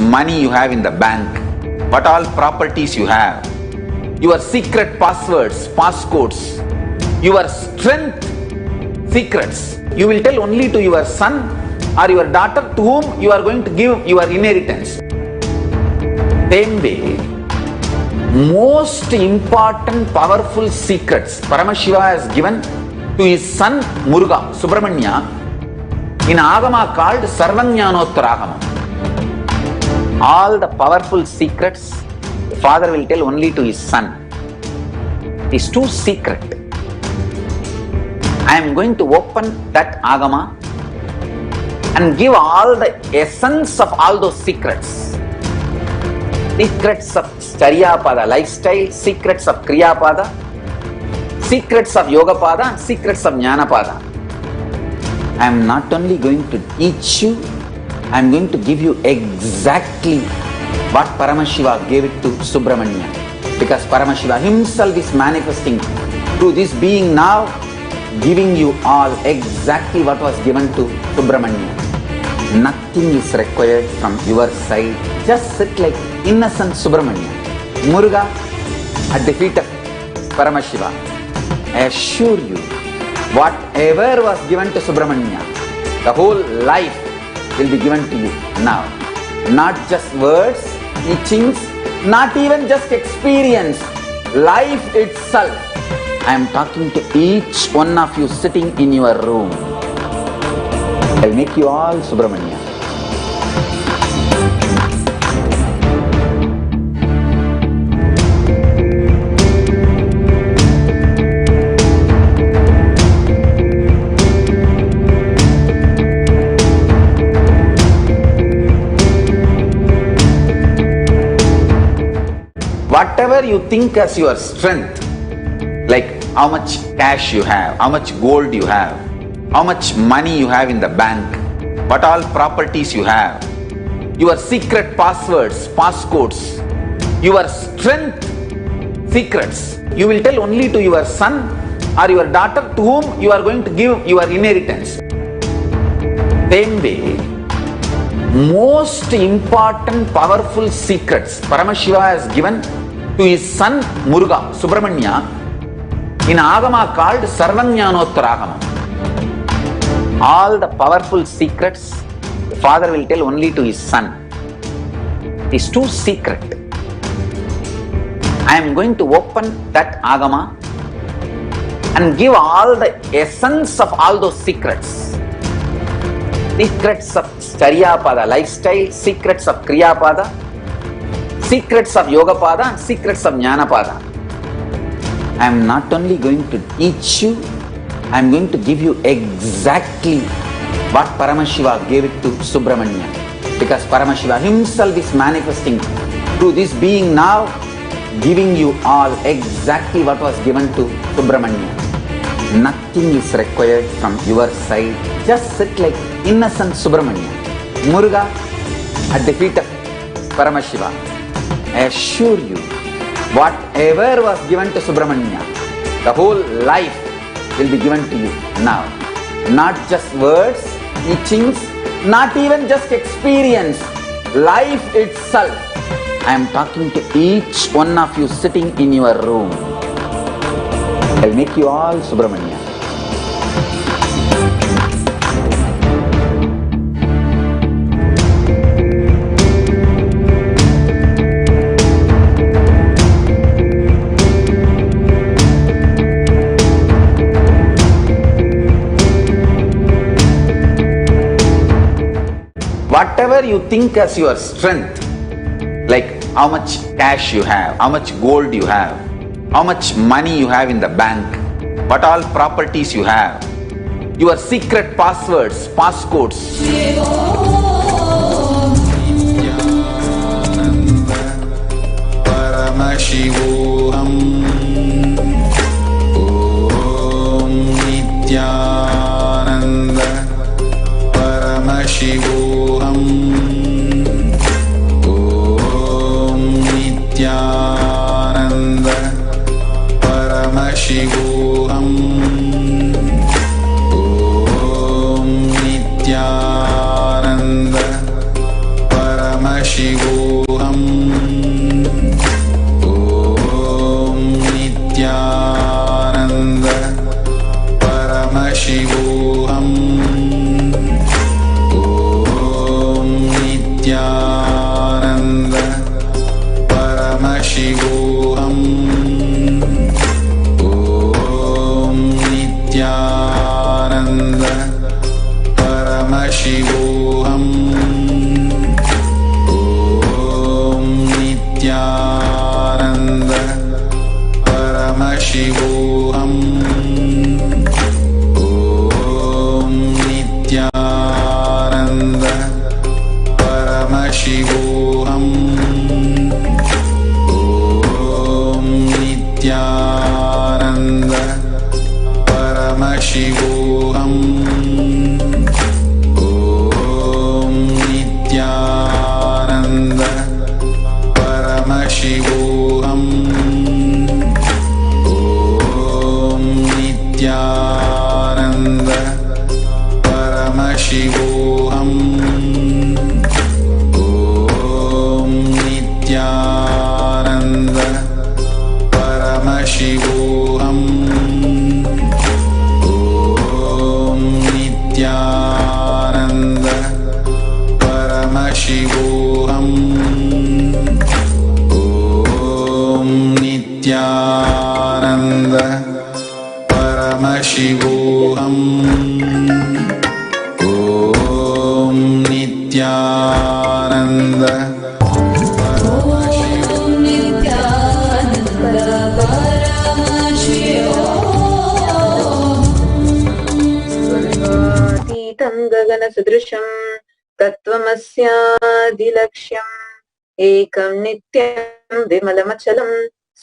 money you have in the bank, what all properties you have, your secret passwords, passcodes, your strength secrets, you will tell only to your son or your daughter to whom you are going to give your inheritance. Same way, most important powerful secrets Paramashiva has given to his son Muruga, Subramanya, in Agama called Sarvajnanottaragama. All the powerful secrets the father will tell only to his son. It is too secret. I am going to open that Agama and give all the essence of all those secrets. Secrets of Charyapada lifestyle, secrets of Kriyapada, secrets of Yogapada, secrets of Jnanapada. I am not only going to teach you, I am going to give you exactly what Paramashiva gave it to Subramanya. Because Paramashiva himself is manifesting through this being now, giving you all exactly what was given to Subramanya. Nothing is required from your side. Just sit like innocent Subramanya. Muruga at the feet of Paramashiva. I assure you, whatever was given to Subramanya, the whole life will be given to you now. Not just words, teachings, not even just experience, life itself. I am talking to each one of you sitting in your room. I'll make you all Subramanya. Whatever you think as your strength, like how much cash you have, how much gold you have, how much money you have in the bank, what all properties you have, your secret passwords, passcodes, your strength secrets, you will tell only to your son or your daughter to whom you are going to give your inheritance. Same way, most important powerful secrets Paramashiva has given to his son Muruga, Subramanya, in Agama called Sarvajnanottaragama. All the powerful secrets the father will tell only to his son. It is too secret. I am going to open that Agama and give all the essence of all those secrets. Secrets of Charyapada lifestyle, secrets of Kriyapada, secrets of Yogapada, secrets of Jnanapada. I am not only going to teach you, I am going to give you exactly what Paramashiva gave it to Subramanya. Because Paramashiva himself is manifesting through this being now, giving you all exactly what was given to Subramanya. Nothing is required from your side. Just sit like innocent Subramanya. Muruga at the feet of Paramashiva. I assure you, whatever was given to Subramanya, the whole life will be given to you now. Not just words, teachings, not even just experience, life itself. I am talking to each one of you sitting in your room. I'll make you all Subramanya. Whatever you think as your strength, like how much cash you have, how much gold you have, how much money you have in the bank, what all properties you have, your secret passwords, passcodes. Paramashivoham. Om Nithyananda Paramashivoham. Om Nithyananda Paramashivoham. Om Nithyananda Paramashivoham. Om Nithyananda Paramashivoham. Om Nithyananda Paramashivoham. Om Nithyananda Paramashivoham. Om Nithyananda Paramashivoham. Om Nithyananda Paramashivoham. Om Nithyananda Paramashivoham. Om Nithyananda Paramashivoham. Om Nithyananda Paramashivoham. Om Nithyananda Paramashivoham. Om Nithyananda Paramashivoham. Om Nithyananda Paramashivoham. Om Nithyananda तीतं गगनसदृशं तत्त्वमस्यादिलक्ष्यम् एकं नित्यं विमलमचलं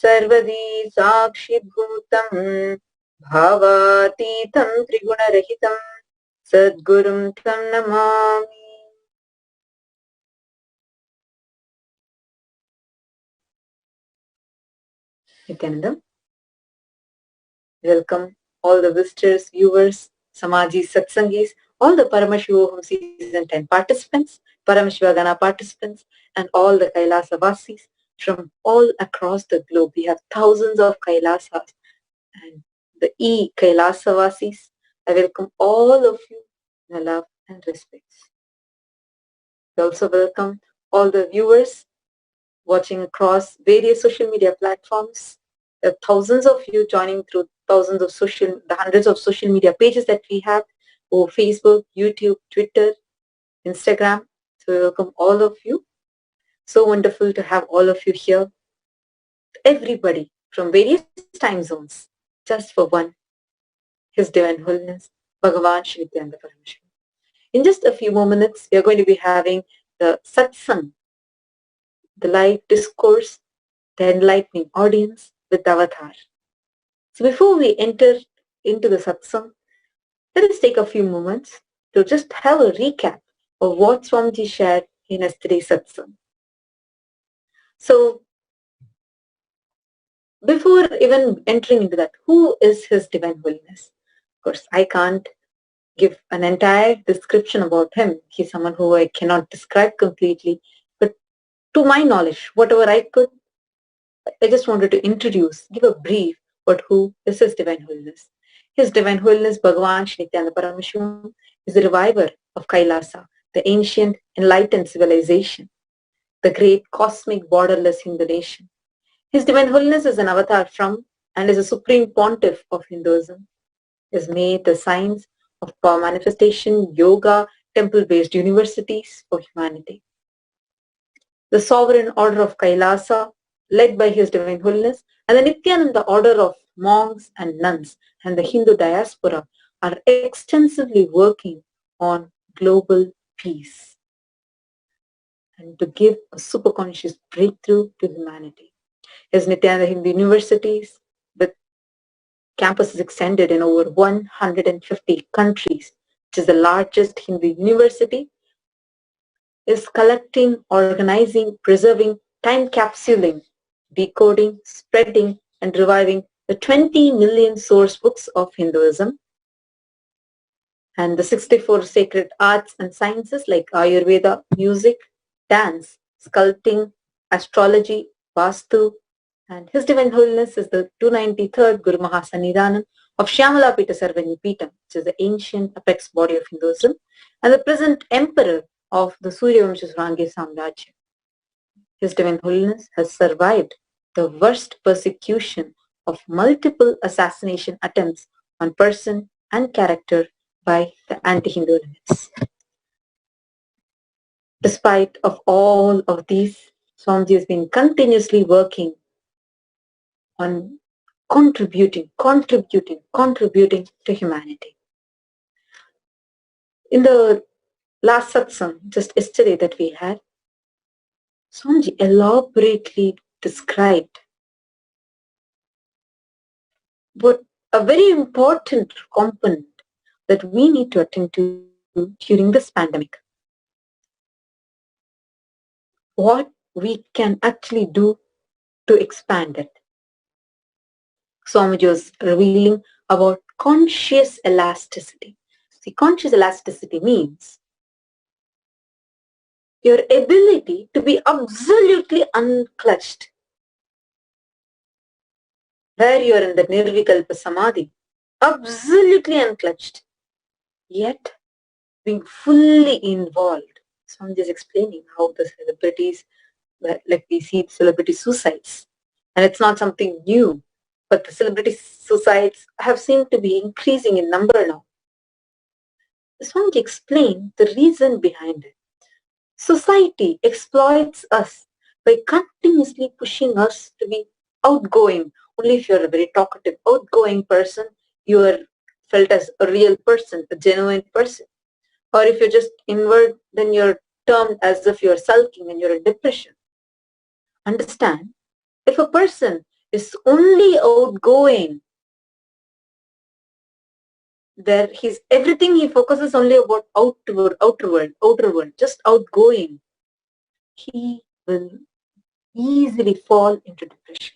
सर्वदी साक्षिभूतं भावातीतं त्रिगुणरहितं सद्गुरुं तं Namami. Nithyanandam. Welcome all the visitors, viewers, Samajis, Satsangis, all the Paramashivoham Season 10 participants, Paramashivagana participants, and all the Kailasa Vasis from all across the globe. We have thousands of Kailasas and the Kailasa Vasis. I welcome all of you in love and respect. We also welcome all the viewers watching across various social media platforms. There are thousands of you joining through the hundreds of social media pages that we have over Facebook, YouTube, Twitter, Instagram. So we welcome all of you. So wonderful to have all of you here. Everybody from various time zones, just for one, His Divine Holiness, Bhagavan Shri Nithyananda Paramashivam. In just a few more minutes, we are going to be having the Satsang, the live discourse, the enlightening audience with Avatar. So before we enter into the Satsang, let us take a few moments to just have a recap of what Swamiji shared in yesterday's Satsang. So before even entering into that, who is His Divine Holiness? Of course, I can't give an entire description about him. He's someone who I cannot describe completely, but to my knowledge, whatever I could, I just wanted to give a brief about who is His Divine Holiness. His Divine Holiness Bhagavan Shri Nithyananda Paramashivam is the reviver of Kailasa, the ancient enlightened civilization, the great cosmic borderless Hindu nation. His Divine Holiness is an avatar from and is a supreme pontiff of Hinduism. He has made the science of power manifestation, yoga, temple-based universities for humanity. The sovereign order of Kailasa, led by His Divine Holiness, and the Nithyananda order of monks and nuns and the Hindu diaspora are extensively working on global peace and to give a superconscious breakthrough to humanity. His Nithyananda Hindu universities, with campuses extended in over 150 countries, which is the largest Hindu university, is collecting, organizing, preserving, time capsuling, decoding, spreading, and reviving the 20 million source books of Hinduism and the 64 sacred arts and sciences like Ayurveda, music, dance, sculpting, astrology, Vastu, and His Divine Holiness is the 293rd Guru Mahasannidhanam of Shyamala Pita Sarvani Peetam, which is the ancient apex body of Hinduism, and the present emperor of the Suryavamsha Srangi Samrajya. His Divine Holiness has survived the worst persecution of multiple assassination attempts on person and character by the anti-Hindu elements. Despite of all of these, Swamiji has been continuously working on contributing to humanity. In the last satsang, just yesterday that we had, Swamiji elaborately described what a very important component that we need to attend to during this pandemic. What we can actually do to expand it. Swamiji was revealing about conscious elasticity. See, conscious elasticity means your ability to be absolutely unclutched. Where you are in the Nirvikalpa Samadhi, absolutely unclutched, yet being fully involved. Swamiji is explaining how the celebrities, like we see celebrity suicides, and it's not something new, but the celebrity suicides have seemed to be increasing in number now. Swamiji explained the reason behind it. Society exploits us by continuously pushing us to be outgoing. Only if you're a very talkative, outgoing person, you are felt as a real person, a genuine person. Or if you're just inward, then you're termed as if you're sulking and you're in depression. Understand, if a person is only outgoing, there everything he focuses only about outer world, just outgoing, he will easily fall into depression.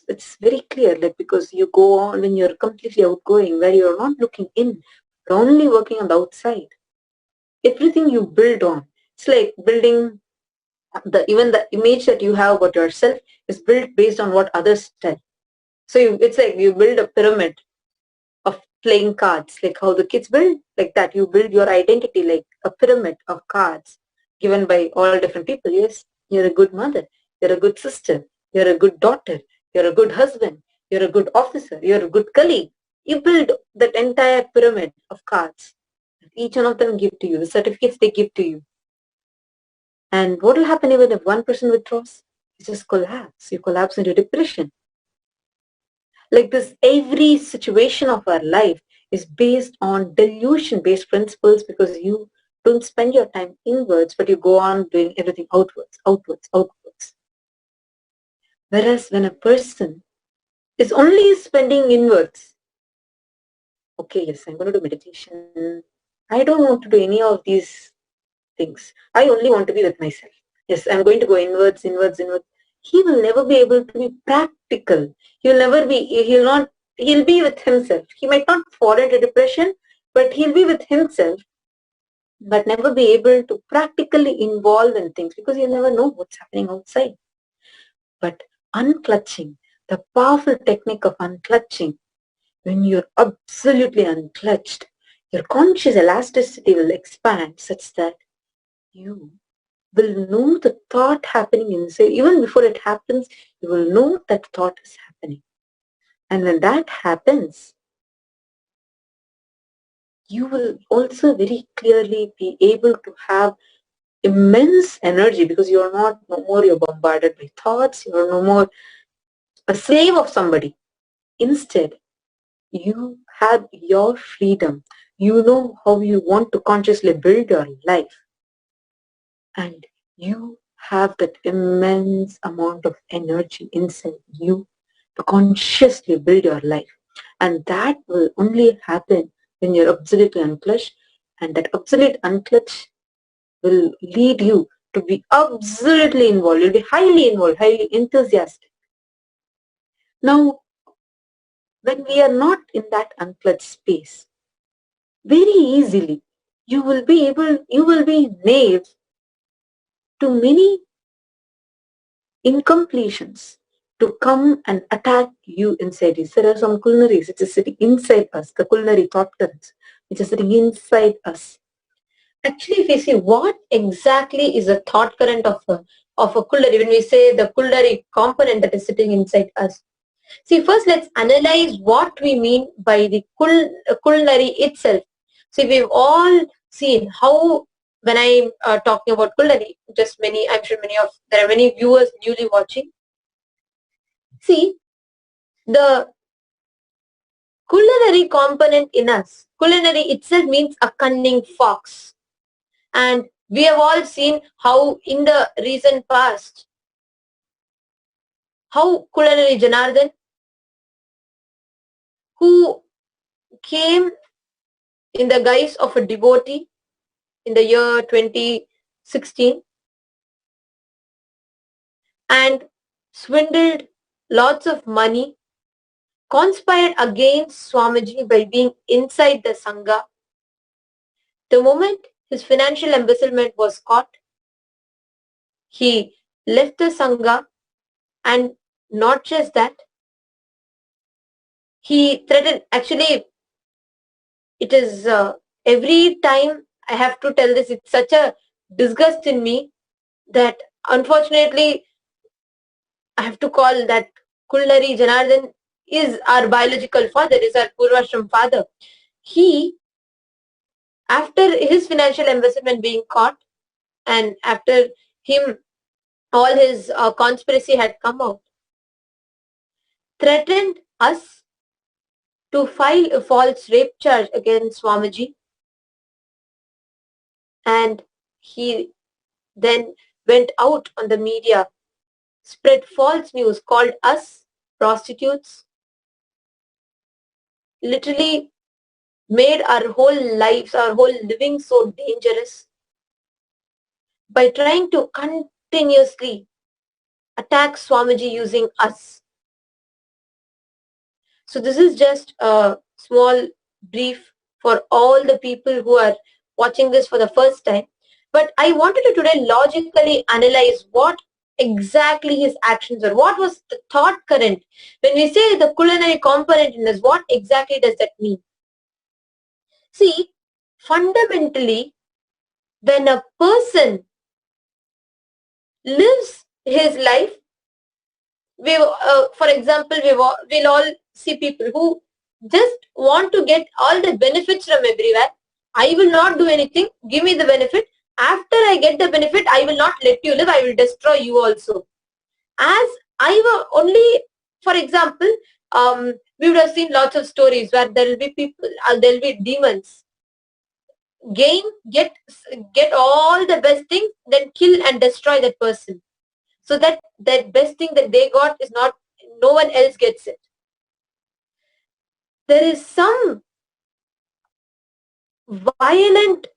It's very clear, like, because you go on when you're completely outgoing, where you're not looking in, you're only working on the outside. Everything you build on, it's like building even the image that you have about yourself is built based on what others tell. So it's like you build a pyramid of playing cards, like how the kids build, like that. You build your identity like a pyramid of cards given by all different people. Yes, you're a good mother, you're a good sister, you're a good daughter, you're a good husband, you're a good officer, you're a good colleague. You build that entire pyramid of cards. Each one of them give to you, the certificates they give to you. And what will happen even if one person withdraws? You just collapse. You collapse into depression. Like this, every situation of our life is based on delusion-based principles, because you don't spend your time inwards, but you go on doing everything outwards. Whereas when a person is only spending inwards, okay, yes, I'm going to do meditation. I don't want to do any of these things. I only want to be with myself. Yes, I'm going to go inwards. He will never be able to be practical. He'll be with himself. He might not fall into depression, but he'll be with himself, but never be able to practically involve in things, because he'll never know what's happening outside. But unclutching, the powerful technique of unclutching, when you're absolutely unclutched, your conscious elasticity will expand such that you will know the thought happening inside. Even before it happens, you will know that thought is happening. And when that happens, you will also very clearly be able to have immense energy, because you're no more you're bombarded by thoughts, you're no more a slave of somebody. Instead, you have your freedom. You know how you want to consciously build your life. And you have that immense amount of energy inside you to consciously build your life. And that will only happen when you're absolutely unclutched. And that absolute unclutch will lead you to be absolutely involved. You'll be highly involved, highly enthusiastic. Now, when we are not in that unclutched space, very easily you will be naive too many incompletions to come and attack you inside you. There are some culnaries which are sitting inside us, the culinary thought currents which are sitting inside us. Actually, if we see what exactly is a thought current of a culinary, when we say the culinary component that is sitting inside us. See, first let's analyze what we mean by the culinary itself. See, we've all seen how, when I'm talking about culinary, I'm sure there are many viewers newly watching. See, the culinary component in us, culinary itself means a cunning fox. And we have all seen how in the recent past, how culinary Janardhan, who came in the guise of a devotee in the year 2016 and swindled lots of money, conspired against Swamiji by being inside the Sangha. The moment his financial embezzlement was caught, he left the Sangha, and not just that, he threatened, actually it is every time I have to tell this, it's such a disgust in me that unfortunately I have to call that Kullari Janardhan is our biological father, is our Purvashram father. He, after his financial embezzlement being caught and after him, all his conspiracy had come out, threatened us to file a false rape charge against Swamiji, and he then went out on the media, spread false news, called us prostitutes, literally made our whole lives, our whole living so dangerous by trying to continuously attack Swamiji using us. So this is just a small brief for all the people who are watching this for the first time. But I wanted to today logically analyze what exactly his actions were. What was the thought current? When we say the culinary component in this, what exactly does that mean? See, fundamentally, when a person lives his life, for example, we'll all see people who just want to get all the benefits from everywhere. I will not do anything. Give me the benefit. After I get the benefit, I will not let you live. I will destroy you also. As I were only, for example, we would have seen lots of stories where there will be people, there will be demons. Get all the best things, then kill and destroy that person. So that best thing that they got is not, no one else gets it. There is some violent,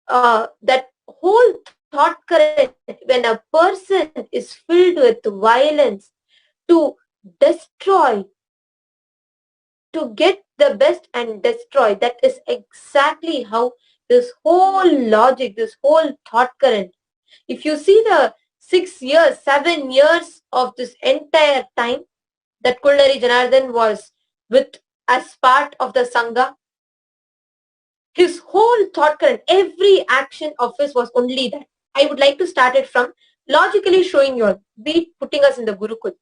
that whole thought current, when a person is filled with violence to destroy, to get the best and destroy, that is exactly how this whole logic, this whole thought current, if you see the 6 years, 7 years of this entire time that Kullari Janardhan was with as part of the Sangha, his whole thought current, every action of his was only that. I would like to start it from logically showing you all, be it putting us in the Gurukul.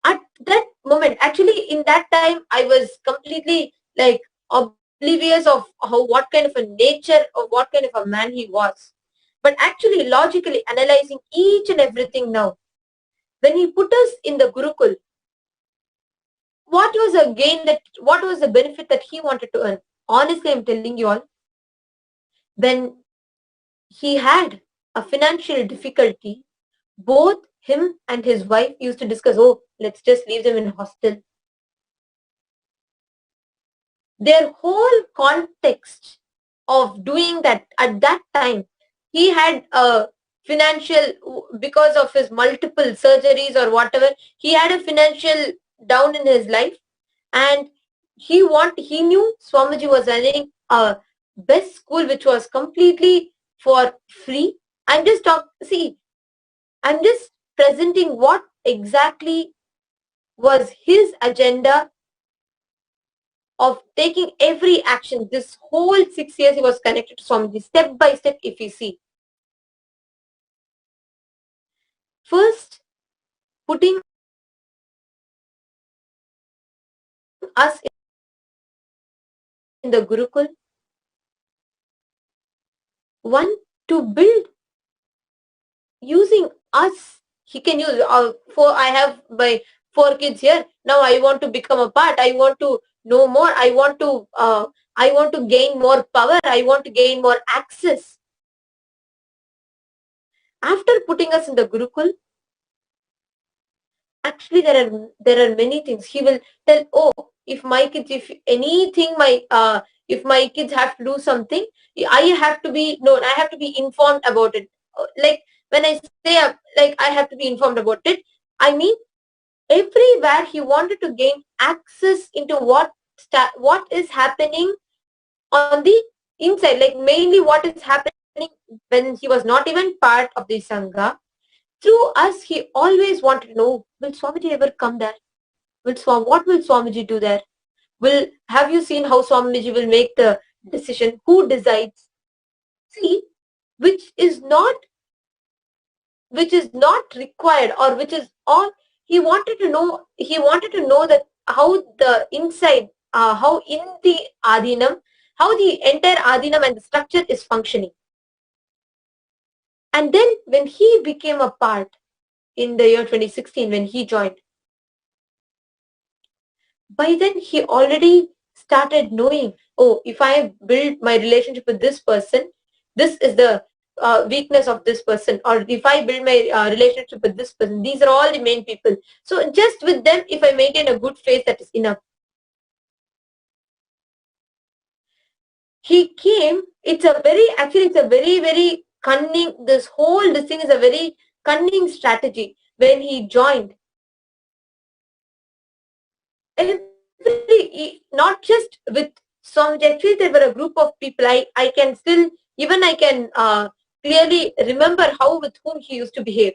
At that moment, actually in that time, I was completely like oblivious of what kind of a nature or what kind of a man he was. But actually logically analyzing each and everything now, when he put us in the Gurukul, what was the benefit that he wanted to earn? Honestly, I'm telling you all, when he had a financial difficulty, both him and his wife used to discuss, oh, let's just leave them in hostel. Their whole context of doing that at that time, he had a financial, because of his multiple surgeries or whatever, he had a financial down in his life, and he knew Swamiji was running a best school which was completely for free. I'm just presenting what exactly was his agenda of taking every action. This whole 6 years he was connected to Swamiji, step by step if you see. First, putting us in the Gurukul. One, to build using us. He can use, I have my 4 kids here. Now I want to become a part. I want to know more. I want to gain more power. I want to gain more access. After putting us in the Gurukul, actually there are many things. He will tell, oh, if my kids, if anything, if my kids have to do something, I have to be informed about it. Like when I say, like I have to be informed about it, I mean everywhere he wanted to gain access into what is happening on the inside, like mainly what is happening when he was not even part of the Sangha. Through us, he always wanted to know, will Swamiji ever come there? What will Swamiji do there? Have you seen how Swamiji will make the decision? Who decides? See, which is not required, or which is all he wanted to know. He wanted to know that how the inside, how in the Adinam, how the entire Adinam and the structure is functioning. And then when he became a part in the year 2016, when he joined, by then he already started knowing, oh, if I build my relationship with this person, this is the weakness of this person. Or if I build my relationship with this person, these are all the main people. So just with them, if I maintain a good faith, that is enough. He came, it's a very, very cunning, this thing is a very cunning strategy. When he joined, not just with Swamiji, actually there were a group of people. I can clearly remember how, with whom he used to behave.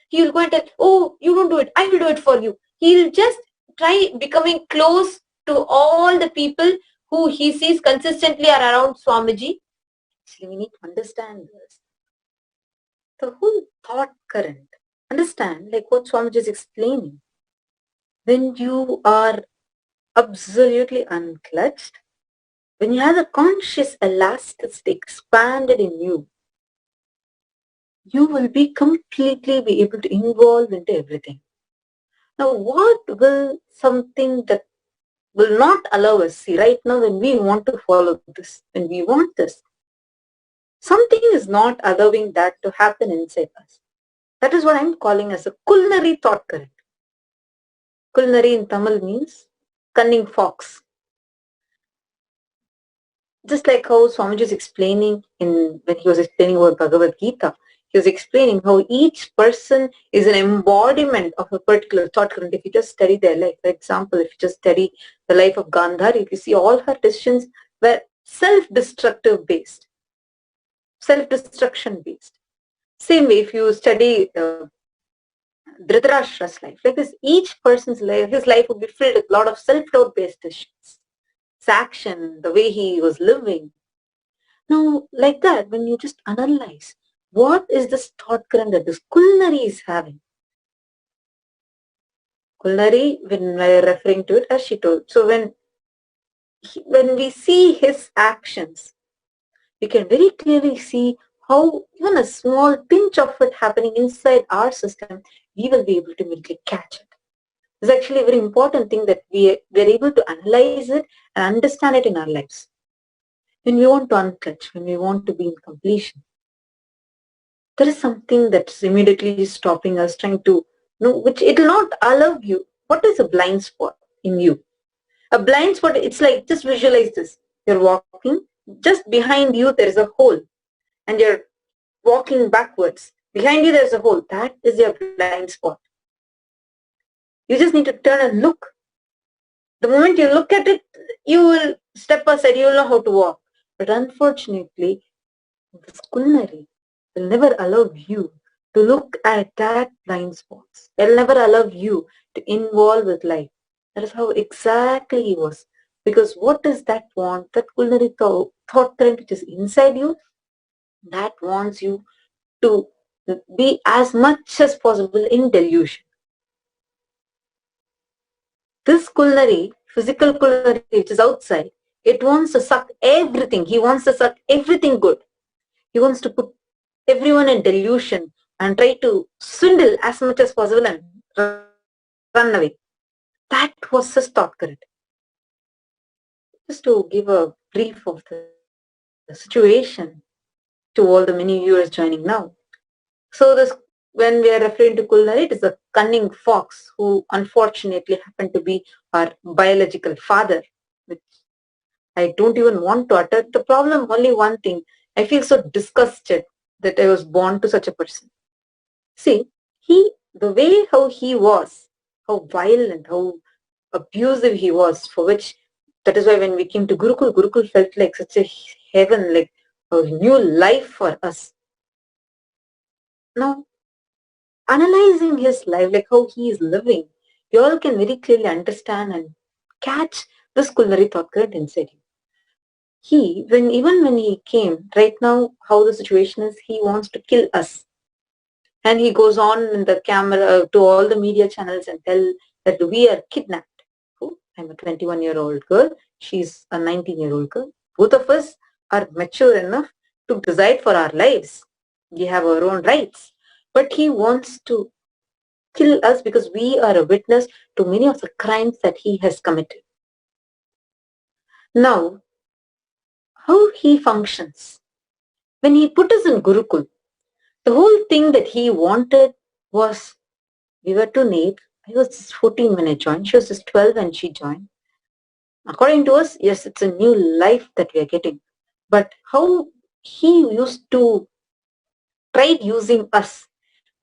He will go and tell, oh, you don't do it, I will do it for you. He'll just try becoming close to all the people who he sees consistently are around Swamiji. Actually, we need to understand this. The whole thought current. Understand, like what Swamiji is explaining. When you are absolutely unclutched, when you have the conscious elasticity expanded in you, you will be able to involve into everything. Now, what will something that will not allow us, see, right now when we want to follow this, when we want this, something is not allowing that to happen inside us. That is what I'm calling as a culinary thought current. Culinary in Tamil means cunning fox. Just like how Swamiji is explaining when he was explaining about Bhagavad Gita, he was explaining how each person is an embodiment of a particular thought current. If you just study their life, for example, if you just study the life of Gandhari, if you see all her decisions were self-destructive based, self-destruction based. Same way, if you study Dhritarashtra's life, like this, each person's life, his life would be filled with a lot of self-doubt based decisions. His action, the way he was living. Now, like that, when you just analyze, what is this thought current that this culinary is having? Culinary, when we're referring to it, as she told. So when we see his actions, we can very clearly see how even a small pinch of it happening inside our system, we will be able to immediately catch it. It's actually a very important thing that we're able to analyze it and understand it in our lives. When we want to unclutch, when we want to be in completion, there is something that's immediately stopping us, trying to know, which it will not allow you. What is a blind spot in you? A blind spot, it's like, just visualize this. You're walking, just behind you there is a hole, and you're walking backwards. Behind you there's a hole. That is your blind spot. You just need to turn and look. The moment you look at it, you will step aside, you will know how to walk. But unfortunately, this culinary will never allow you to look at that blind spots. It'll never allow you to involve with life. That is how exactly he was. Because what does that want? That culinary thought current which is inside you, that wants you to be as much as possible in delusion. This culinary, physical culinary which is outside, it wants to suck everything. He wants to suck everything good. He wants to put everyone in delusion and try to swindle as much as possible and run away. That was his thought current. Just to give a brief of the situation to all the many viewers joining now. So this, when we are referring to culinary, it is a cunning fox who unfortunately happened to be our biological father, which I don't even want to utter. The problem, only one thing, I feel so disgusted that I was born to such a person. See, the way how he was, how violent, how abusive he was, for which, that is why when we came to Gurukul felt like such a heaven, like a new life for us. Now, analyzing his life, like how he is living, you all can very clearly understand and catch this culinary thought current inside you. Even when he came, right now, how the situation is, he wants to kill us. And he goes on in the camera to all the media channels and tell that we are kidnapped. I'm a 21-year-old girl. She's a 19-year-old girl. Both of us are mature enough to decide for our lives. We have our own rights. But he wants to kill us because we are a witness to many of the crimes that he has committed. Now, how he functions. When he put us in Gurukul, the whole thing that he wanted was, we were too naive. I was just 14 when I joined. She was just 12 when she joined. According to us, yes, it's a new life that we are getting. But how he used to try using us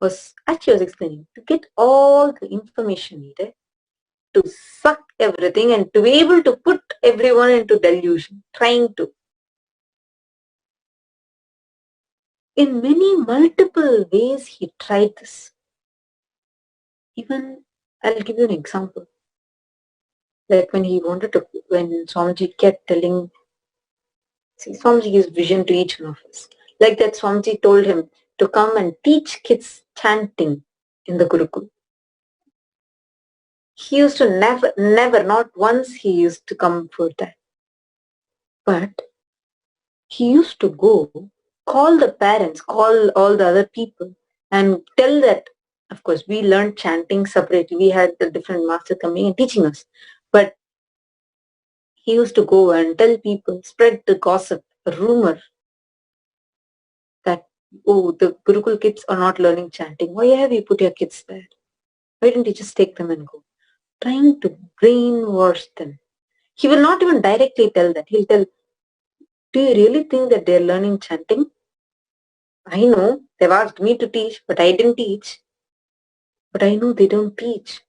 was, as she was explaining, to get all the information needed, to suck everything and to be able to put everyone into delusion, trying to. In many multiple ways, he tried this. Even, I'll give you an example. Like when Swamiji kept telling, see, Swamiji gives vision to each one of us. Like that, Swamiji told him to come and teach kids chanting in the Gurukul. He used to never, not once he used to come for that. But he used to go, call the parents, call all the other people and tell that, of course, we learned chanting separately. We had the different master coming and teaching us. But he used to go and tell people, spread the gossip, a rumor that, oh, the Gurukul kids are not learning chanting. Why have you put your kids there? Why didn't you just take them and go? Trying to brainwash them. He will not even directly tell that. He'll tell, do you really think that they're learning chanting? I know they've asked me to teach, but I didn't teach. But I know they don't teach.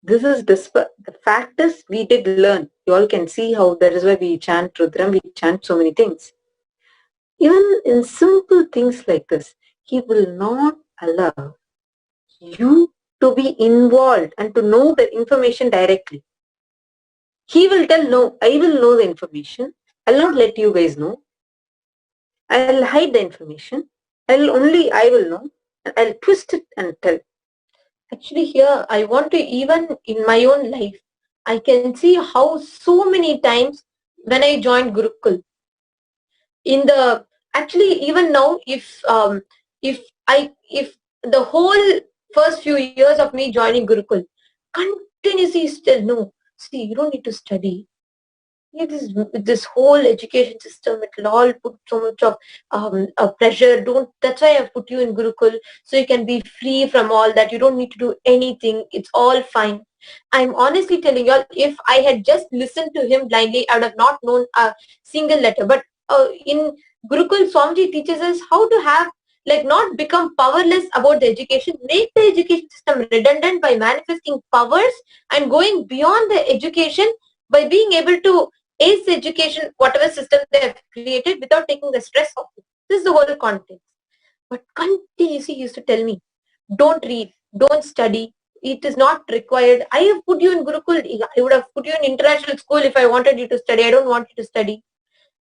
This is the fact is we did learn. You all can see how that is why we chant Rudram, we chant so many things. Even in simple things like this, he will not allow you to be involved and to know the information directly. He will tell, no, I will know the information. I'll not let you guys know. I'll hide the information. I will know. I'll twist it and tell. Actually, here I want to, even in my own life, I can see how so many times when I joined Gurukul, actually even now, if the whole first few years of me joining Gurukul, continuously still, no, see, you don't need to study. This whole education system, it will all put so much of pressure. That's why I've put you in Gurukul, so you can be free from all that. You don't need to do anything. It's all fine. I'm honestly telling y'all, if I had just listened to him blindly, I would have not known a single letter. But in Gurukul, Swamiji teaches us how to have, like, not become powerless about the education, make the education system redundant by manifesting powers and going beyond the education by being able to ace education, whatever system they have created, without taking the stress of it. This is the whole context. But continuously he used to tell me, don't read, don't study, it is not required. I have put you in Gurukul, I would have put you in international school if I wanted you to study. I don't want you to study.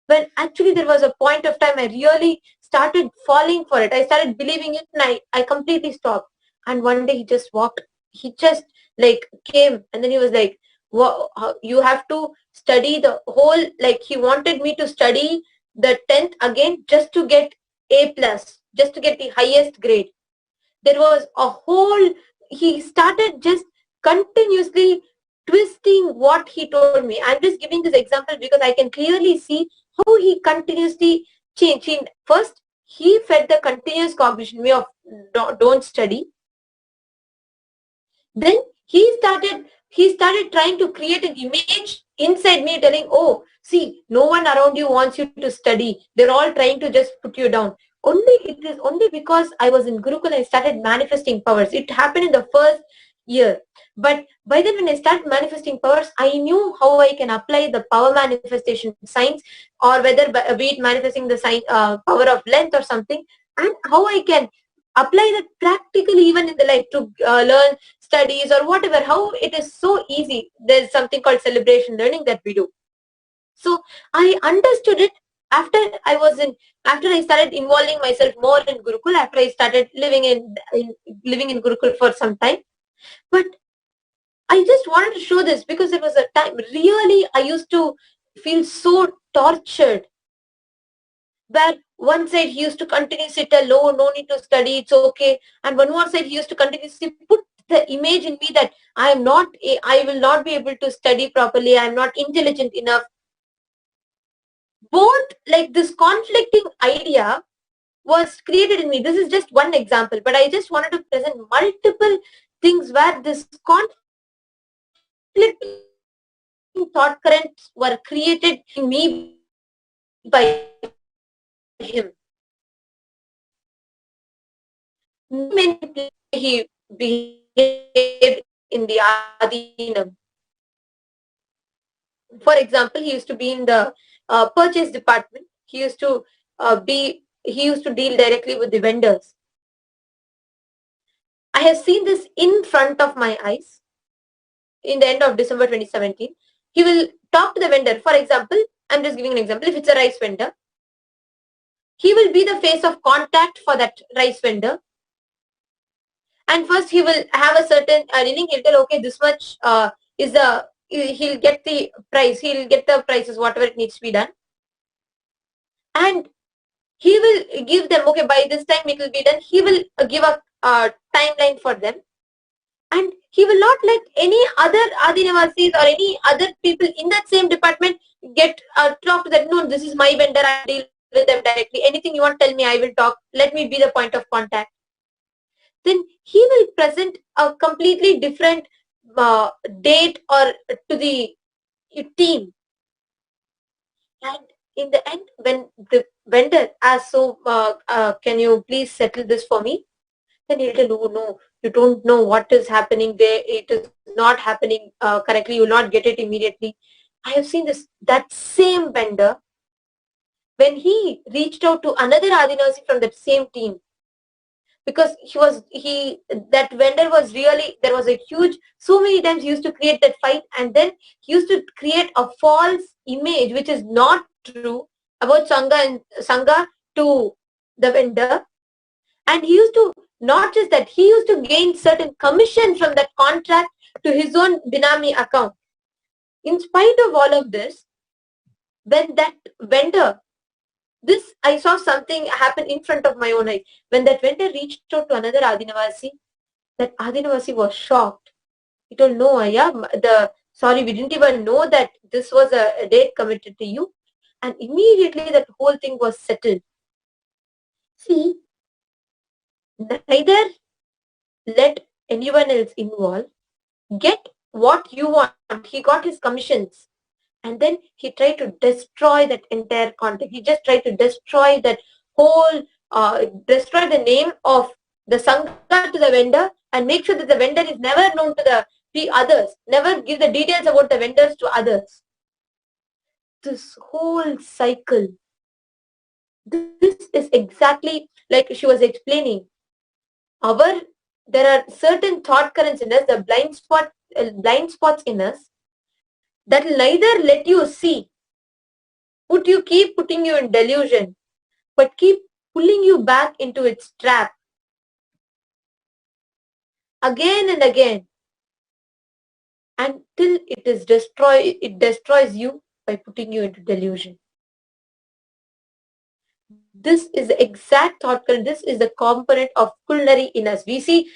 When actually there was a point of time I really started falling for it. I started believing it, and I completely stopped. And one day he just walked, he just like came, and then he was like, you have to study the whole, like he wanted me to study the 10th again just to get A plus, just to get the highest grade. There was a whole, he started just continuously twisting what he told me. I'm just giving this example because I can clearly see how he continuously changed. First, he fed the continuous cognition way of don't study. Then he started trying to create an image inside me telling, oh, see, no one around you wants you to study. They're all trying to just put you down. It is only because I was in Gurukul I started manifesting powers. It happened in the first year. But by then when I started manifesting powers, I knew how I can apply the power manifestation science, or whether be it manifesting the power of length or something, and how I can apply that practically even in the life to learn studies or whatever, how it is so easy. There's something called celebration learning that we do. So I understood it after I started involving myself more in Gurukul, after I started living in Gurukul for some time. But I just wanted to show this because there was a time really I used to feel so tortured, where one side he used to continuously tell, oh, no need to study, it's okay, and one more side he used to continuously put the image in me that I will not be able to study properly, I am not intelligent enough. Both, like, this conflicting idea was created in me. This is just one example, but I just wanted to present multiple things where this conflicting thought currents were created in me by him. Many he behaved in the Adinam. For example, he used to be in the purchase department. He used to deal directly with the vendors. I have seen this in front of my eyes. In the end of December 2017, he will talk to the vendor. For example, I'm just giving an example. If it's a rice vendor, he will be the face of contact for that rice vendor. And first he will have a certain earning. He'll tell, okay, this much he'll get the price. He'll get the prices, whatever it needs to be done. And he will give them, okay, by this time it will be done. He will give a timeline for them. And he will not let any other Adinavasis or any other people in that same department get talk to them. No, this is my vendor, I deal with them directly. Anything you want, tell me, I will talk. Let me be the point of contact. Then he will present a completely different date or to the team. And in the end, when the vendor asks, so can you please settle this for me? Then he'll tell, oh no, you don't know what is happening there. It is not happening correctly. You will not get it immediately. I have seen that same vendor, when he reached out to another Adinasi from that same team, because that vendor was really, there was a huge, so many times he used to create that fight, and then he used to create a false image which is not true about Sangha to the vendor. And he used to, not just that, he used to gain certain commission from that contract to his own Binami account. In spite of all of this, when that vendor, I saw something happen in front of my own eyes. When that vendor reached out to another Adinavasi, that Adinavasi was shocked. He told, no, Ayya, sorry, we didn't even know that this was a date committed to you. And immediately that whole thing was settled. See, neither let anyone else involve. Get what you want. He got his commissions. And then he tried to destroy that entire content. He just tried to destroy that whole, destroy the name of the Sangha to the vendor, and make sure that the vendor is never known to the others. Never give the details about the vendors to others. this whole cycle. This is exactly like she was explaining. There are certain thought currents in us, the blind spots in us that will neither let you see, keep putting you in delusion, but keep pulling you back into its trap again and again until it destroys you by putting you into delusion. This is the exact thought current. This is the component of Kulnari in us. We see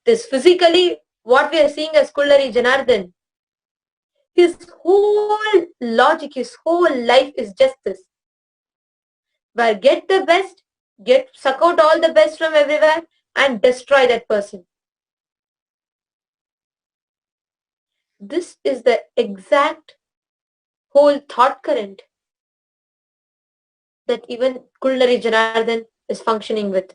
this physically, what we are seeing as Kulnari Janardhan. His whole logic, his whole life is just this. Where get the best, suck out all the best from everywhere and destroy that person. This is the exact whole thought current that even Kulnari Janardhan is functioning with.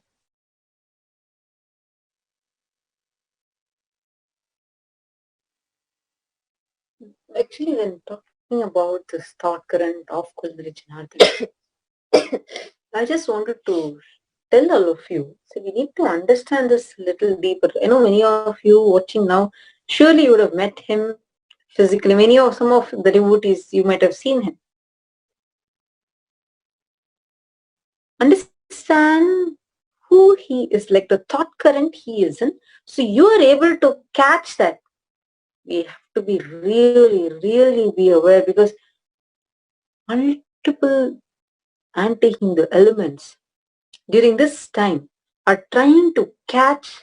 Actually, when talking about this thought current of Kulnari Janardhan, I just wanted to tell all of you, so we need to understand this little deeper. I know many of you watching now, surely you would have met him physically. Some of the devotees, you might have seen him. Understand who he is, like the thought current he is in. So you are able to catch that. We have to be really, really be aware, because multiple anti-Hindu elements during this time are trying to catch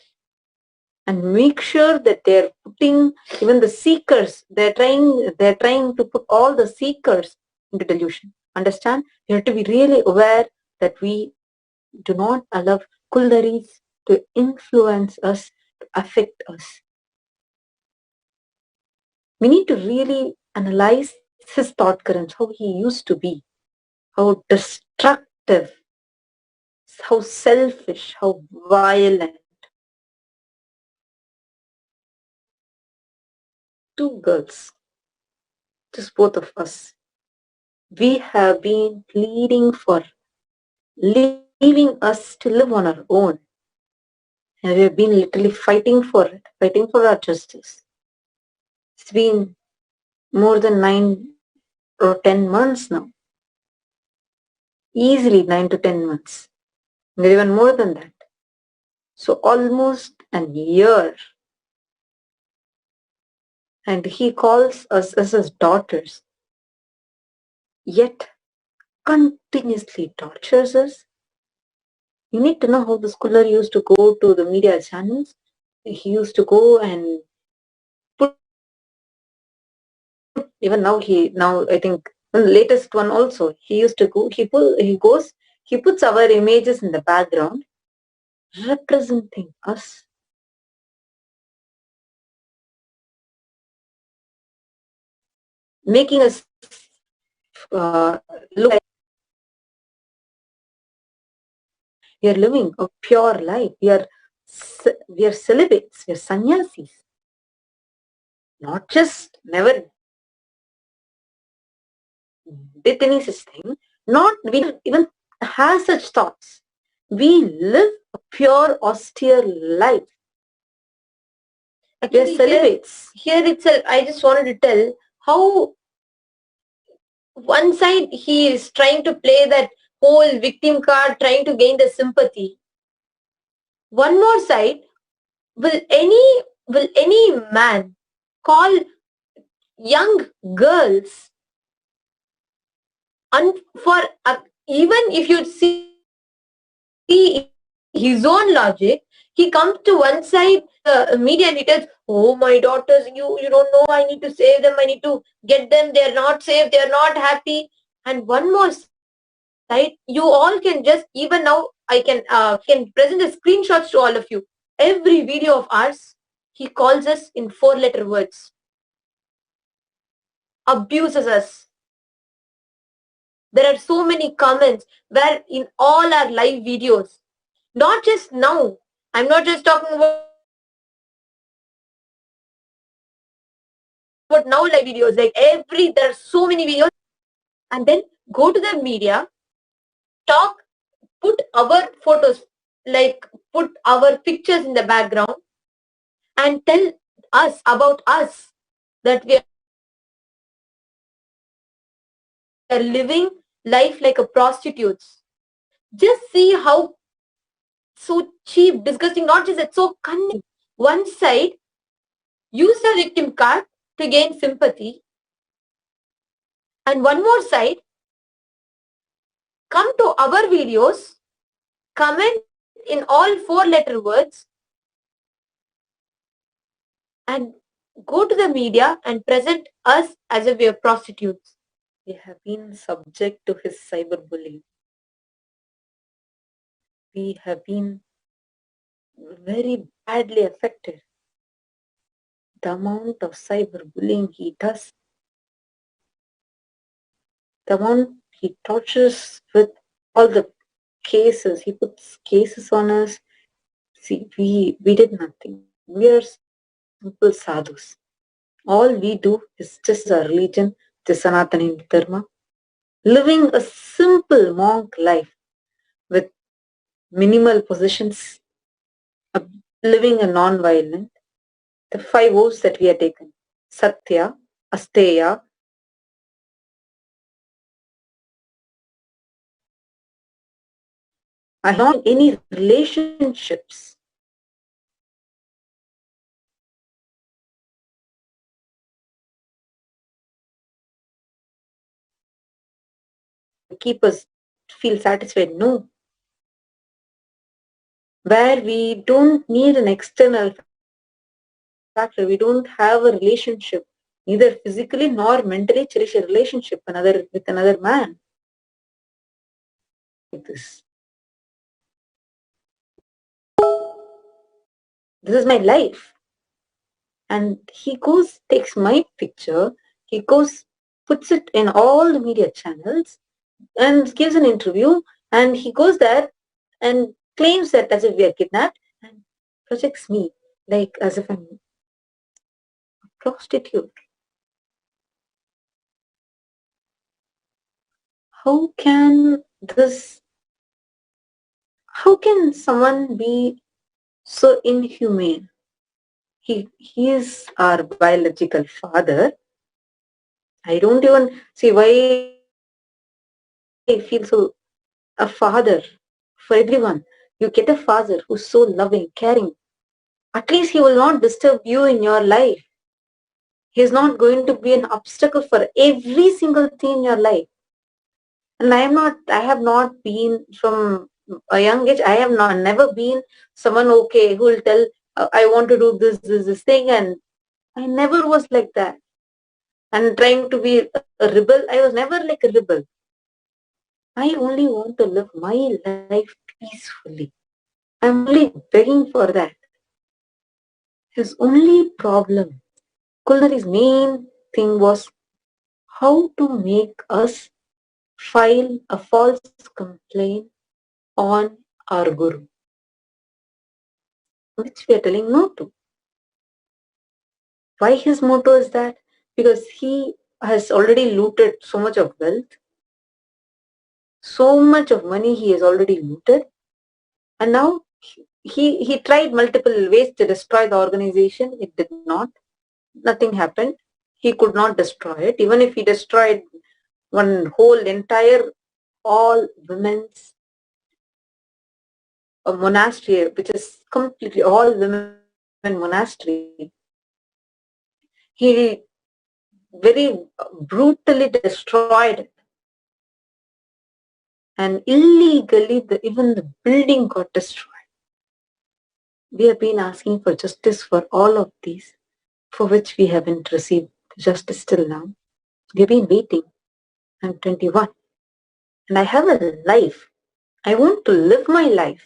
and make sure that they're putting even the seekers, they're trying to put all the seekers into delusion. Understand? We have to be really aware that we do not allow Kulnaris to influence us, to affect us. We need to really analyze his thought currents, how he used to be, how destructive, how selfish, how violent. Two girls, just both of us, we have been pleading for leaving us to live on our own. And we have been literally fighting for it, fighting for our justice. It's been more than 9 or 10 months now. Easily 9 to 10 months. Maybe even more than that. So almost a year. And he calls us as his daughters, yet continuously tortures us. You need to know how the scholar used to go to the media channels. He used to go and put, even now I think the latest one also, he used to go, he puts our images in the background representing us. Making us look like we are living a pure life. We are celibates. We are sannyasis. Not just never did any such thing. We don't even have such thoughts. We live a pure, austere life. Actually, we are celibates. Here itself, I just wanted to tell how one side he is trying to play that whole victim card, trying to gain the sympathy. One more side, will any man call young girls even if you see his own logic, he comes to one side, the media, and he tells, oh, my daughters, you don't know, I need to save them, I need to get them, they're not safe, they're not happy. And one more side, you all can just, even now, I can present the screenshots to all of you. Every video of ours, he calls us in 4-letter words, abuses us. There are so many comments where in all our live videos, not just now, I'm not just talking about now live videos, like there are so many videos, and then go to the media, talk, put our photos, like put our pictures in the background, and tell us about us, that we are living life like a prostitutes. Just see how so cheap, disgusting, not just that, so cunning. One side, use the victim card to gain sympathy, and one more side, come to our videos, comment in all 4-letter words, and go to the media and present us as if we are prostitutes. We have been subject to his cyberbullying. We have been very badly affected. The amount of cyberbullying he does, the amount he tortures with all the cases, he puts cases on us. See, we did nothing. We are simple sadhus. All we do is just our religion, the Sanatana Dharma, living a simple monk life with minimal possessions, living a non-violent. The 5 oaths that we have taken: Satya, Asteya, I have not any relationships. Keep us feel satisfied. No. Where we don't need an external factor, we don't have a relationship, neither physically nor mentally cherish a relationship with another man. Like this. This is my life. And he goes, takes my picture, he goes, puts it in all the media channels and gives an interview, and he goes there and claims that as if we are kidnapped and projects me like as if I'm a prostitute. How can someone be so inhumane? He is our biological father. I don't even see why I feel so. A father for everyone. You get a father who's so loving, caring. At least he will not disturb you in your life. He is not going to be an obstacle for every single thing in your life. And I have not been from a young age, I have never been someone, okay, who will tell, I want to do this thing, and I never was like that. And trying to be a rebel, I was never like a rebel. I only want to live my life peacefully. I'm only begging for that. His only problem, Kulnari's main thing was how to make us file a false complaint on our Guru, which we are telling no to. Why his motto is that? Because he has already looted so much of wealth, so much of money he has already looted, and now he tried multiple ways to destroy the organization. It did not. Nothing happened. He could not destroy it. Even if he destroyed one whole entire all women's monastery, which is completely all women monastery, he very brutally destroyed it. And illegally, even the building got destroyed. We have been asking for justice for all of these, for which we haven't received justice till now. We've been waiting. I'm 21 and I have a life. I want to live my life.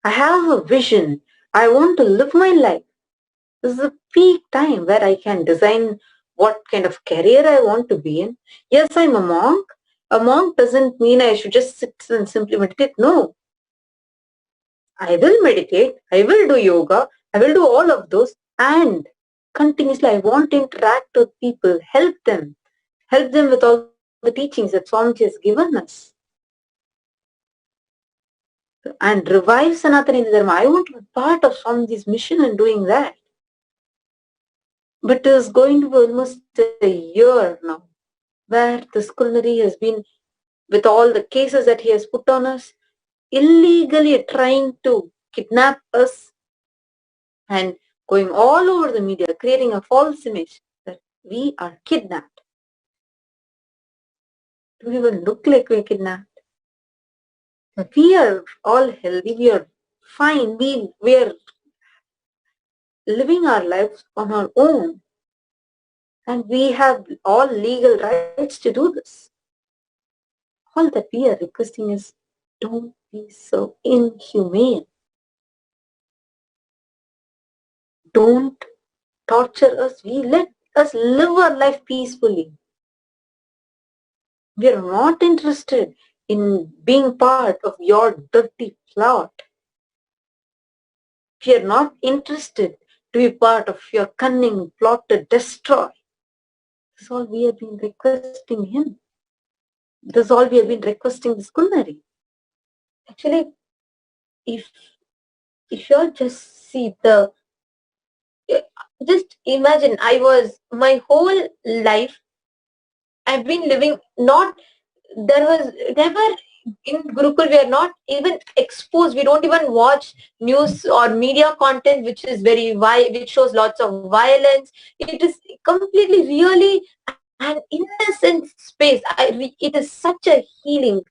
I have a vision. I want to live my life. This is a peak time where I can design what kind of career I want to be in. Yes, I'm a monk. A monk doesn't mean I should just sit and simply meditate. No. I will meditate. I will do yoga. I will do all of those. And continuously, I want to interact with people, help them help them with all the teachings that Swamiji has given us, and revive Sanatana Dharma. I want to be part of Swamiji's mission in doing that. But it is going to be almost a year now, where this culinary has been, with all the cases that he has put on us, illegally trying to kidnap us and going all over the media, creating a false image that we are kidnapped. Do we even look like we're kidnapped? We are all healthy, we are fine, we are living our lives on our own, and we have all legal rights to do this. All that we are requesting is, don't be so inhumane. Don't torture us. Let us live our life peacefully. We are not interested in being part of your dirty plot. We are not interested to be part of your cunning plot to destroy. This is all we have been requesting him. This is all we have been requesting this Kunnari. Actually, if you all just see just imagine, my whole life, I've been living, there was never, in Gurukul, we are not even exposed. We don't even watch news or media content which shows lots of violence. It is completely, really an innocent space. It is such a healing.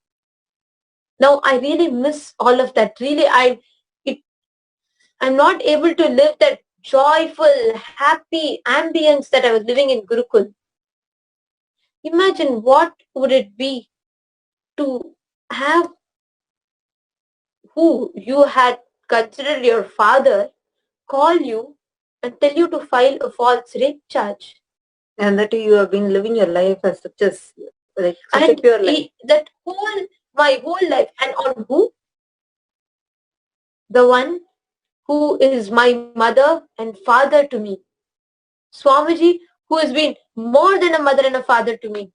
Now I really miss all of that. Really, I'm not able to live that joyful, happy ambience that I was living in Gurukul. Imagine what would it be to have who you had considered your father call you and tell you to file a false rape charge. And that you have been living your life as such a pure life. My whole life. And on who? The one who is my mother and father to me. Swamiji, who has been more than a mother and a father to me.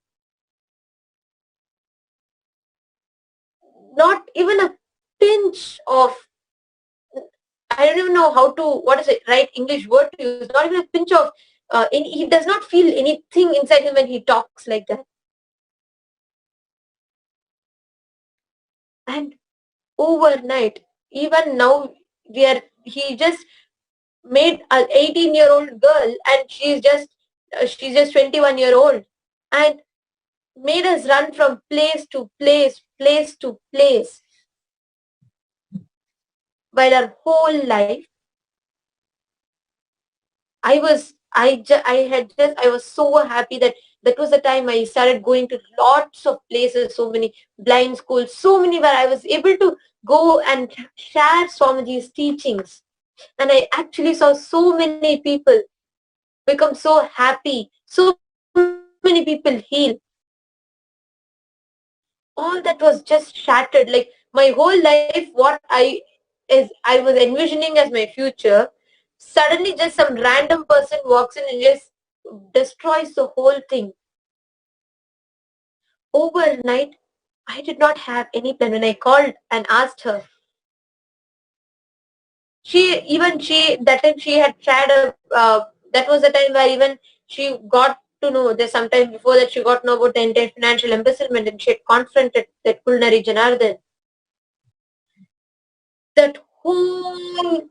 Not even a pinch of, I don't even know what is the right English word to use, not even a pinch of, he does not feel anything inside him when he talks like that. And overnight, even now, he just made an 18-year-old girl, and she's just 21-year-old, and made us run from place to place to place. While our whole life, I was so happy that was the time I started going to lots of places, so many blind schools, so many where I was able to go and share Swamiji's teachings. And I actually saw so many people become so happy, so many people heal. All that was just shattered. Like my whole life, what I was envisioning as my future, suddenly just some random person walks in and just destroys the whole thing. Overnight, I did not have any plan. When I called and asked her, that time she had tried that was the time where even she got to know, that sometime before that she got to know about the entire financial embezzlement, and she had confronted that Kulnari Janardhan. That whole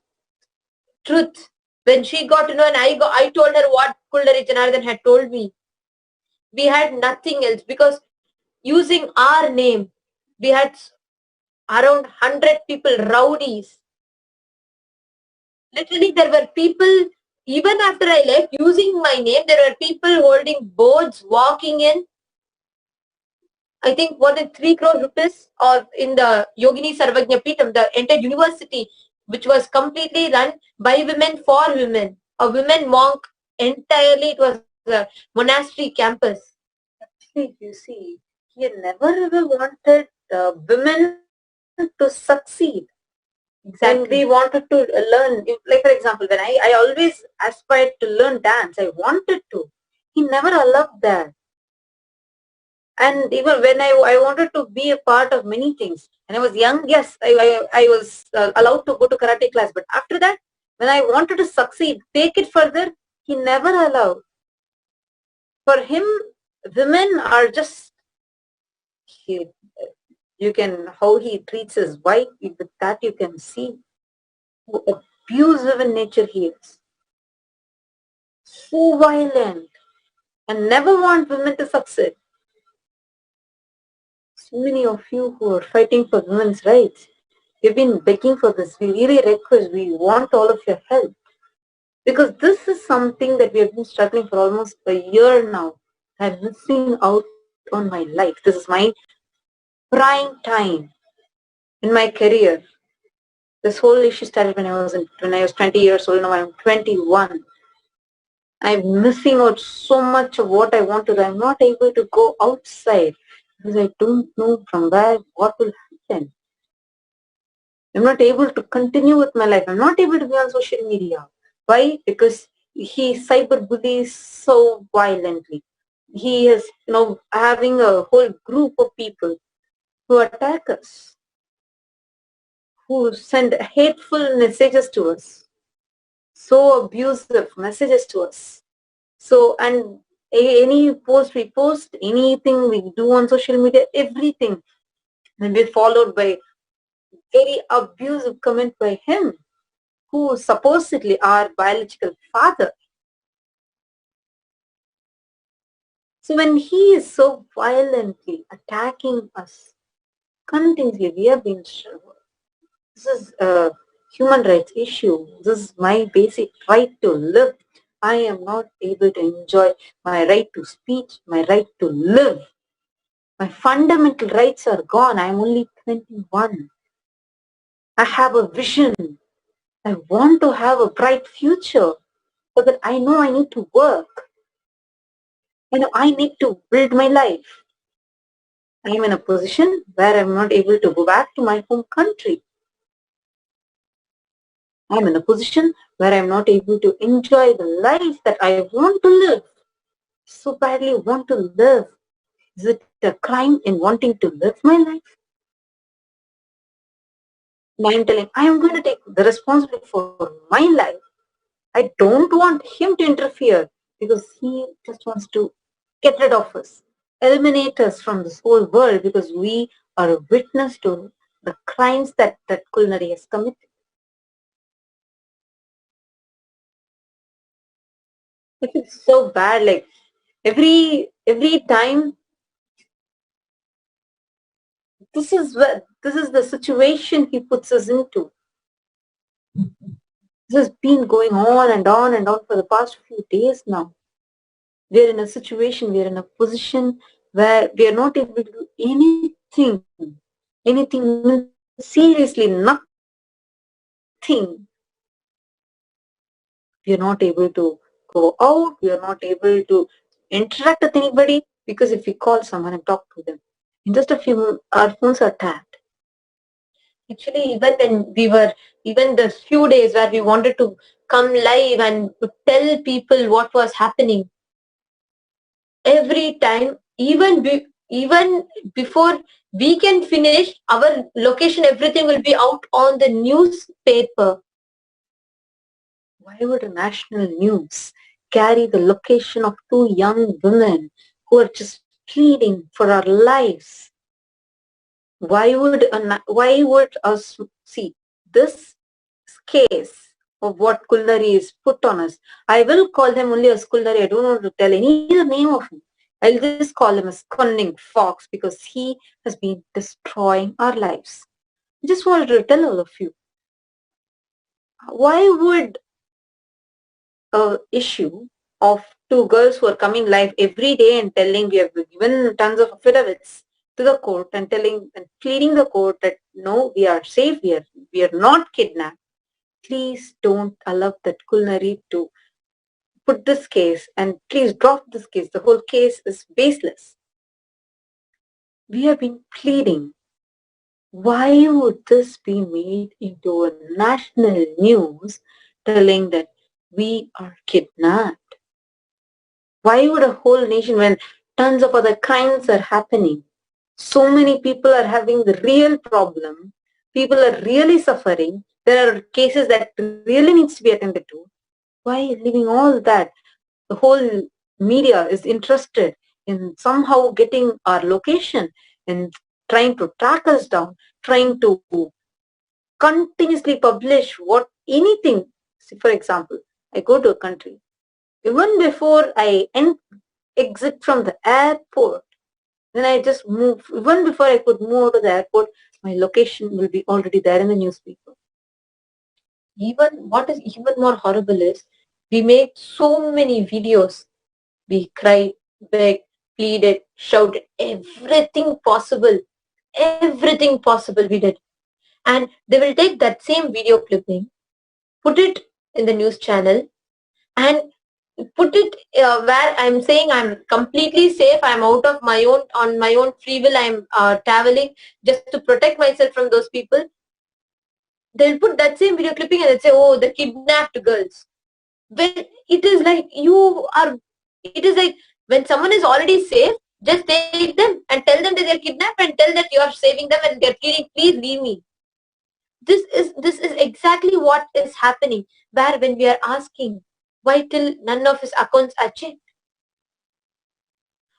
truth, when she got to know, and I told her what Kulnari Janardhan had told me. We had nothing else, because using our name, we had around 100 people, rowdies. Literally, there were people, even after I left, using my name, there were people holding boards, walking in, I think more than 3 crore rupees, or in the Yogini Sarvajna Peetham, the entire university, which was completely run by women for women. A women monk, entirely, it was a monastery campus. Actually, if you see, he never ever wanted women to succeed. Exactly. When we wanted to learn, like for example, when I always aspired to learn dance, I wanted to. He never allowed that. And even when I wanted to be a part of many things, when I was young, yes, I was allowed to go to karate class. But after that, when I wanted to succeed, take it further, he never allowed. For him, women are just, he, you can, how he treats his wife, with that you can see how abusive in nature he is. So violent and never want women to succeed. So many of you who are fighting for women's rights, we've been begging for this. We really request, we want all of your help. Because this is something that we have been struggling for almost a year now. I'm missing out on my life. This is my prime time in my career. This whole issue started when I was 20 years old. Now I'm 21. I'm missing out so much of what I want to do. I'm not able to go outside because I don't know from where what will happen. I'm not able to continue with my life. I'm not able to be on social media. Why? Because he cyberbullies so violently. He is, having a whole group of people who attack us, who send hateful messages to us, so abusive messages to us. So, and any post we post, anything we do on social media, everything will be followed by very abusive comment by him, who is supposedly our biological father. So when he is so violently attacking us, continuously, we have been, this is a human rights issue. This is my basic right to live. I am not able to enjoy my right to speech, my right to live. My fundamental rights are gone. I am only 21. I have a vision. I want to have a bright future, but that I know I need to work. I need to build my life. I am in a position where I'm not able to go back to my home country. I'm in a position where I'm not able to enjoy the life that I want to live. So badly want to live. Is it a crime in wanting to live my life? And I'm telling, I am going to take the responsibility for my life. I don't want him to interfere because he just wants to get rid of us, eliminate us from this whole world because we are a witness to the crimes that Kulnari has committed. It is so bad. Like every time, this is the situation he puts us into. This has been going on and on and on for the past few days now. We're in a situation, we're in a position where we are not able to do anything. Anything, seriously, nothing. We are not able to go out, we are not able to interact with anybody because if we call someone and talk to them, in just a few minutes, our phones are tapped. Actually, even when we were, even the few days where we wanted to come live and to tell people what was happening, every time, even before we can finish, our location, everything will be out on the newspaper. Why would a national news carry the location of two young women who are just pleading for our lives? Why would us see this case of what Kulnari is put on us? I will call him only as Kulnari. I don't want to tell any other name of him. I'll just call him as cunning fox because he has been destroying our lives. I just wanted to tell all of you. Why would a issue of two girls who are coming live every day and telling, we have given tons of affidavits to the court and telling and pleading the court that no, we are safe, we are not kidnapped. Please don't allow that Kulnari to put this case, and please drop this case. The whole case is baseless. We have been pleading. Why would this be made into a national news telling that we are kidnapped? Why would a whole nation, when Tons of other crimes are happening. So many people are having the real problem. People are really suffering. There are cases that really needs to be attended to. Why leaving all that? The whole media is interested in somehow getting our location and trying to track us down, trying to continuously publish what anything. See, for example, I go to a country. Even before I exit from the airport, then I just move. Even before I could move to the airport, my location will be already there in the newspaper. Even what is even more horrible is we make so many videos. We cried, begged, pleaded, shouted, everything possible. Everything possible we did. And they will take that same video clipping, put it in the news channel, and put it where I'm saying I'm completely safe, I'm out of my own, on my own free will, I'm traveling just to protect myself from those people. They'll put that same video clipping and they'll say, oh, the kidnapped girls. When it is like it is like when someone is already safe, just take them and tell them that they're kidnapped and tell that you are saving them and they're pleading, please leave me. This is exactly what is happening, where when we are asking, why till none of his accounts are checked?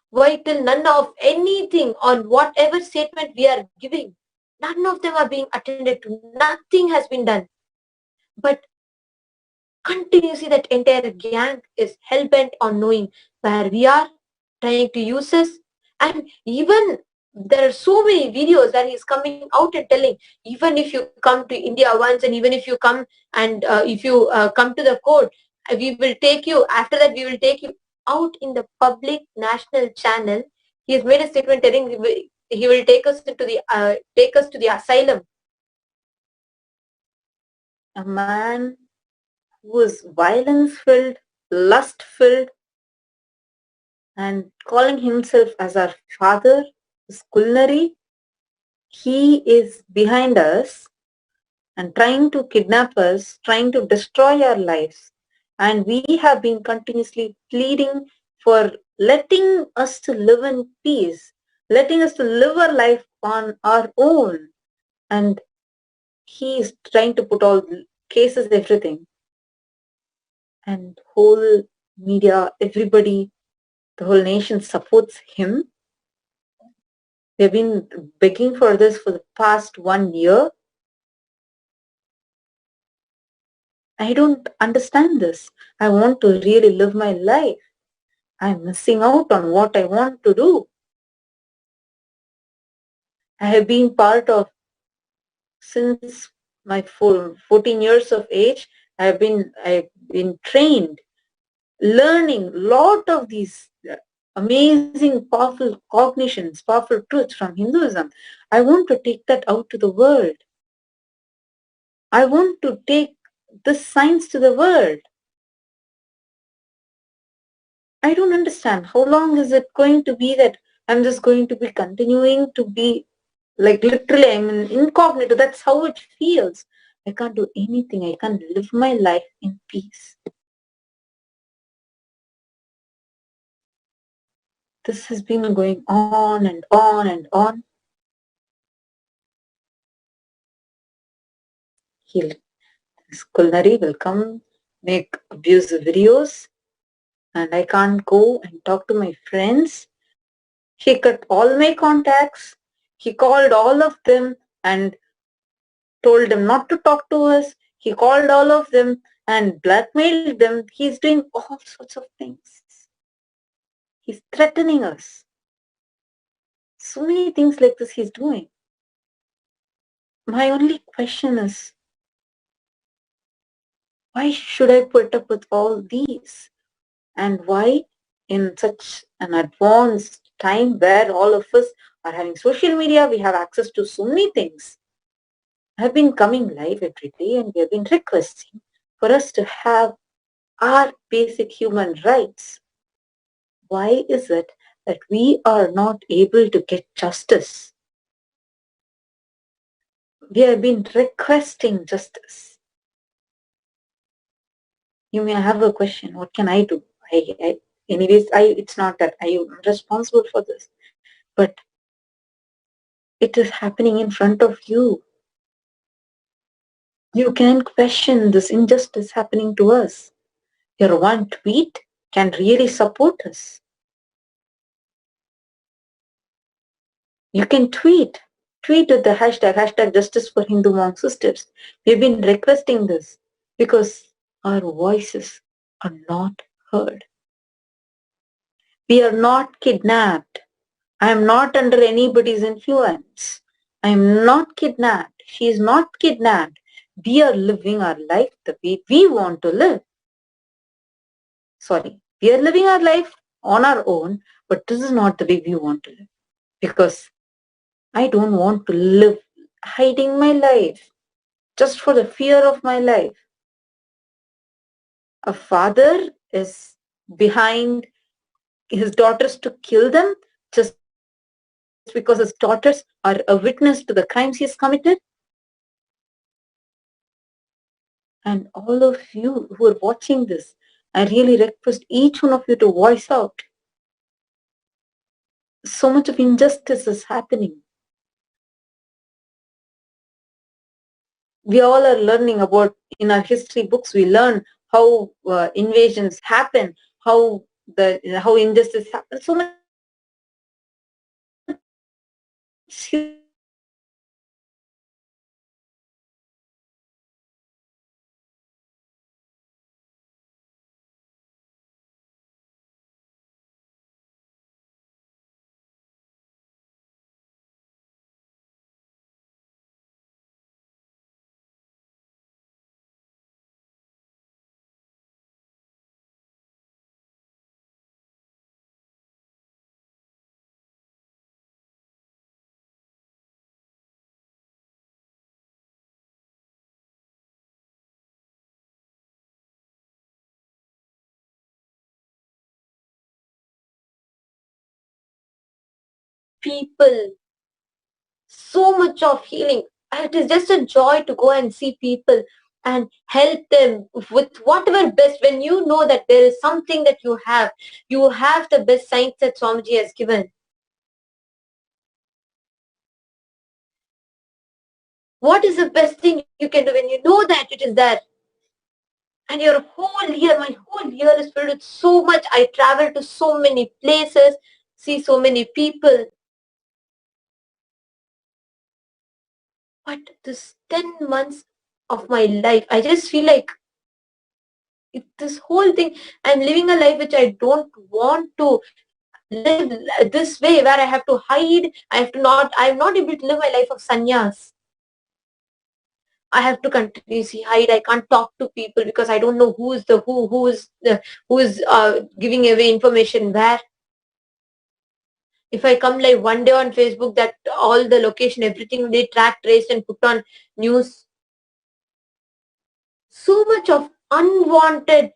Why till none of anything on whatever statement we are giving, none of them are being attended to, nothing has been done. But continuously that entire gang is hell-bent on knowing where we are, trying to use us. And even there are so many videos that he's coming out and telling, even if you come to India once and even if you come and if you come to the court, we will take you, after that we will take you out in the public national channel. He has made a statement telling he will take us to the asylum. A man who is violence-filled, lust-filled, and calling himself as our father, is culinary. He is behind us and trying to kidnap us, trying to destroy our lives. And we have been continuously pleading for letting us to live in peace, letting us to live our life on our own. And he is trying to put all cases, everything. And whole media, everybody, the whole nation supports him. They've been begging for this for the past 1 year. I don't understand this. I want to really live my life. I'm missing out on what I want to do. I have been part of, since my 14 years of age, I've been trained, learning a lot of these amazing, powerful cognitions, powerful truths from Hinduism. I want to take that out to the world. I want to take this science to the world. I don't understand. How long is it going to be that I'm just going to be continuing to be like literally I'm an incognito? That's how it feels. I can't do anything. I can't live my life in peace. This has been going on and on and on. This culinary will come, make abusive videos, and I can't go and talk to my friends. He cut all my contacts. He called all of them and told them not to talk to us. He called all of them and blackmailed them. He's doing all sorts of things. He's threatening us. So many things like this he's doing. My only question is, why should I put up with all these? And why in such an advanced time where all of us are having social media, we have access to so many things. I've been coming live every day and we have been requesting for us to have our basic human rights. Why is it that we are not able to get justice? We have been requesting justice. You may have a question, what can I do? Anyways, it's not that I am responsible for this, but it is happening in front of you. You can question this injustice happening to us. Your one tweet can really support us. You can tweet with the hashtag Justice for Hindu Monk Sisters. We've been requesting this because our voices are not heard. We are not kidnapped. I am not under anybody's influence. I am not kidnapped. She is not kidnapped. We are living our life the way we want to live. Sorry, we are living our life on our own, but this is not the way we want to live. Because I don't want to live hiding my life just for the fear of my life. A father is behind his daughters to kill them just because his daughters are a witness to the crimes he has committed. And all of you who are watching this, I really request each one of you to voice out. So much of injustice is happening. We all are learning about, in our history books, we learn how invasions happen, how injustice happens. So much People, so much of healing. It is just a joy to go and see people and help them with whatever best. When you know that there is something that you have the best science that Swamiji has given. What is the best thing you can do when you know that it is there? And your whole year, my whole year is filled with so much. I travel to so many places, see so many people. But this 10 months of my life, I just feel like this whole thing, I'm living a life which I don't want to live this way, where I have to hide. I'm not able to live my life of sannyas. I have to continuously hide. I can't talk to people because I don't know who is giving away information where. If I come live one day on Facebook, that all the location, everything they track, traced and put on news. So much of unwanted.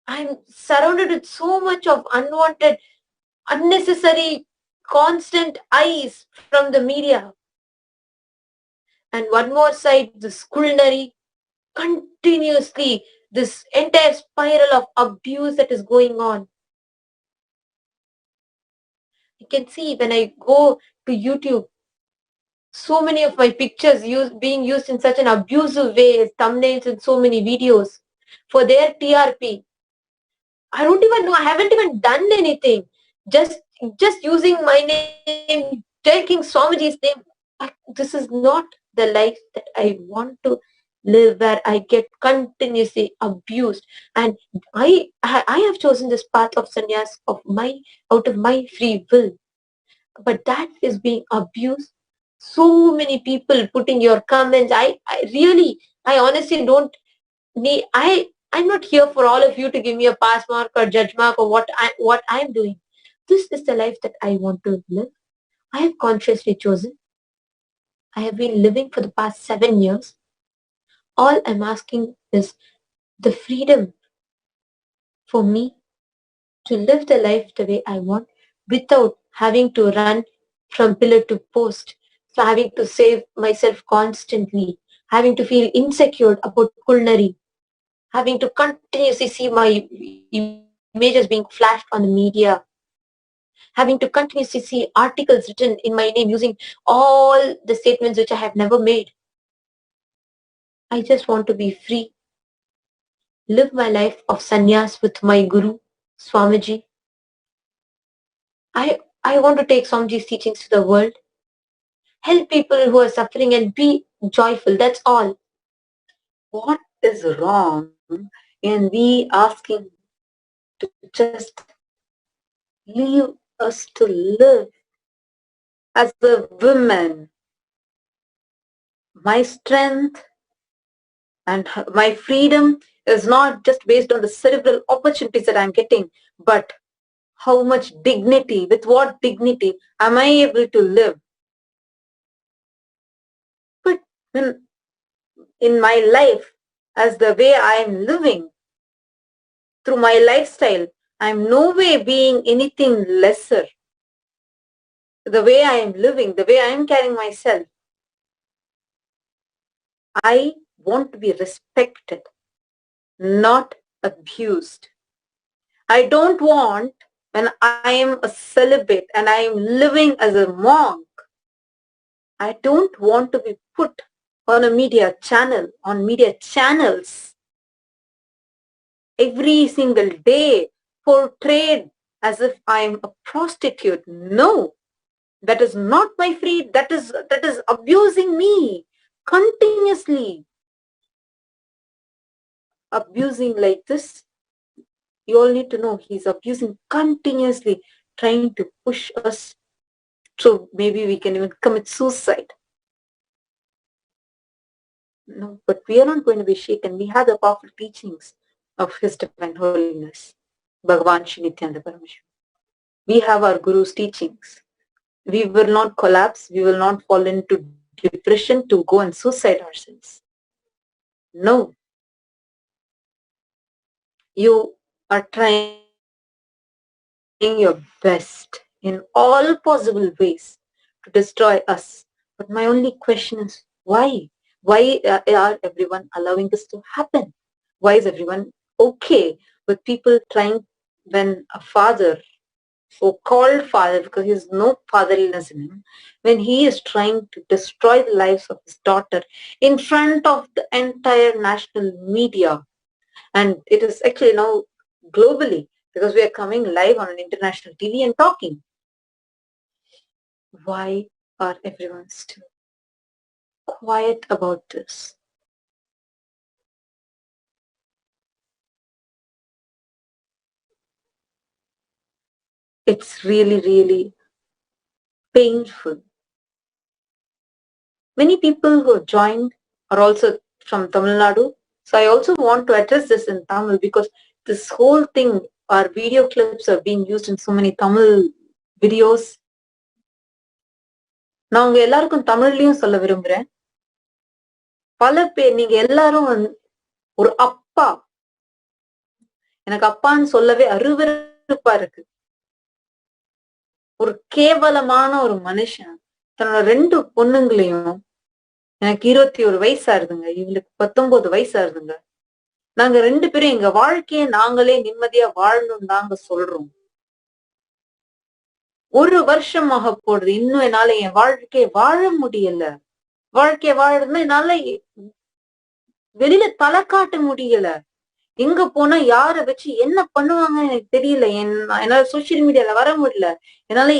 I'm surrounded with so much of unwanted, unnecessary, constant eyes from the media. And one more side, this culinary, continuously, this entire spiral of abuse that is going on. You can see when I go to YouTube, so many of my pictures being used in such an abusive way as thumbnails in so many videos for their TRP. I don't even know. I haven't even done anything. Just using my name, taking Swamiji's name. This is not the life that I want to live, where I get continuously abused. And I have chosen this path of sannyas out of my free will. But that is being abused. So many people putting your comments. I honestly don't need. I'm not here for all of you to give me a pass mark or judge mark or what I'm doing. This is the life that I want to live. I have consciously chosen. I have been living for the past 7 years. All I'm asking is the freedom for me to live the life the way I want without having to run from pillar to post, so having to save myself constantly, having to feel insecure about culinary, having to continuously see my images being flashed on the media, having to continuously see articles written in my name using all the statements which I have never made. I just want to be free, live my life of sannyas with my Guru, Swamiji. I want to take Swamiji's teachings to the world, help people who are suffering and be joyful. That's all. What is wrong in we asking to just leave us to live as a woman? My strength and my freedom is not just based on the cerebral opportunities that I'm getting, but how much dignity, with what dignity am I able to live? But when in my life, as the way I am living, through my lifestyle, I'm no way being anything lesser. The way I am living, the way I am carrying myself, I want to be respected, not abused. I don't want, when I am a celibate and I am living as a monk, I don't want to be put on a media channel, on media channels, every single day, portrayed as if I am a prostitute. No, that is not my freedom. That is abusing me continuously. Abusing like this, you all need to know he's abusing continuously, trying to push us. So maybe we can even commit suicide. No, but we are not going to be shaken. We have the powerful teachings of His Divine Holiness, Bhagavan Shri Nithyananda Paramashivam. We have our Guru's teachings. We will not collapse. We will not fall into depression to go and suicide ourselves. No. You are trying your best in all possible ways to destroy us. But my only question is, why? Why are everyone allowing this to happen? Why is everyone okay with people trying, when a father, so-called father, because he has no fatherliness in him, when he is trying to destroy the lives of his daughter in front of the entire national media, and it is actually now globally, because we are coming live on an international TV and talking. Why are everyone still quiet about this? It's really, really painful. Many people who have joined are also from Tamil Nadu. So I also want to address this in Tamil, because this whole thing, our video clips are being used in so many Tamil videos. நான் உங்க எல்லாருக்கும் தமிழ்லயும் சொல்ல விரும்புறேன். பல பேர் நீங்க எல்லாரும் ஒரு அப்பா, எனக்கு அப்பான்னு சொல்லவே அருவருப்பா இருக்கு. ஒரு கேவலமான ஒரு மனுஷன் தன்னோட 2 பொண்ணுங்களையும், எனக்கு 21 வயசு ஆகுதுங்க, இவங்களுக்கு 19 வயசு ஆகுதுங்க, நாங்க 2 பேரும் எங்க வாழ்க்கையை நாங்களே நிம்மதியா வாழணும் தாங்க சொல்றோம். 1 வருஷமாக போடுது, இன்னும் என்னால என் வாழ்க்கையை வாழ முடியல. வாழ்க்கையை வாழறதுன்னா என்னால வெளியில தலை காட்ட முடியல. எங்க போனா யார வச்சு என்ன பண்ணுவாங்க எனக்கு தெரியல. என்னால சோசியல் மீடியால வர முடியல. என்னால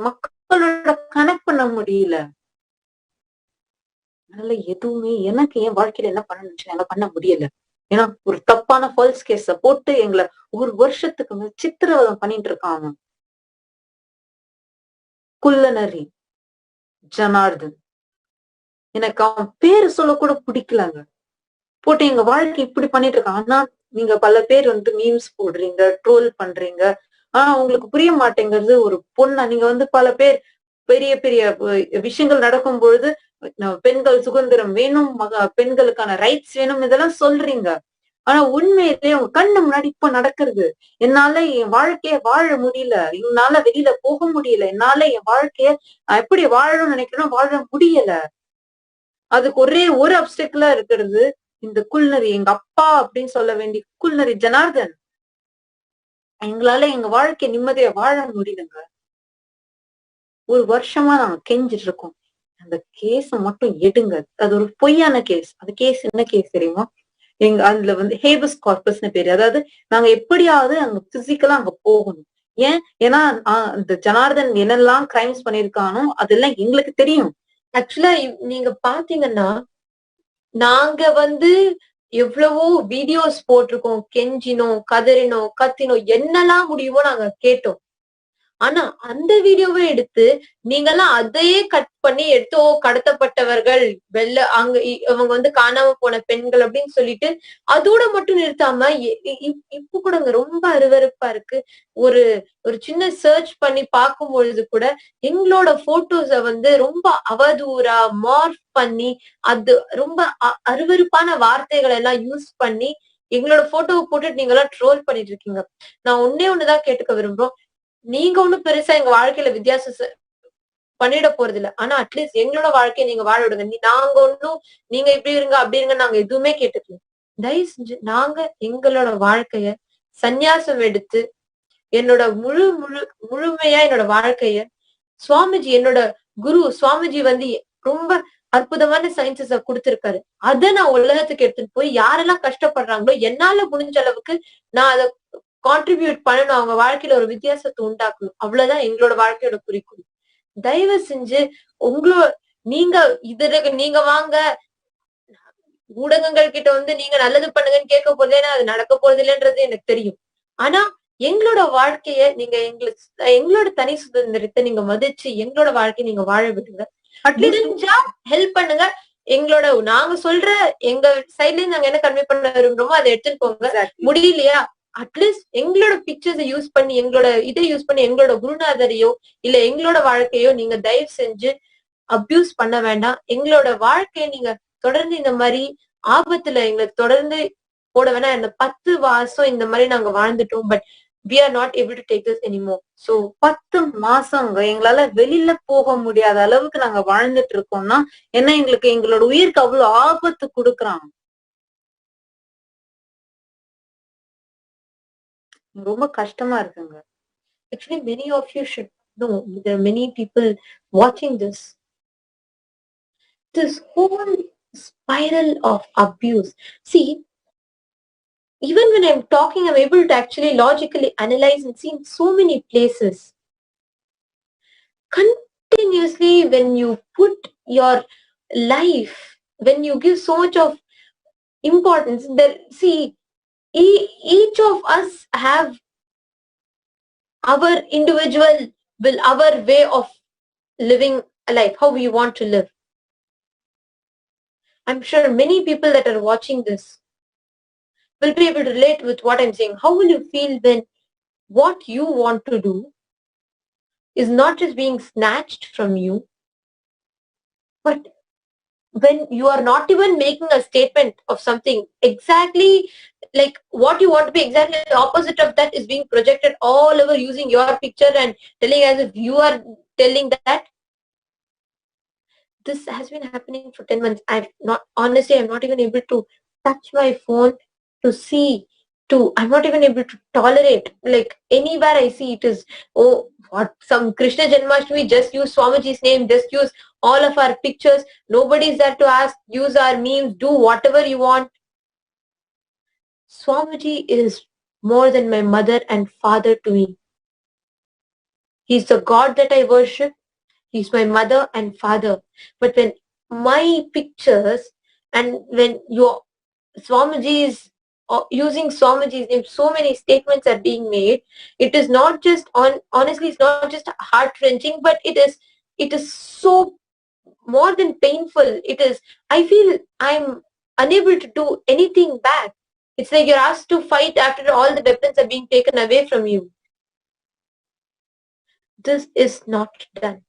மக்களோட கனெக்ட் பண்ண முடியல. என்னால எதுவுமே, எனக்கு என் வாழ்க்கையில என்ன பண்ணணும்னு என்னால பண்ண முடியல. ஏன்னா ஒரு தப்பான ஃபால்ஸ் கேஸ போட்டு எங்களை 1 வருஷத்துக்கு மேல சித்திரவதம் பண்ணிட்டு இருக்கான் அவன். குள்ளநரி ஜனார்தன், எனக்கு அவன் பேரு சொல்ல கூட பிடிக்கலங்க. போட்டு எங்க வாழ்க்கை இப்படி பண்ணிட்டு இருக்கான். ஆனா நீங்க பல பேர் மீம்ஸ் போடுறீங்க, ட்ரோல் பண்றீங்க. ஆனா உங்களுக்கு புரிய மாட்டேங்கிறது, ஒரு பொண்ணா நீங்க பல பேர் பெரிய பெரிய விஷயங்கள் நடக்கும் பொழுது பெண்கள் சுதந்திரம் வேணும், பெண்களுக்கான ரைட்ஸ் வேணும், இதெல்லாம் சொல்றீங்க. ஆனா உண்மையிலே உங்க கண்ணு முன்னாடி இப்ப நடக்கிறது. என்னால என் வாழ்க்கைய வாழ முடியல, என்னால வெளியில போக முடியல, என்னால என் வாழ்க்கைய எப்படி வாழணும்னு நினைக்கிறேன் வாழ முடியல. அதுக்கு ஒரே ஒரு அப்டெக்கிளா இருக்கிறது இந்த குள்நரி, எங்க அப்பா அப்படின்னு சொல்ல வேண்டிய குள்நரி ஜனார்தன். எங்களால எங்க வாழ்க்கை நிம்மதியா வாழ முடியலங்க. ஒரு வருஷமா நாங்க கெஞ்சிட்டு இருக்கோம். அந்த கேஸ மட்டும் எடுங்க. அது ஒரு பொய்யான கேஸ். அந்த கேஸ் என்ன கேஸ் தெரியுமா? அதுல ஹேபஸ் கார்பஸ்னு பேரு. அதாவது நாங்க எப்படியாவது அங்க பிசிக்கலா அங்க போகணும். ஏன்னா இந்த ஜனார்தன் என்னெல்லாம் கிரைம்ஸ் பண்ணிருக்கானோ அதெல்லாம் எங்களுக்கு தெரியும். ஆக்சுவலா நீங்க பாத்தீங்கன்னா நாங்க எவ்வளவோ வீடியோஸ் போட்டிருக்கோம், கெஞ்சினோம், கதறினோம், கத்தினோம், என்னெல்லாம் முடியுமோ நாங்க கேட்டோம். ஆனா அந்த வீடியோவை எடுத்து நீங்கெல்லாம் அதையே கட் பண்ணி எடுத்து கடத்தப்பட்டவர்கள் அவங்க காணாம போன பெண்கள் அப்படின்னு சொல்லிட்டு அதோட மட்டும் நிறுத்தாம இப்ப கூட ரொம்ப அருவருப்பா இருக்கு. ஒரு ஒரு சின்ன சர்ச் பண்ணி பார்க்கும் பொழுது கூட எங்களோட போட்டோஸ ரொம்ப அவதூறா மார்க் பண்ணி அது ரொம்ப அருவருப்பான வார்த்தைகளை எல்லாம் யூஸ் பண்ணி எங்களோட போட்டோவை போட்டுட்டு நீங்க எல்லாம் ட்ரோல் பண்ணிட்டு இருக்கீங்க. நான் ஒண்ணுதான் கேட்டுக்க விரும்புறோம். நீங்க ஒண்ணும் பெருசா எங்க வாழ்க்கையில வித்தியாசம் பண்ணிட போறது இல்ல. ஆனா அட்லீஸ்ட் எங்களோட வாழ்க்கையை நீங்க வாழ விடுங்க. நாங்க ஒண்ணும் நீங்க இப்படி இருங்க அப்படி இருங்க நாங்க எதுவுமே கேட்டுக்கல. தயவு செஞ்சு நாங்க எங்களோட வாழ்க்கைய சந்நியாசம் எடுத்து என்னோட முழுமையா என்னோட வாழ்க்கைய சுவாமிஜி என்னோட குரு சுவாமிஜி ரொம்ப அற்புதமான சயின்சஸ கொடுத்திருக்காரு. அத நான் உலகத்துக்கு எடுத்துட்டு போய் யாரெல்லாம் கஷ்டப்படுறாங்களோ என்னால முடிஞ்ச அளவுக்கு நான் அதை கான்ட்ரிபியூட் பண்ணணும். அவங்க வாழ்க்கையில ஒரு வித்தியாசத்தை உண்டாக்கணும். அவ்வளவுதான் எங்களோட வாழ்க்கையோட குறிக்கோள். தயவு செஞ்சு நீங்க நீங்க வாங்க ஊடகங்கள் கிட்ட நீங்க நல்லது பண்ணுங்கன்னு கேட்க போறதே அது நடக்க போறது இல்லைன்றது எனக்கு தெரியும். ஆனா எங்களோட வாழ்க்கைய நீங்க எங்களோட தனி சுதந்திரத்தை நீங்க மதிச்சு எங்களோட வாழ்க்கையை நீங்க வாழ விடுங்க. முடிஞ்சா ஹெல்ப் பண்ணுங்க. நாங்க சொல்ற எங்க சைட்ல இருந்து நாங்க என்ன கன்வே பண்ண விரும்புறோமோ அதை எடுத்துட்டு போங்க. முடியலையா அட்லீஸ்ட் எங்களோட பிக்சர்ஸை யூஸ் பண்ணி இதை யூஸ் பண்ணி எங்களோட குருநாதரையோ இல்ல எங்களோட வாழ்க்கையோ நீங்க தயவு செஞ்சு அபியூஸ் பண்ண வேண்டாம். எங்களோட வாழ்க்கையை நீங்க தொடர்ந்து இந்த மாதிரி ஆபத்துல எங்களுக்கு தொடர்ந்து போட வேணாம். இந்த 10 வருஷம் இந்த மாதிரி நாங்க வாழ்ந்துட்டோம். But we are not able to take this anymore. So 10 மாசங்க எங்களால வெளியில போக முடியாத அளவுக்கு நாங்க வாழ்ந்துட்டு இருக்கோம்னா என்ன எங்களோட உயிருக்கு அவ்வளவு ஆபத்து கொடுக்குறாங்க. ரொம்ப கஷ்டமா இருக்குங்க. Actually many of you should know there are many people watching this whole spiral of abuse. See, even when I'm talking, I'm able to actually logically analyze and see in so many places. Continuously, when you put your life, when you give so much of importance, each of us have our individual our way of living a life, how we want to live. I'm sure many people that are watching this will be able to relate with what I'm saying. How will you feel when what you want to do is not just being snatched from you, but when you are not even making a statement of something exactly like what you want to be, exactly the opposite of that is being projected all over using your picture and telling as if you are telling that. This has been happening for 10 months. I'm not even able to touch my phone to see, I'm not even able to tolerate, like anywhere I see it is, oh, what, some Krishna Janmashtami, just use Swamiji's name, just use all of our pictures, nobody is there to ask, use our memes, do whatever you want. Swamiji is more than my mother and father to me. He's the God that I worship. He's my mother and father. But when my pictures and when your Swamiji is using Swamiji's name, so many statements are being made. It is not just honestly, it's not just heart-wrenching, but it is so more than painful. I feel I'm unable to do anything back. It's like you're asked to fight after all the weapons are being taken away from you. This is not done.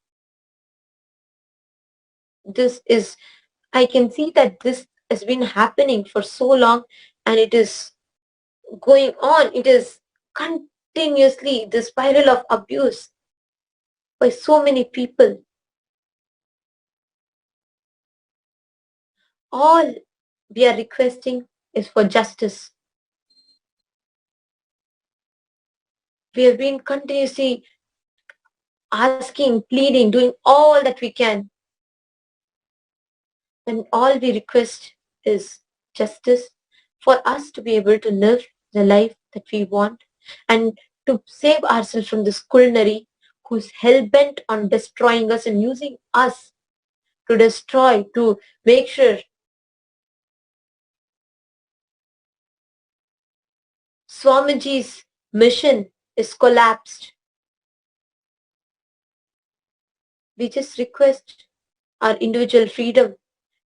I can see that this has been happening for so long and it is going on. It is continuously the spiral of abuse by so many people. All we are requesting is for justice. We have been continuously asking, pleading, doing all that we can. And all we request is justice for us to be able to live the life that we want and to save ourselves from this culinary who's hell-bent on destroying us and using us to destroy, to make sure Swamiji's mission is collapsed. We just request our individual freedom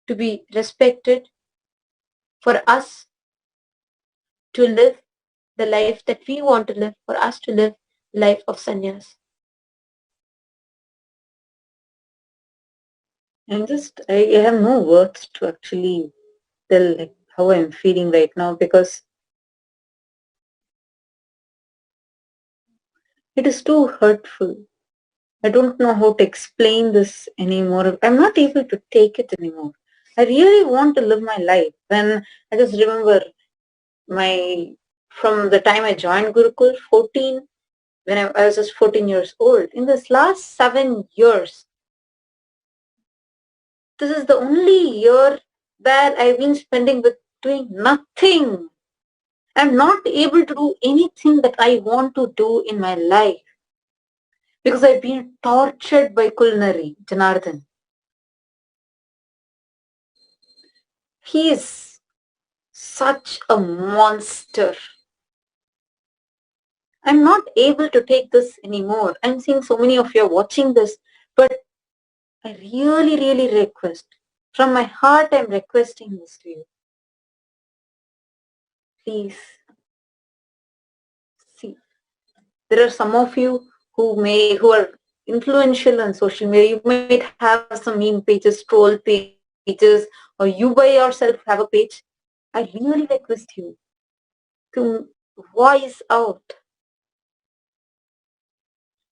to be respected, for us to live the life that we want to live, for us to live the life of sannyas. I have no words to actually tell like how I'm feeling right now, because it is too hurtful. I don't know how to explain this anymore. I'm not able to take it anymore. I really want to live my life. When I just remember from the time I joined Gurukul, 14, when I was just 14 years old. In this last 7 years, this is the only year where I've been spending with doing nothing. I'm not able to do anything that I want to do in my life because I've been tortured by culinary, Janardhan. He is such a monster. I'm not able to take this anymore. I'm seeing so many of you are watching this, but I really, really request, from my heart, I'm requesting this to you. Please, see, there are some of you who are influential on social media. You might have some meme pages, troll pages, or you by yourself have a page. I really request you to voice out,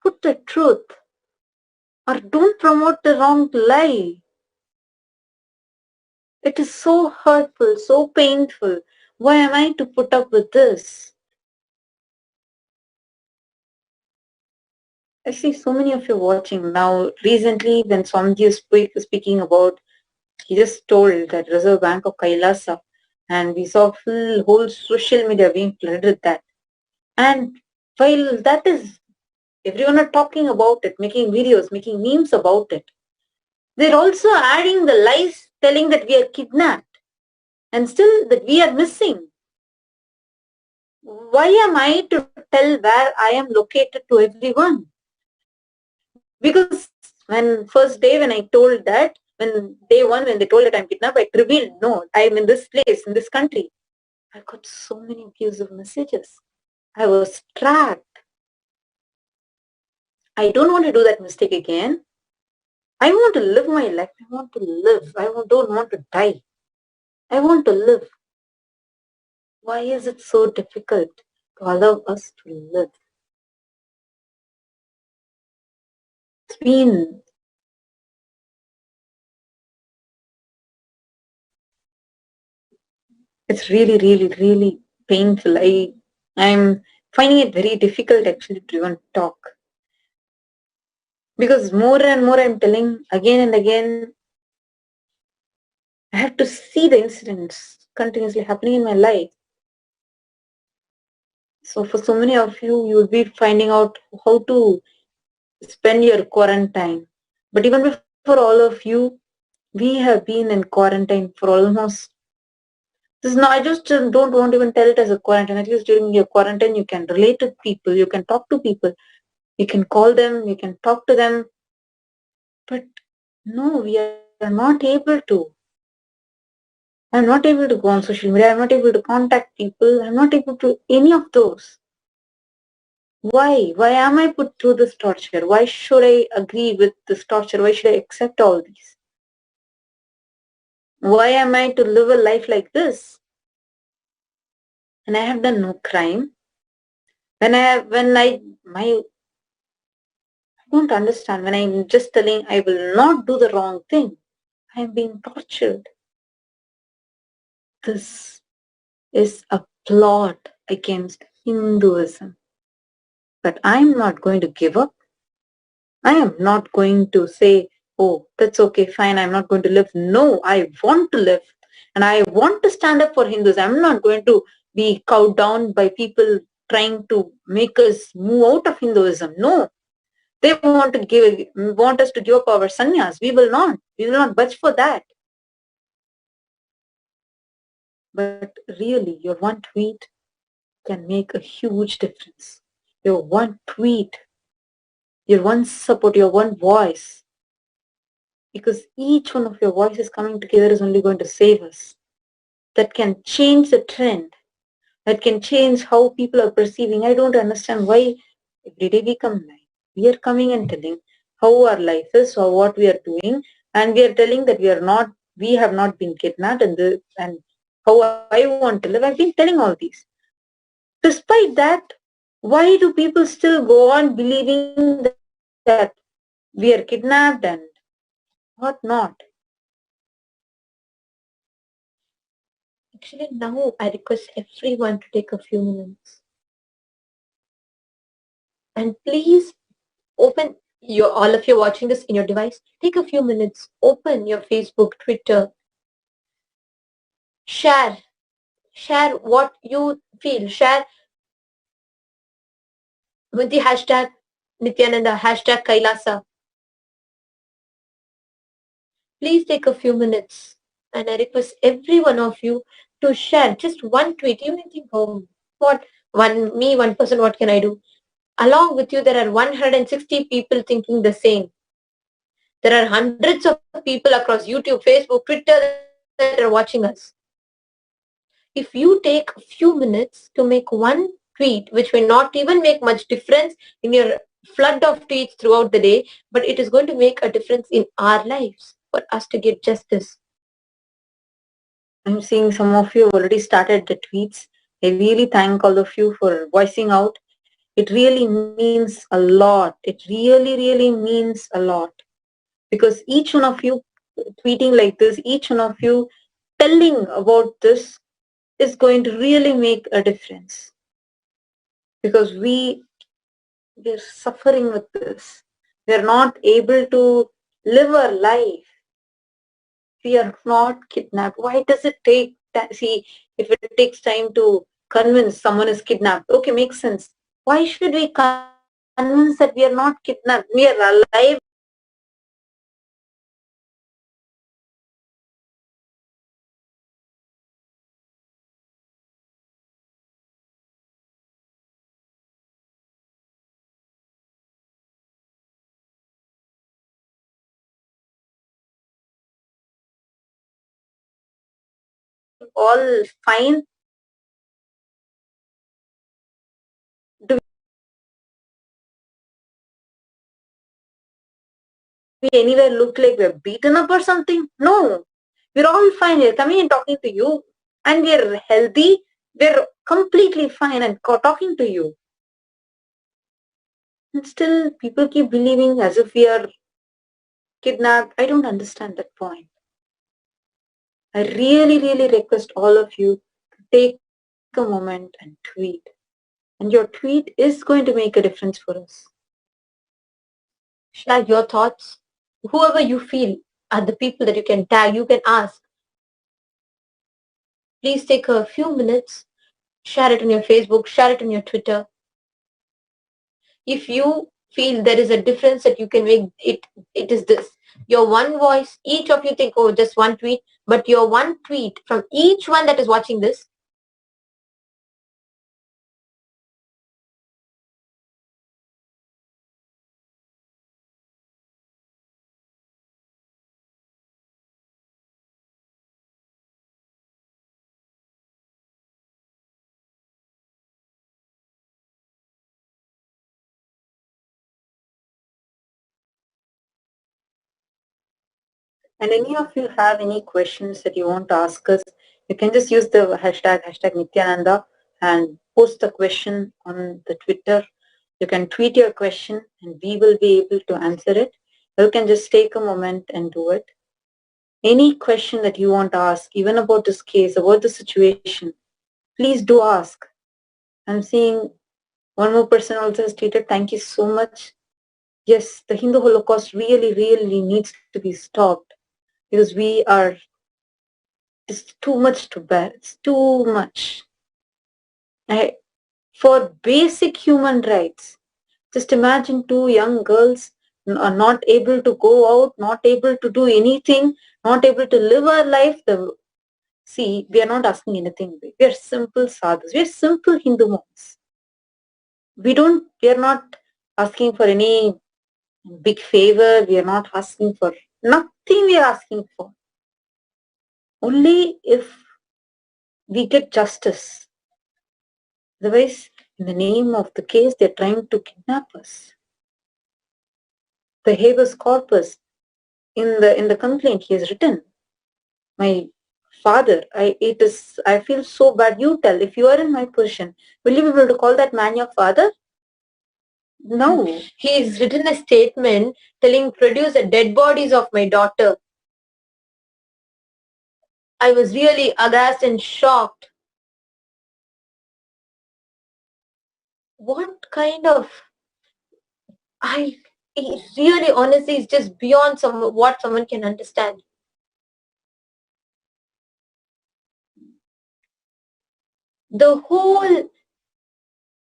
put the truth, or don't promote the wrong lie. It is so hurtful, so painful. Why am I to put up with this? I see so many of you watching now. Recently, when Swamiji was speaking about, he just told that Reserve Bank of KAILASA, and we saw whole social media being flooded with that. And while that is, everyone are talking about it, making videos, making memes about it, they're also adding the lies, telling that we are kidnapped and still that we are missing. Why am I to tell where I am located to everyone? Because when first day when I told that, when day one when they told that I'm kidnapped, I revealed, no, I'm in this place, in this country. I got so many abusive messages. I was tracked. I don't want to do that mistake again. I want to live my life. I want to live. Don't want to die. I want to live. Why is it so difficult to allow us to live? It's really, really, really painful. I'm finding it very difficult actually to even talk. Because more and more I'm telling again and again, I have to see the incidents continuously happening in my life. So for so many of you, you will be finding out how to spend your quarantine. But even for all of you, we have been in quarantine for almost, this is not, I just don't want to even tell it as a quarantine. At least during your quarantine, you can relate to people, you can talk to people, you can call them, you can talk to them. But no, we are not able to. I'm not able to go on social media. I'm not able to contact people. I'm not able to any of those. Why? Why am I put through this torture? Why should I agree with this torture? Why should I accept all these? Why am I to live a life like this? And I have done no crime. I don't understand. When I'm just telling I will not do the wrong thing, I'm being tortured. This is a plot against Hinduism. But I'm not going to give up. I am not going to say, oh, that's okay, fine, I'm not going to live. No, I want to live. And I want to stand up for Hindus. I'm not going to be cowed down by people trying to make us move out of Hinduism. No. They want us to give up our sannyas. We will not. We will not budge for that. But really, your one tweet can make a huge difference. Your one tweet, your one support, your one voice. Because each one of your voices coming together is only going to save us. That can change the trend. That can change how people are perceiving. I don't understand why every day we come live. We are coming and telling how our life is or what we are doing, and we are telling that we have not been kidnapped, and how I want to live. I've been telling all these. Despite that, why do people still go on believing that we are kidnapped and what not? Actually, now I request everyone to take a few minutes. And please open all of you watching this in your device. Take a few minutes. Open your Facebook, Twitter. Share what you feel. Share with the hashtag Nithyananda, hashtag KAILASA. Please take a few minutes, and I request every one of you to share just one tweet. You may think, oh, one person, what can I do? Along with you, there are 160 people thinking the same. There are hundreds of people across YouTube, Facebook, Twitter that are watching us. If you take a few minutes to make one tweet, which may not even make much difference in your flood of tweets throughout the day, but it is going to make a difference in our lives for us to get justice. I'm seeing some of you already started the tweets. I really thank all of you for voicing out. It really means a lot. It really, really means a lot. Because each one of you tweeting like this, each one of you telling about this is going to really make a difference. Because we're suffering with this. We're not able to live our life. We are not kidnapped. Why does it take that? See, if it takes time to convince someone is kidnapped, okay, makes sense. Why should we convince that we are not kidnapped? We are alive. All fine. Do we anywhere look like we're beaten up or something? No. We're all fine. We're coming and talking to you, and we're healthy. We're completely fine and talking to you. And still, people keep believing as if we are kidnapped. I don't understand that point. I really, really request all of you to take a moment and tweet. And your tweet is going to make a difference for us. Share your thoughts. Whoever you feel are the people that you can tag, you can ask. Please take a few minutes, share it on your Facebook, share it on your Twitter. If you feel there is a difference that you can make, it is this. Your one voice, each of you think, oh, just one tweet, but your one tweet from each one that is watching this, And any of you have any questions that you want to ask us, you can just use the hashtag Nithyananda and post the question on the Twitter. You can tweet your question and we will be able to answer it. You can just take a moment and do it. Any question that you want to ask, even about this case, about the situation, please do ask. I'm seeing One more person also has tweeted, thank you so much. Yes, the Hindu Holocaust really needs to be stopped because it's too much to bear. It's too much. For basic human rights, just imagine two young girls are not able to go out, not able to do anything, not able to live our life. See, we are not asking anything. We are simple sadhus. We are simple Hindu monks. We are not asking for any big favor. We are not asking for nothing. We are asking for only if we get justice. Otherwise, in the name of the case, they are trying to kidnap us. The habeas corpus in the complaint he has written, my father, I feel so bad. You tell, if you are in my position, will you be able to call that man your father? No. He's written a statement telling, produce the dead bodies of my daughter. I was really aghast and shocked. What kind of... it really, honestly, is just beyond what someone can understand. The whole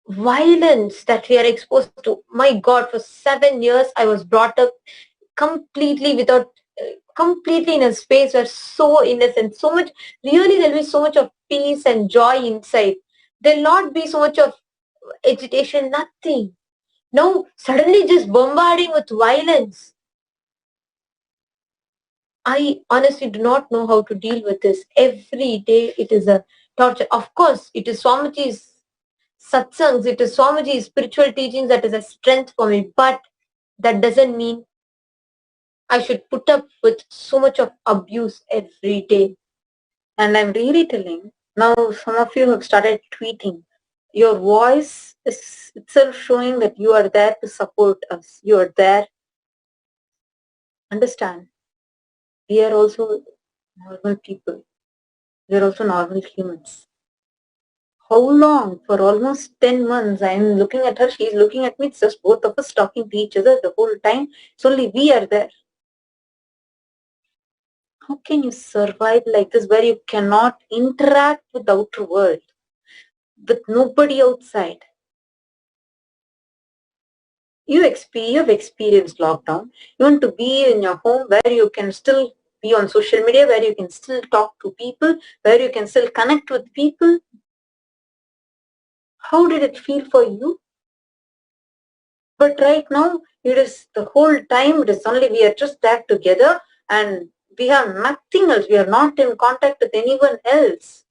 violence that we are exposed to, my God, for 7 years I was brought up completely in a space where so innocent, so much, really there'll be so much of peace and joy inside. There'll not be so much of agitation, nothing. Now, suddenly just bombarding with violence. I honestly do not know how to deal with this. Every day it is a torture. Of course, it is Swamiji's satsangs, it is Swamiji's spiritual teachings that is a strength for me, but that doesn't mean I should put up with so much of abuse every day. And I'm really telling, now some of you have started tweeting. Your voice is itself showing that you are there to support us. You are there. Understand, we are also normal people. We are also normal humans. How long? For almost 10 months, I am looking at her, she is looking at me. It's just both of us talking to each other the whole time. It's only we are there. How can you survive like this where you cannot interact with the outer world, with nobody outside? You have experienced lockdown. You want to be in your home where you can still be on social media, where you can still talk to people, where you can still connect with people. How did it feel for you? But right now, it is the whole time, it is only we are just there together and we have nothing else. We are not in contact with anyone else.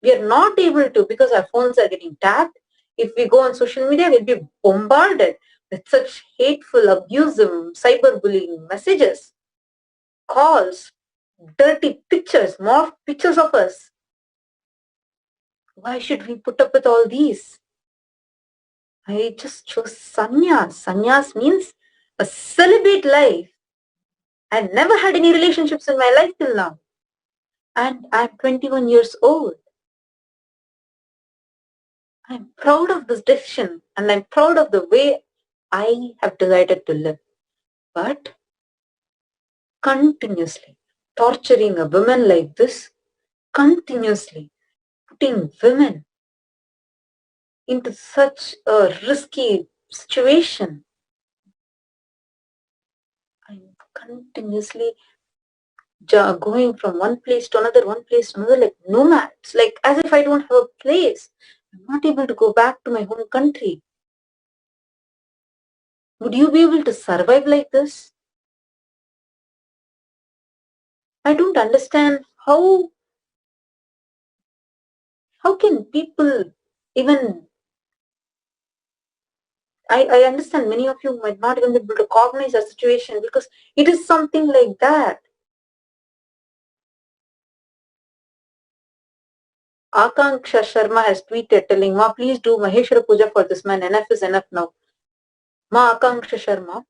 We are not able to because our phones are getting tapped. If we go on social media, we'll be bombarded with such hateful, abusive, cyberbullying messages, calls, dirty pictures, more pictures of us. Why should we put up with all these? I just chose sannyas. Sannyas means a celibate life. I've never had any relationships in my life till now. And I'm 21 years old. I'm proud of this decision and I'm proud of the way I have decided to live. But continuously torturing a woman like this, continuously putting women into such a risky situation, I'm continuously going from one place to another, like nomads, like as if I don't have a place. I'm not able to go back to my home country. Would you be able to survive like this? I don't understand how can people even... I understand many of you might not even be able to cognize a situation because it is something like that. Akanksha Sharma has tweeted telling, Ma, please do Maheshwara Puja for this man. Enough is enough now. Ma Akanksha Sharma,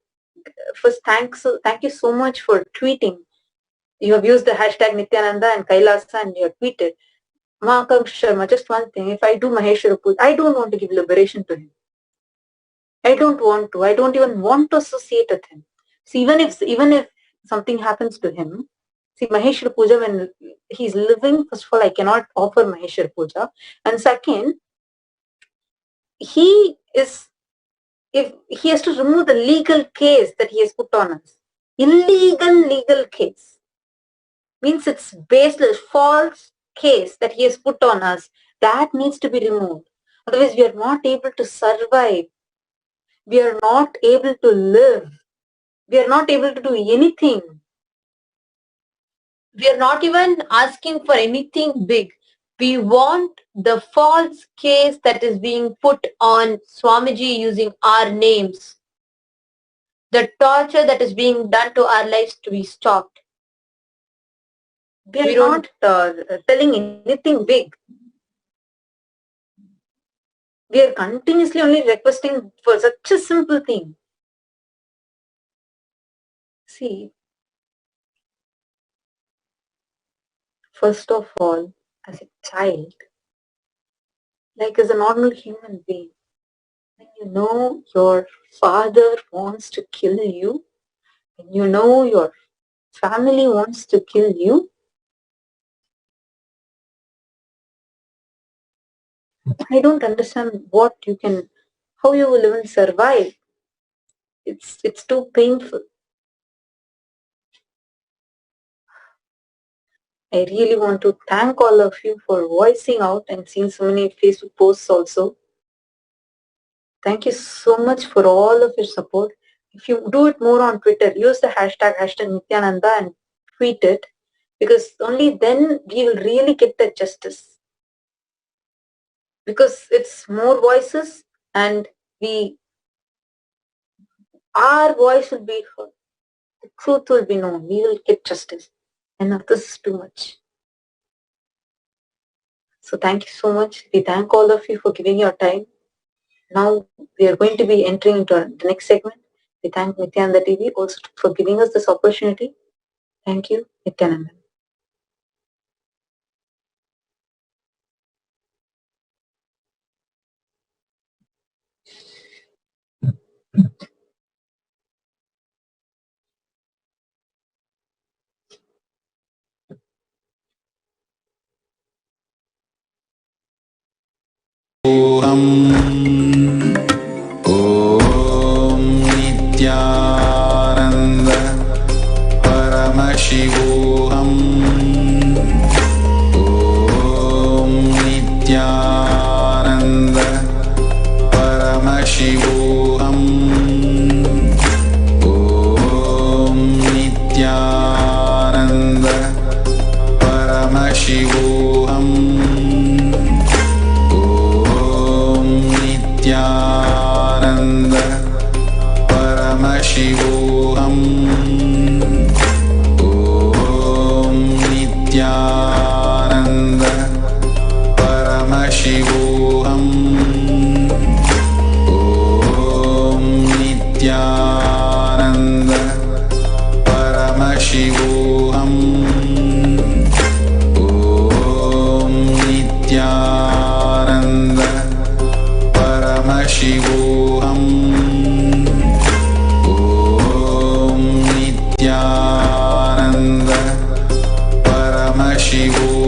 first thank you so much for tweeting. You have used the hashtag Nithyananda and KAILASA and you have tweeted. Mahakam Sharma, just one thing, if I do Maheshwara Puja, I don't want to give liberation to him. I don't want to. I don't even want to associate with him. See, even if something happens to him, see, Maheshwara Puja, when he's living, first of all, I cannot offer Maheshwara Puja. And second, he is, if he has to remove the legal case that he has put on us. Illegal legal case. Means it's baseless, false case that he has put on us. That needs to be removed. Otherwise, we are not able to survive. We are not able to live. We are not able to do anything. We are not even asking for anything big. We want the false case that is being put on Swamiji using our names. The torture that is being done to our lives to be stopped. We are not telling anything big. We are continuously only requesting for such a simple thing. See, first of all, as a child, like as a normal human being, when you know your father wants to kill you, when you know your family wants to kill you, I don't understand how you will even survive. It's too painful. I really want to thank all of you for voicing out and seeing so many Facebook posts also. Thank you so much for all of your support. If you do it more on Twitter, use the hashtag Nithyananda and tweet it, because only then we will really get the justice. Because it's more voices and our voice will be heard. The truth will be known. We will get justice. Enough, this is too much. So thank you so much. We thank all of you for giving your time. Now we are going to be entering into the next segment. We thank Nithyananda TV also for giving us this opportunity. Thank you, Nithyananda. Om Nithyananda Paramashivoham. Om Nithyananda Paramashivoham. Om Nithyananda Paramashivoham. Nithyananda Paramashivoham. Om Nithyananda Paramashivoham. Om Nithyananda Paramashivoham. Om Nithyananda Paramashivoham. Om Nithyananda Paramashivoham.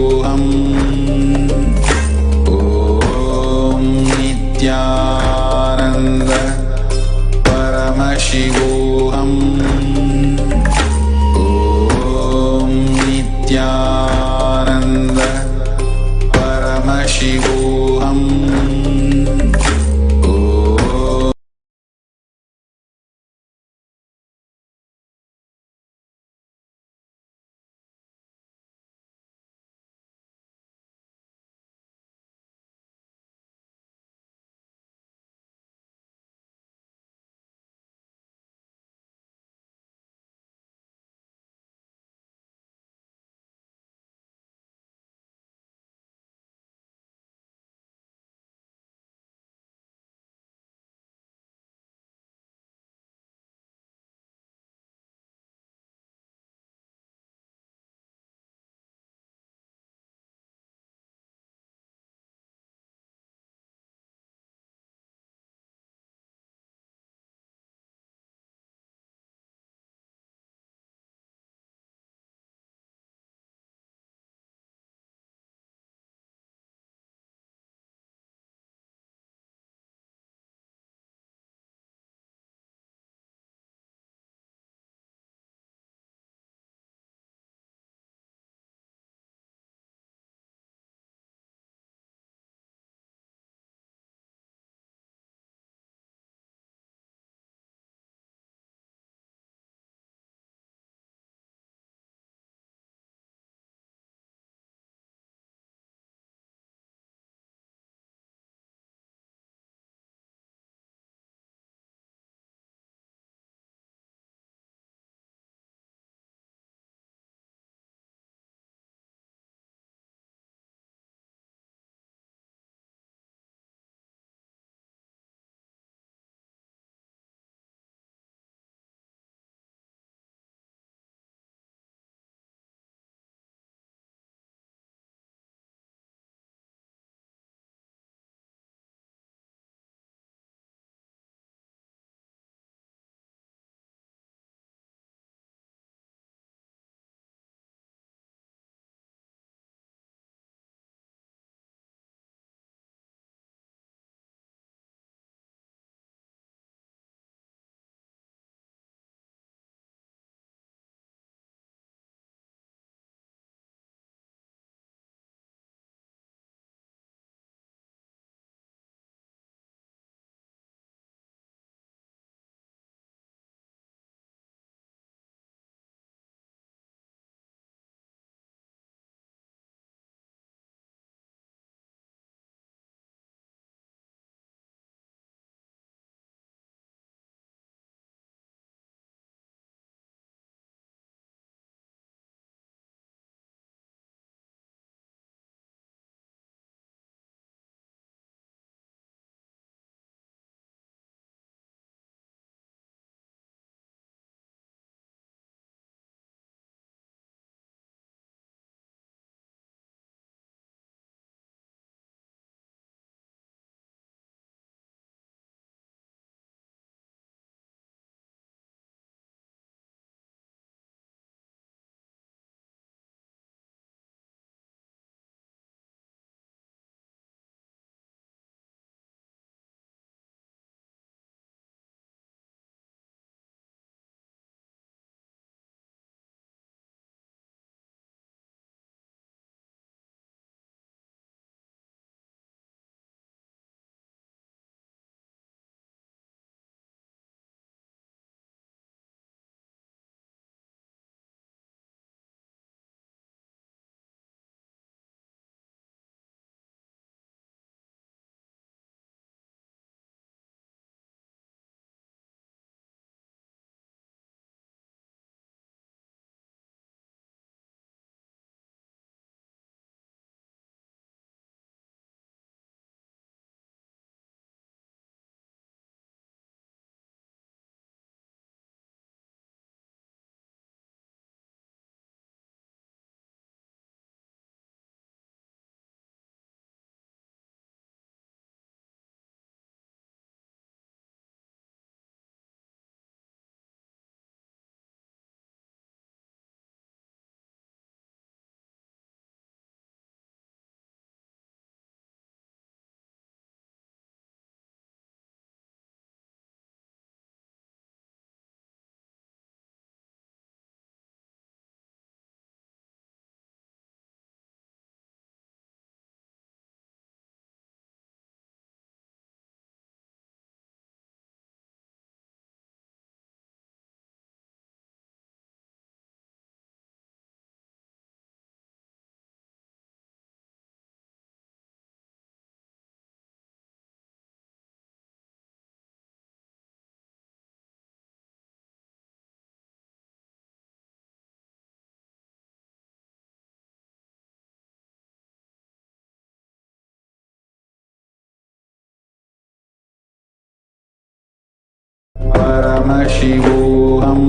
Paramashivoham.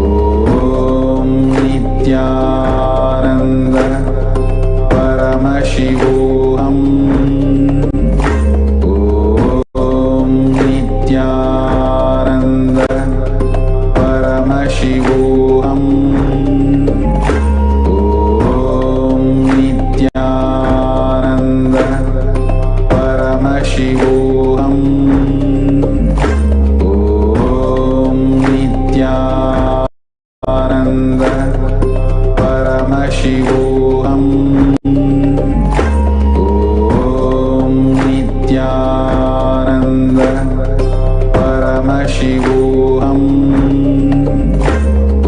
Om Nithyananda Paramashivoham. Om Nithyananda Paramashivoham. Om Nithyananda Paramashivoham. Om Nithyananda Paramashivoham. Om Nithyananda Paramashivoham.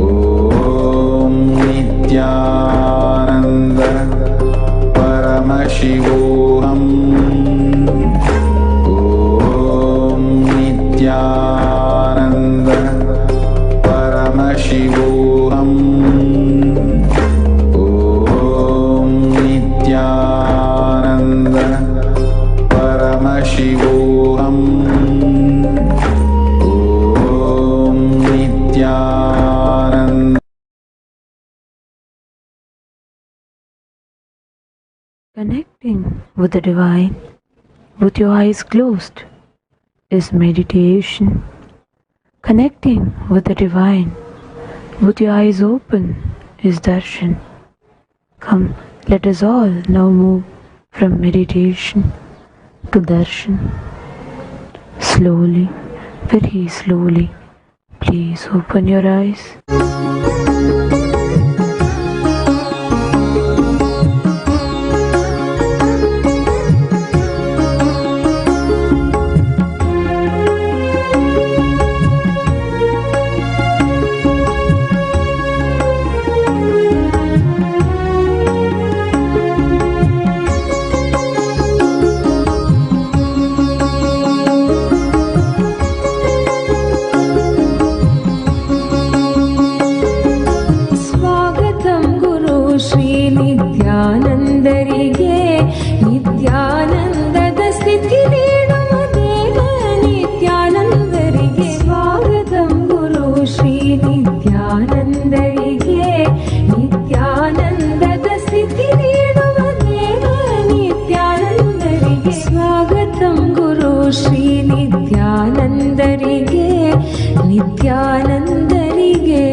Om Nithyananda Paramashivoham. Om Nithyananda Paramashivoham. Om Nithyananda Paramashivoham. Om Nithyananda. Connecting with the divine with your eyes closed is meditation. Connecting with the divine with your eyes open is darshan. Come, let us all now move from meditation to darshan. Slowly, very slowly, please open your eyes. ನಿತ್ಯಾನಂದರಿಗೆ ನಿತ್ಯಾನಂದದ ಸ್ಥಿತಿ ನೀಡುವ ದೇವ ನಿತ್ಯಾನಂದರಿಗೆ ಸ್ವಾಗತಂ ಗುರು ಶ್ರೀ ನಿತ್ಯಾನಂದರಿಗೆ ನಿತ್ಯಾನಂದದ ಸ್ಥಿತಿ ನೀಡುವ ದೇವ ನಿತ್ಯಾನಂದರಿಗೆ ಸ್ವಾಗತಂ ಗುರು ಶ್ರೀ ನಿತ್ಯಾನಂದರಿಗೆ ನಿತ್ಯಾನಂದರಿಗೆ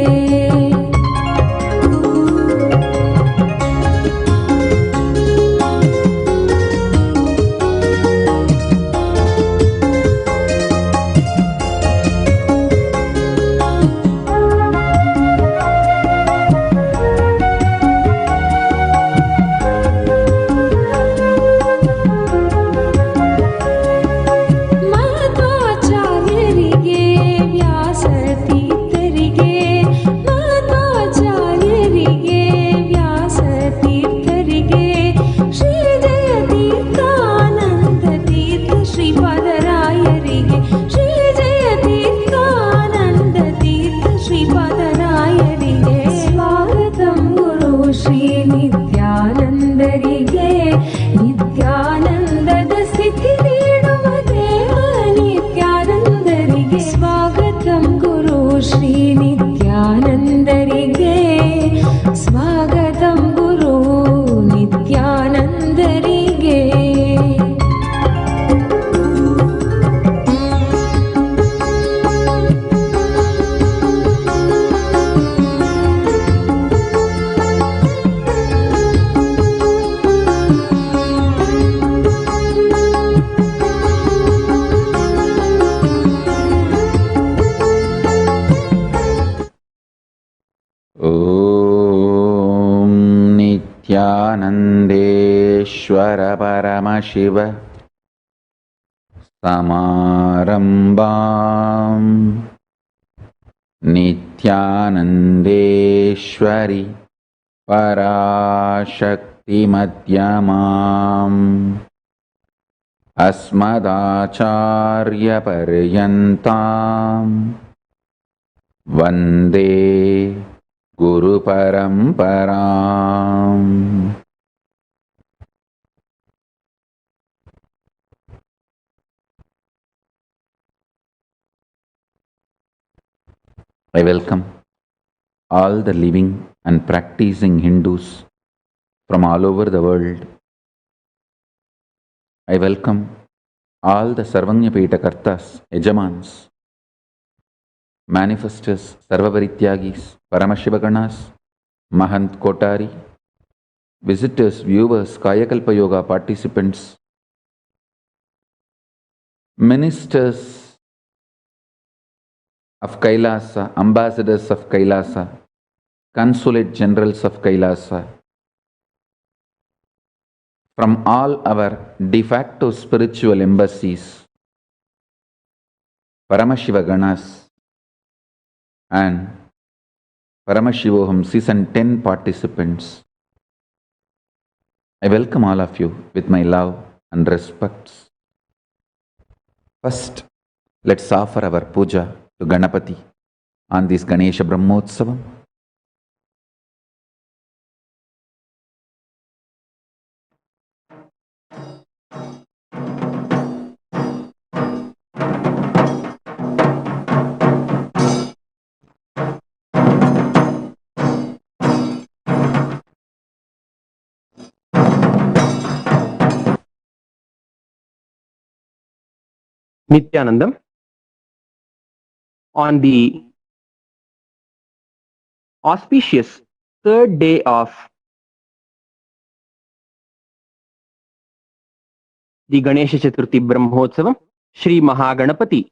ನಿತ್ಯಾನಂದದ ಸ್ಥಿತಿ ನೀಡುವ ದೇವ ನಿತ್ಯಾನಂದರಿಗೆ ಸ್ವಾಗತಂ ಗುರು ಶ್ರೀ ನಿತ್ಯಾನಂದರಿಗೆ ಸ್ವಾಗತಂ ಗುರು ನಿತ್ಯಾನಂದರಿಗೆ ಓಂ ನಿತ್ಯಾನಂದೇಶ್ವರ ಪರಮಶಿವ ಸಮಾರಂಭಾಂ ನಿತ್ಯಾನಂದೇಶ್ವರಿ ಪರಾಶಕ್ತಿ ಮಧ್ಯಮಾಂ ಅಸ್ಮದಾಚಾರ್ಯ ಪರ್ಯಂತಾಂ ವಂದೇ ಗುರು ಪರಂಪರಾಂ. I welcome all the living and practicing Hindus from all over the world. I welcome all the Sarvanyapeta Kartas, Yajamans, Manifestors, Sarvaparityagis, Paramashivoganas, Mahant Kotari, visitors, viewers, Kayakalpa Yoga participants, ministers of Kailasa, ambassadors of Kailasa, consulate generals of Kailasa, from all our de facto spiritual embassies, Paramashivoganas and Paramashivoham Season 10 participants. I welcome all of you with my love and respects. First, let's offer our puja to Ganapati on this Ganesha Brahmotsavam. Nithyanandam, on the auspicious third day of the Ganesha Chaturthi Brahmotsavam, Sri Mahaganapati,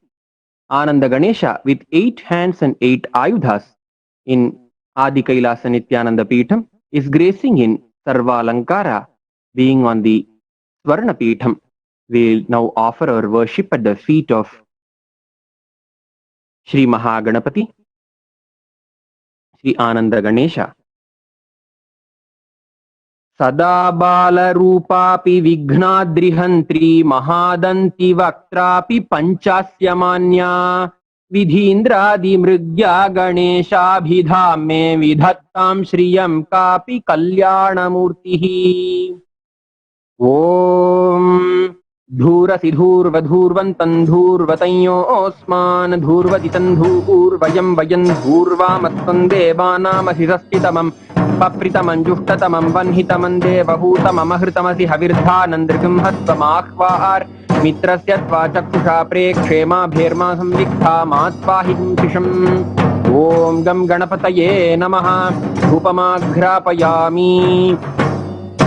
Ananda Ganesha with 8 hands and 8 ayudhas in Adi Kailasa Nithyananda Peetham is gracing in Sarvalankara, being on the Swarna Peetham. We'll now offer our worship at the feet of Sri Mahaganapati, Sri Ananda Ganesha. Sada bala rupapi vignadrihantri mahadanti vaktrapi panchasya manya vidhindradi mrigya ganesha bhidhame vidhattam shriyam kapi kalyana murtihi. Om Dhurasi dhurvadhurvantan dhurvatanyo osman dhurvatitan dhurvayam vayan dhurvamastan devanamasisastitamam papritamam juhtatamam vanhitamam devahutamam ahritamasi havirdhanandrigam hasvamahvar mitrasya tvachaksha prekshema bherma samvikha matvahim shisham. Om Gam Ganapataye Namaha Upamagrapayami.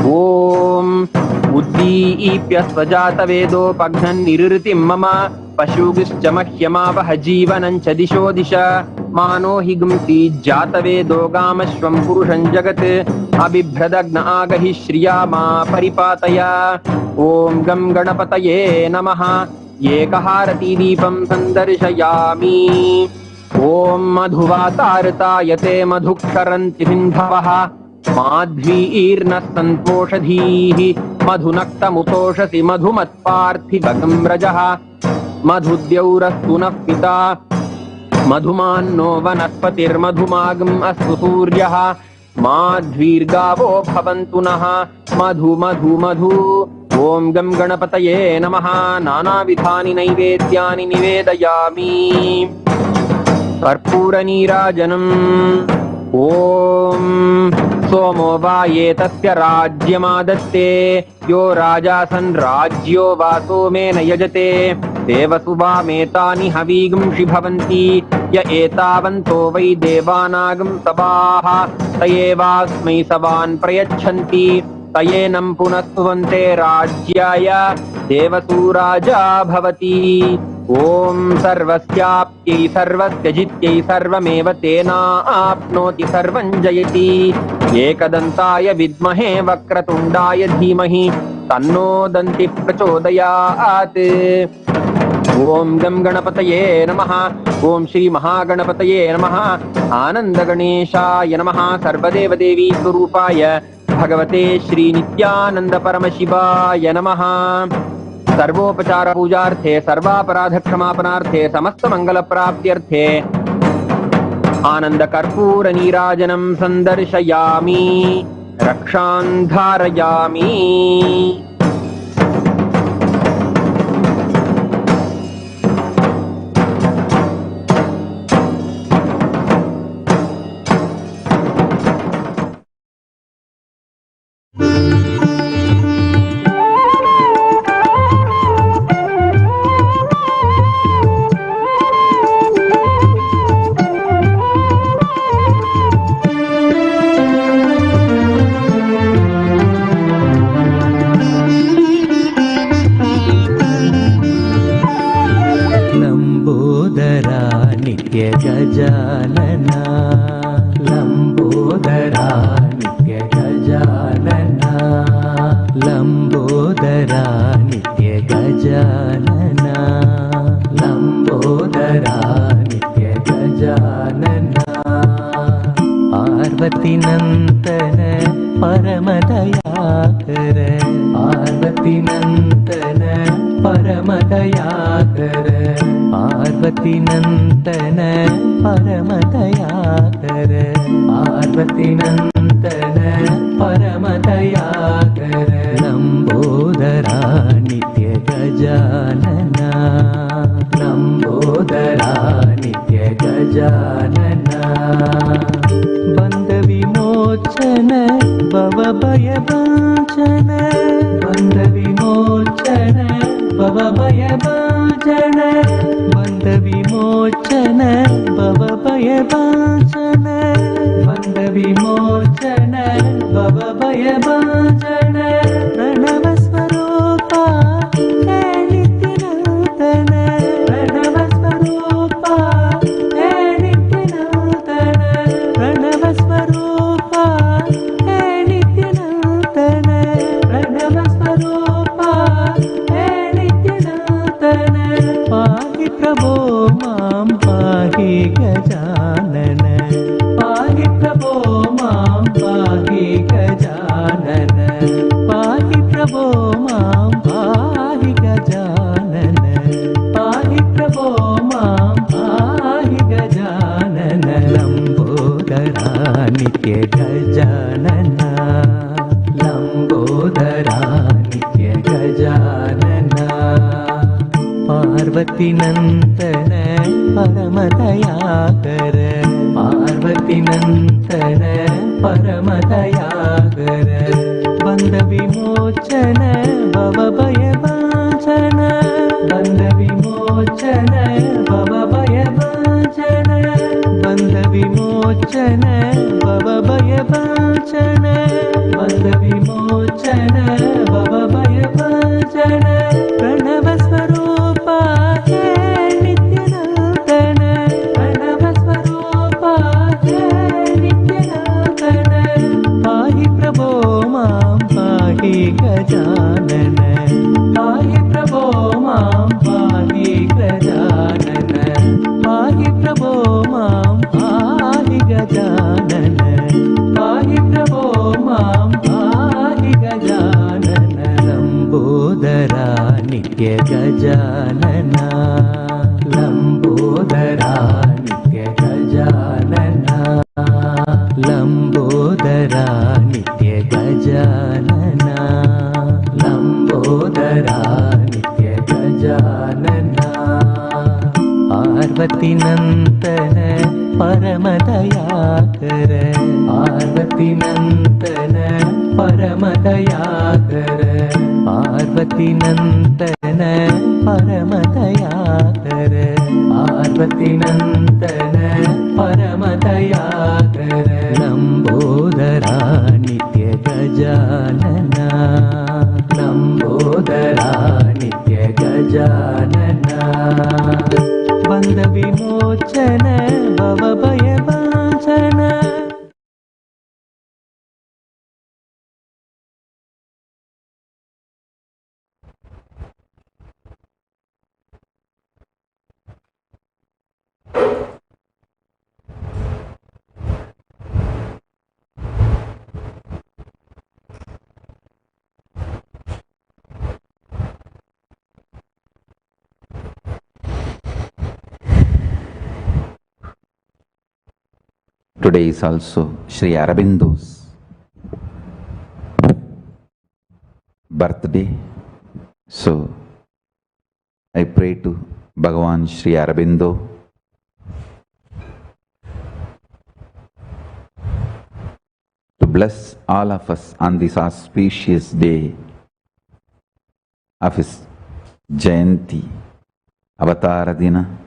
Om Uddipya Svajata Vedo Pagnan Nirritim Mama Pashugischa Mahyamavaha Jivanancha Disho Disha Mano Higumti Jata Vedo Gamashvam Purushan Jagat Abhibhradagna Agahi Shriyama Paripataya. Om Gam Ganapataye Namaha Yekaharati Deepam Sandarshayami. Om Madhuvatartayate Madhuksharanti Sindhavaha Madhvirna Santoshadhihi Madhunaktamutoshasi Madhumatparthivagam Rajaha Madhudyaurastu Nafpita Madhumanno Vanaspatir Madhumagam Astu Suryaha Madhvirgavo Bhavantu Naha Madhu Madhu Madhu. Om Gam Ganapataye Namaha Nana Vidhani Naivedyani Nivedayami. Karpura Nirajanam. Om Somo Vaye Tasya Rajyamadatte Yo Rajasan Rajyo Vaso Mena Yajate Devasuva Metani Havigam Shibhavanti Ya Etavanto Vai Devanagam Sabaha Tayevasmai Savan Prayachanti Tayenam Punastuvante Rajyaya Devasuraja Bhavati. Om Sarvasyapyai Sarvasyajityai Sarvameva Tena Apnoti Sarvanjayati. Ekadantaya Vidmahe Vakratundaya Dhimahi Tanno Danti Prachodayat. Om Gam Ganapataye Namaha. Om Shri Mahaganapataye Namaha. Ananda Ganeshaya Namaha. Sarvadeva Devi Surupaya Bhagavate Shri Nithyananda Paramashivaya Namaha. सर्वोपचार पूजार्थे सर्वापराध क्षमापनार्थे समस्त मंगल प्राप्त्यर्थे आनंद कर्पूर नीराजनम संदर्शयामि रक्षान् धारयामि. गजानना लंबोदरा नित्य गजानना लंबोदरा नित्य गजानना लंबोदरा नित्य गजानना पार्वती नंदन परमदयाकर पार्वती नंदन परमदयाकर पार्वती नंदन परमदयाकर पार्वती नंदन परमदयाकर लंबोदरा नित्य गजानना लंबोदरा नित्य गजानना बंद विमोचन भव भय भंजन बंद विमोचन भव भय भंजन बंद विमोचन भव भय भंजन बंद विमोचन भव भय भंजन प्रणव स्वरूपा हे नित्यनूतन प्रणव स्वरूपा हे नित्यनूतन प्रणव स्वरूपा हे नित्यनूतन प्रणव स्वरूपा हे नित्यनूतन पाहि प्रभो मां पाहि गजानन पाहि प्रभो मां पाहि गजानन पाहि प्रभो मां पाहि गजानन पाहि प्रभो मां पाहि गजानन लंबोदरा नित्य गजानना लंबोदरा नित्य गजानना पार्वती नंदन परमदयाकर पार्वती नंदन परमदयाकर बंद विमोचन भव भय भंजन बंद विमोचन भव भय भंजन बंद विमोचन भव भय भंजन बंद विमोचन भव भय भंजन प्रणव स्वरूपा हे नित्यनूतन प्रणव स्वरूपा हे नित्यनूतन पाहि प्रभो मां पाहि गजानन पाहि प्रभो मां पाहि गजानन पाहि प्रभो मां पाहि गजानन पाहि प्रभो मां पाहि गजानन लंबोदरा नित्य गजानना लंबोदरा नित्य गजानना लंबोदरा नित्य गजानना लंबोदरा नित्य गजानना पार्वती नंदन परमदयाकर पार्वती नंदन परमदयाकर पार्वती नंदन परमदयाकर पार्वती नंदन परमदयाकर लंबोदरा नित्य गजानना लंबोदरा नित्य गजानना बंद विमोचन भव भय भंजन Today is also Sri Aurobindo's birthday. So I pray to Bhagavan Sri Aurobindo to bless all of us on this auspicious day of his Jayanti, Avatara Dina.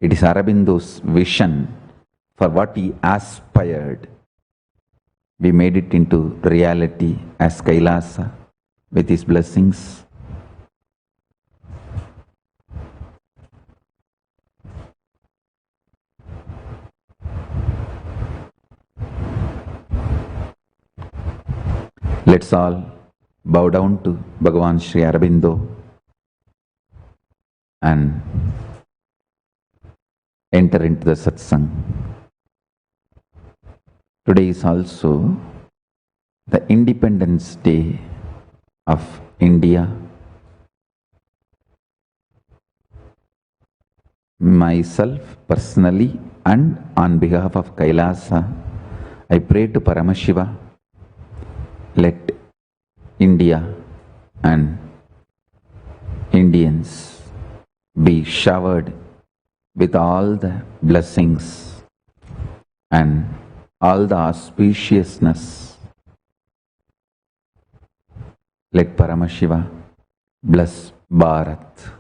It is Aurobindo's vision for what he aspired. We made it into reality as Kailasa with his blessings. Let's all bow down to Bhagavan Sri Aurobindo and enter into the Satsang. Today is also the Independence Day of India. Myself personally and on behalf of KAILASA, I pray to Paramashiva, let India and Indians be showered with all the blessings and all the auspiciousness. Let Paramashiva bless Bharat.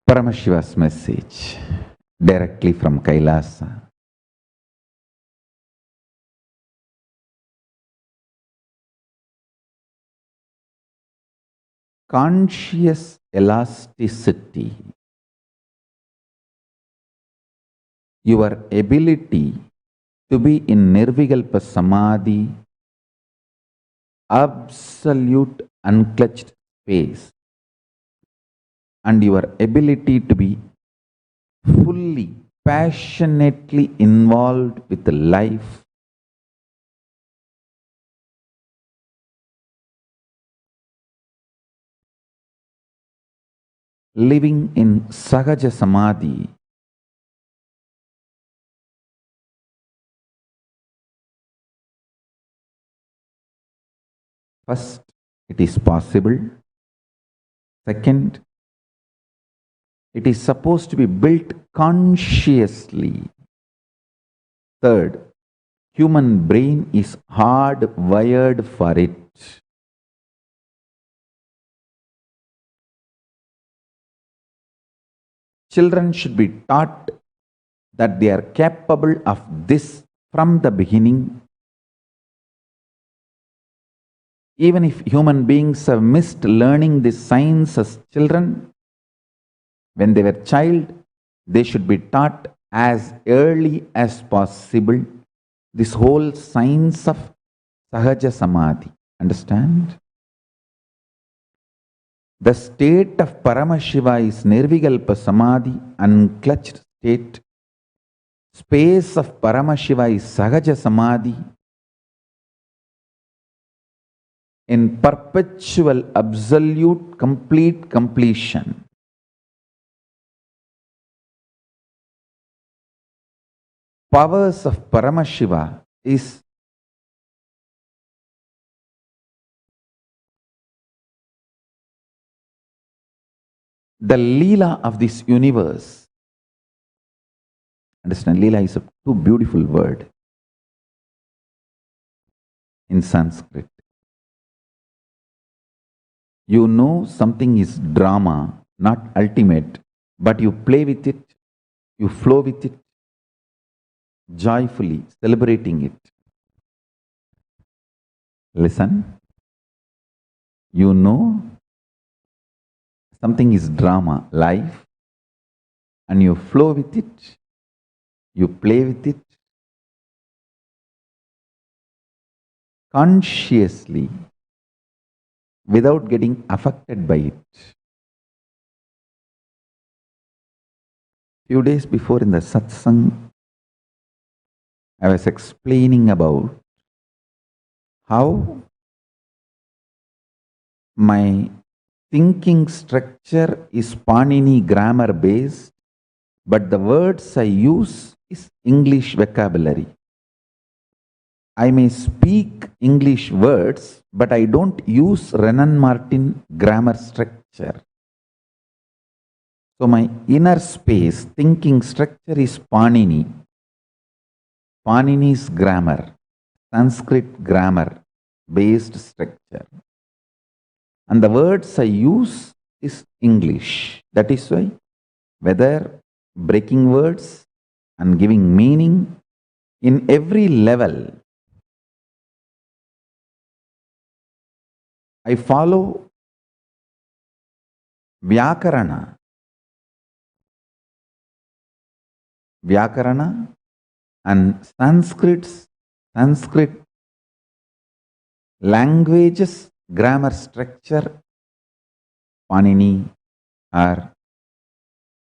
Paramashiva's message directly from Kailasa. Conscious elasticity, your ability to be in Nirvikalpa Samadhi, absolute unclutched space, and your ability to be fully, passionately involved with life, living in Sahaja Samadhi, first, it is possible. Second, it is supposed to be built consciously. Third, human brain is hardwired for it. Children should be taught that they are capable of this from the beginning. Even if human beings have missed learning this science as children, when they were child, they should be taught as early as possible this whole science of Sahaja Samadhi. Understand? The state of Paramashiva is Nirvikalpa Samadhi, unclutched state. Space of Paramashiva is Sahaja Samadhi, in perpetual, absolute, complete completion. Powers of Paramashiva is the Leela of this universe. Understand, Leela is a too beautiful word in Sanskrit. You know something is drama, not ultimate, but you play with it, you flow with it, joyfully celebrating it. Listen, you know something is drama, life, and you flow with it, you play with it, consciously, without getting affected by it. Few days before in the Satsang, I was explaining about how my thinking structure is Panini grammar based, but the words I use is English vocabulary. I may speak English words, but I don't use Renan Martin grammar structure. So my inner space, thinking structure is Panini. Panini's grammar, Sanskrit grammar based structure. And the words I use is English. That is why whether breaking words and giving meaning in every level, I follow Vyakarana. Vyakarana and Sanskrit languages, grammar structure, Panini, or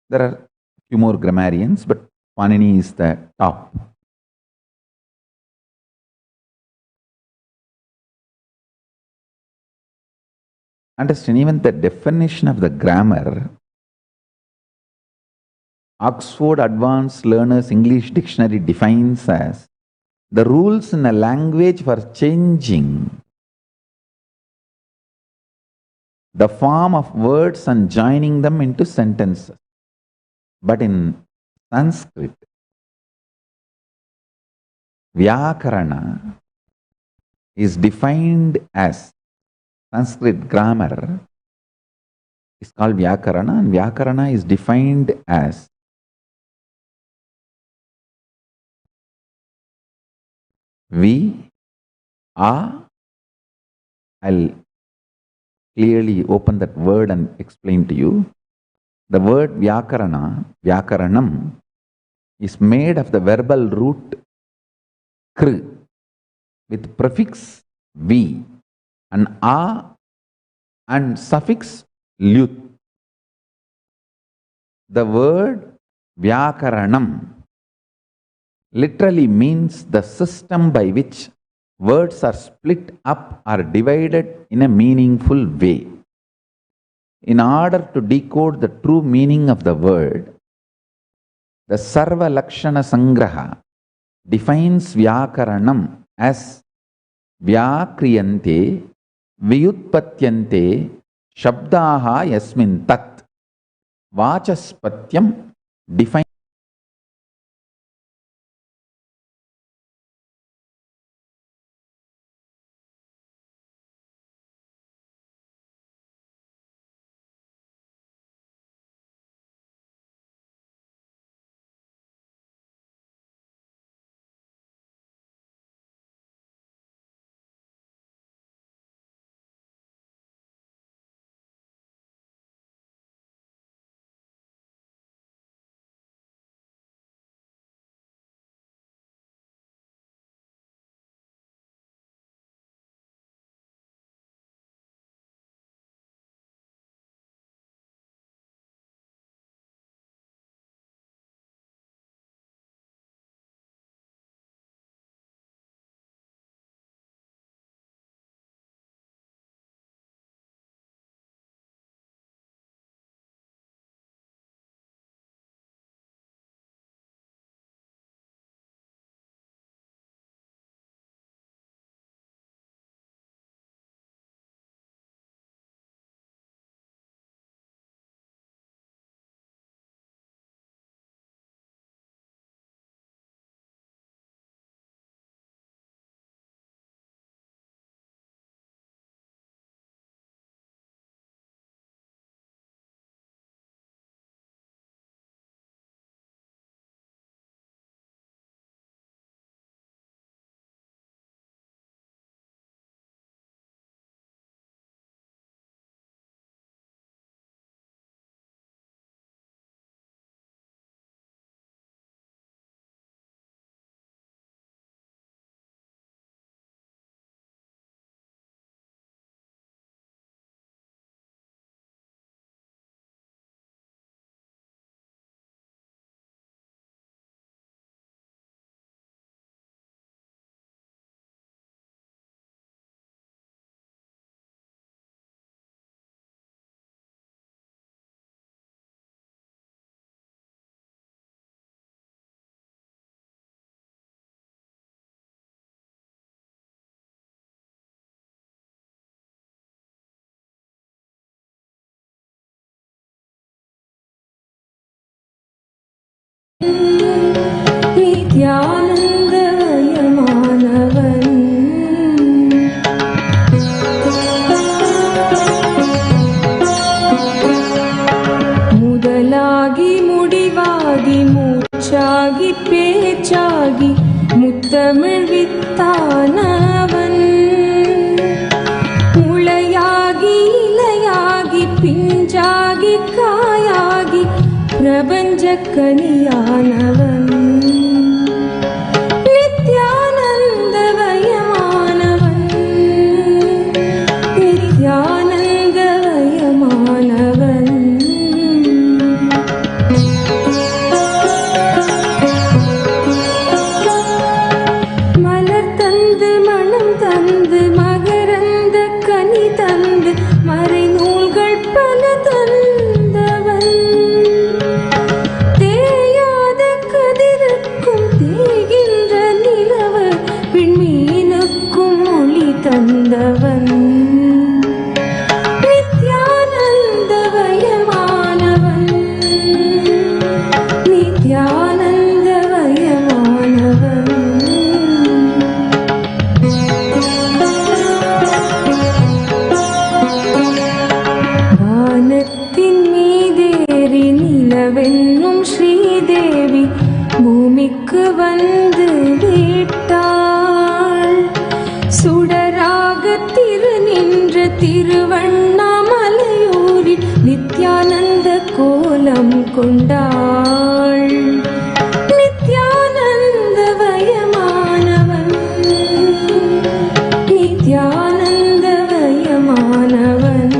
there are few more grammarians, but Panini is the top. Understand, even the definition of the grammar, Oxford Advanced Learners English Dictionary defines as the rules in a language for changing the form of words and joining them into sentences. But in Sanskrit, Vyakarana is defined as Sanskrit grammar is called Vyakarana, and Vyakarana is defined as I'll clearly open that word and explain to you. The word Vyakaranam, is made of the verbal root kr with prefix v and a and suffix lyut. The word Vyakaranam literally means the system by which words are split up or divided in a meaningful way. In order to decode the true meaning of the word, the Sarva Lakshana Sangraha defines Vyakaranam as Vyakriyante Vyutpatyante Shabdaha Yasmin Tat. Vachaspatyam defines नित्यानन्दमयमानवन् காயாகி பிரபஞ்சக்கனியானவன் நித்யானந்தவயமானவன் நித்யானந்தவயமானவன் மலர் தந்து மனம் தந்து மகரந்த கனி தந்து மறைநூல்கள் பல தந்தவன் தேயாத கதிருக்கும் தேகின்ற நிலவு விண்மீனுக்கும் ஒளி தந்தவன் நித்யானந்தவயமானவன் நித்யானந்தவயமானவன் வானத்தின் மீதேறி நிலவென்னும் ஸ்ரீதேவி பூமிக்கு வந்து விட்டாள் சுடராக திரு நின்ற திருவண்ணாமலையூரில் நித்யானந்த கோலம் கொண்டாள் நித்யானந்தவயமானவன் நித்யானந்தவயமானவன்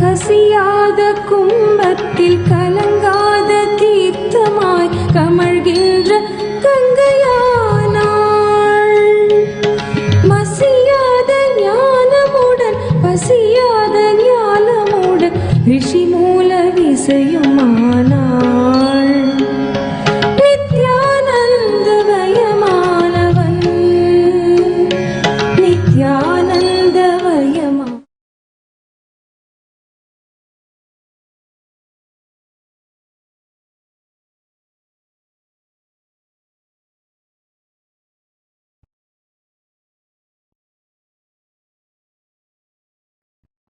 கசியாத கும்பத்தில் கலங்காத தீர்த்தமாய் கமழ்கின்ற கங்கையானாள் மசியாத ஞானமுடன் பசியாத ஞானமுடன் ரிஷி மூல விசையுமானாள் நித்யானந்தவயமானவன் நித்யானந்தவயமா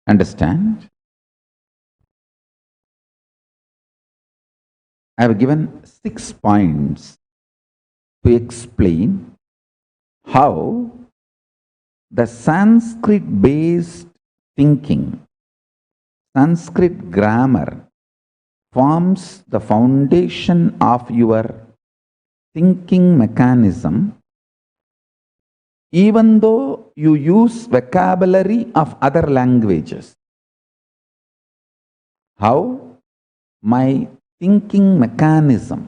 Understand? I have given 6 points to explain how the Sanskrit-based thinking, Sanskrit grammar forms the foundation of your thinking mechanism, even though you use vocabulary of other languages. How my thinking mechanism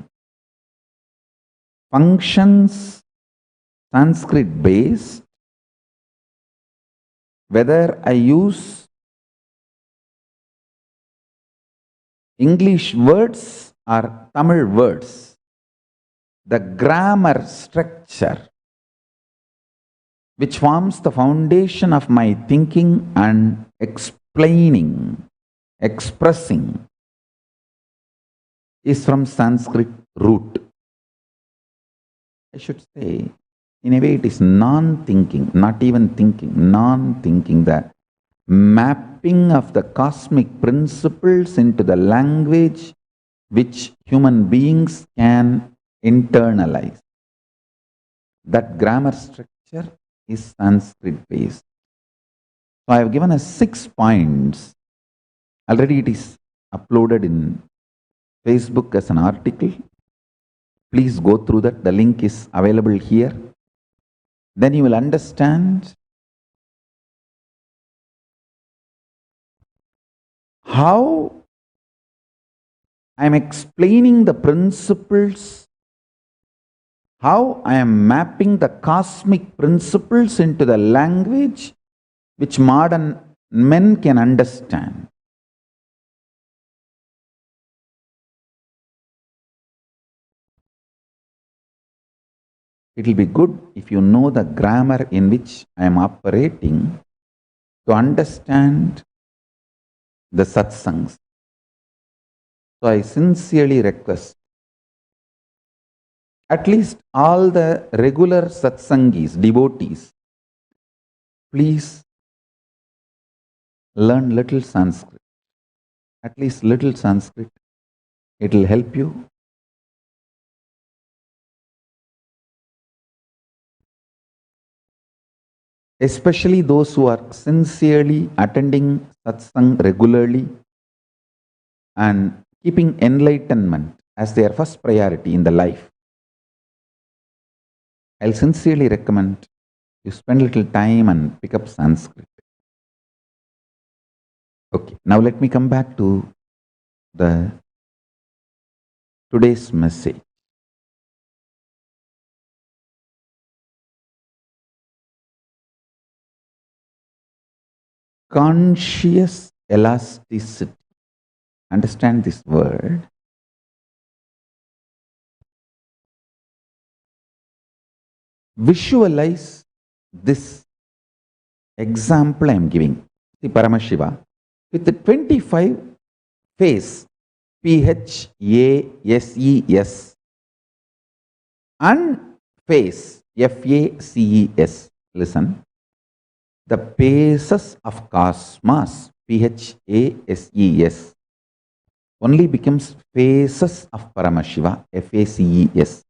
functions Sanskrit based, whether I use English words or Tamil words, the grammar structure which forms the foundation of my thinking and explaining, expressing, is from Sanskrit root. I should say, in a way it is non-thinking, not even thinking, non-thinking, the mapping of the cosmic principles into the language which human beings can internalize. That grammar structure is Sanskrit based. So I have given us 6 points. Already it is uploaded in Facebook as an article. Please go through that. The link is available here. Then you will understand how I am explaining the principles, how I am mapping the cosmic principles into the language which modern men can understand. It will be good if you know the grammar in which I am operating to understand the satsangs. So I sincerely request at least all the regular satsangis, devotees, please learn little Sanskrit. At least little Sanskrit. It will help you. especially those who are sincerely attending satsang regularly and keeping enlightenment as their first priority in the life, I'll sincerely recommend you spend a little time and pick up Sanskrit. Okay, now let me come back to the today's message. Conscious elasticity. Understand this word. Visualize this example I am giving. See Paramashiva with the 25 face, PHASES, and face, FACES. Listen. The paces of cosmos, PHASES, only becomes phases of Paramashiva, FACES.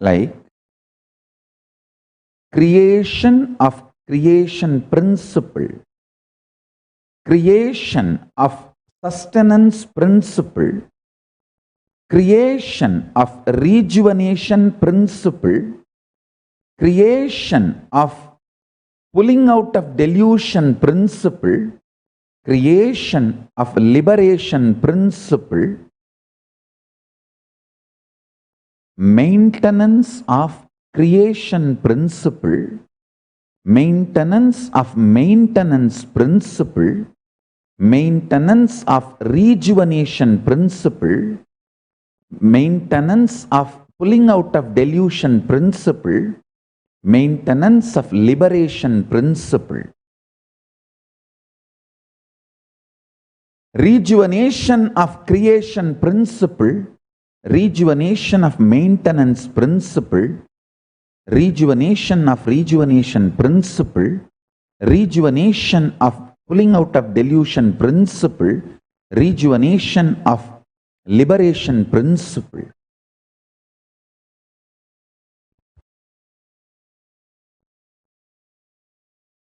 Like creation of creation principle, creation of sustenance principle, creation of rejuvenation principle, creation of pulling out of delusion principle, creation of liberation principle, maintenance of creation principle, maintenance of maintenance principle, maintenance of rejuvenation principle, maintenance of pulling out of delusion principle, maintenance of liberation principle. Rejuvenation of creation principle, rejuvenation of maintenance principle, rejuvenation of rejuvenation principle, rejuvenation of pulling out of delusion principle, rejuvenation of liberation principle.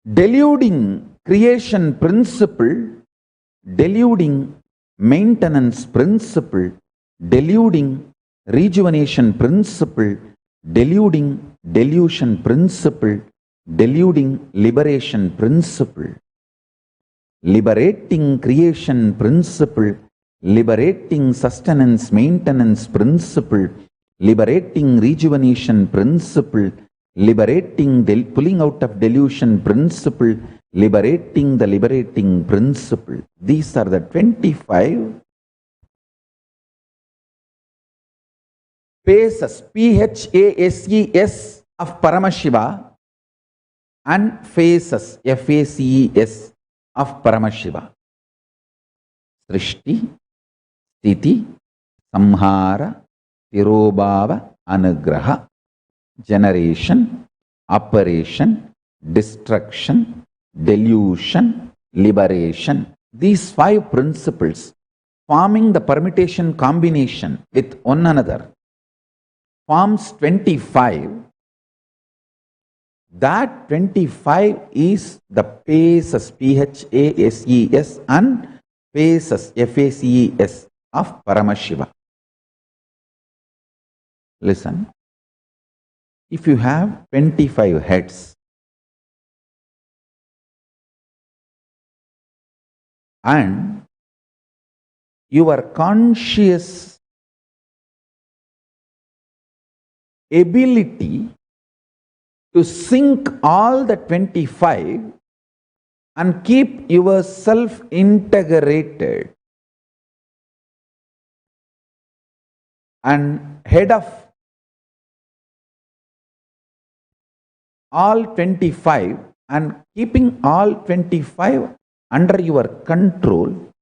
Deluding creation principle, deluding maintenance principle, deluding rejuvenation principle, deluding delusion principle, deluding liberation principle, liberating creation principle, liberating sustenance maintenance principle, liberating rejuvenation principle, liberating pulling out of delusion principle, liberating the liberating principle. These are the 25 phases, PHASES of Paramashiva and phases, FACES of Paramashiva. Srishti, Sthiti, Samhara, Tirobhava, Anugraha. Generation, operation, destruction, delusion, liberation. These 5 principles forming the permutation combination with one another forms 25. That 25 is the phases, PHASES, and phases, FACES of Paramashiva. Listen. If you have 25 heads and your conscious ability to sync all the 25 and keep yourself integrated and head of all 25 and keeping all 25 under your control,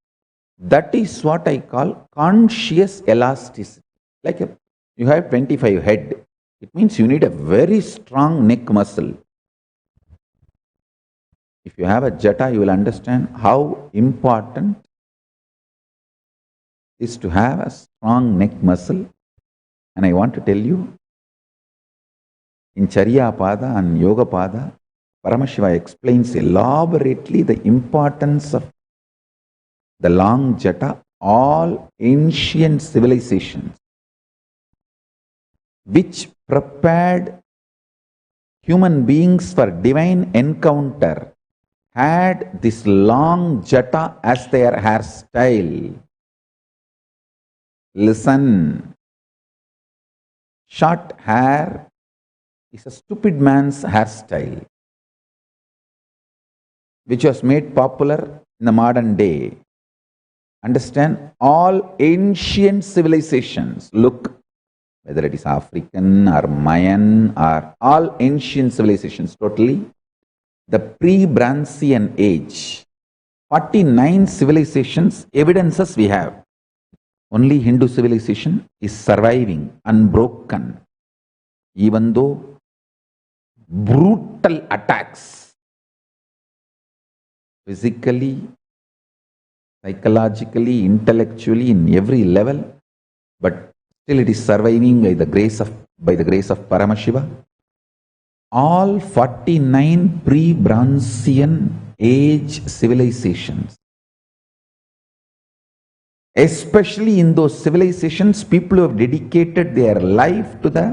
that is what I call conscious elasticity. Like you have 25 head, it means you need a very strong neck muscle. If you have a jata, you will understand how important it is to have a strong neck muscle. And I want to tell you, In Charyapada and Yogapada, Paramashiva explains elaborately the importance of the long jata. All ancient civilizations which prepared human beings for divine encounter had this long jata as their hairstyle. Listen, short hair is a stupid man's hairstyle, which was made popular in the modern day. Understand, all ancient civilizations, look, whether it is African or Mayan or all ancient civilizations totally, the pre-Brancian age, 49 civilizations, evidences we have. Only Hindu civilization is surviving, unbroken, even though brutal attacks, physically, psychologically, intellectually, in every level, but still it is surviving by the grace of Paramashiva. All 49 pre-Brancian age civilizations, especially in those civilizations, people who have dedicated their life to the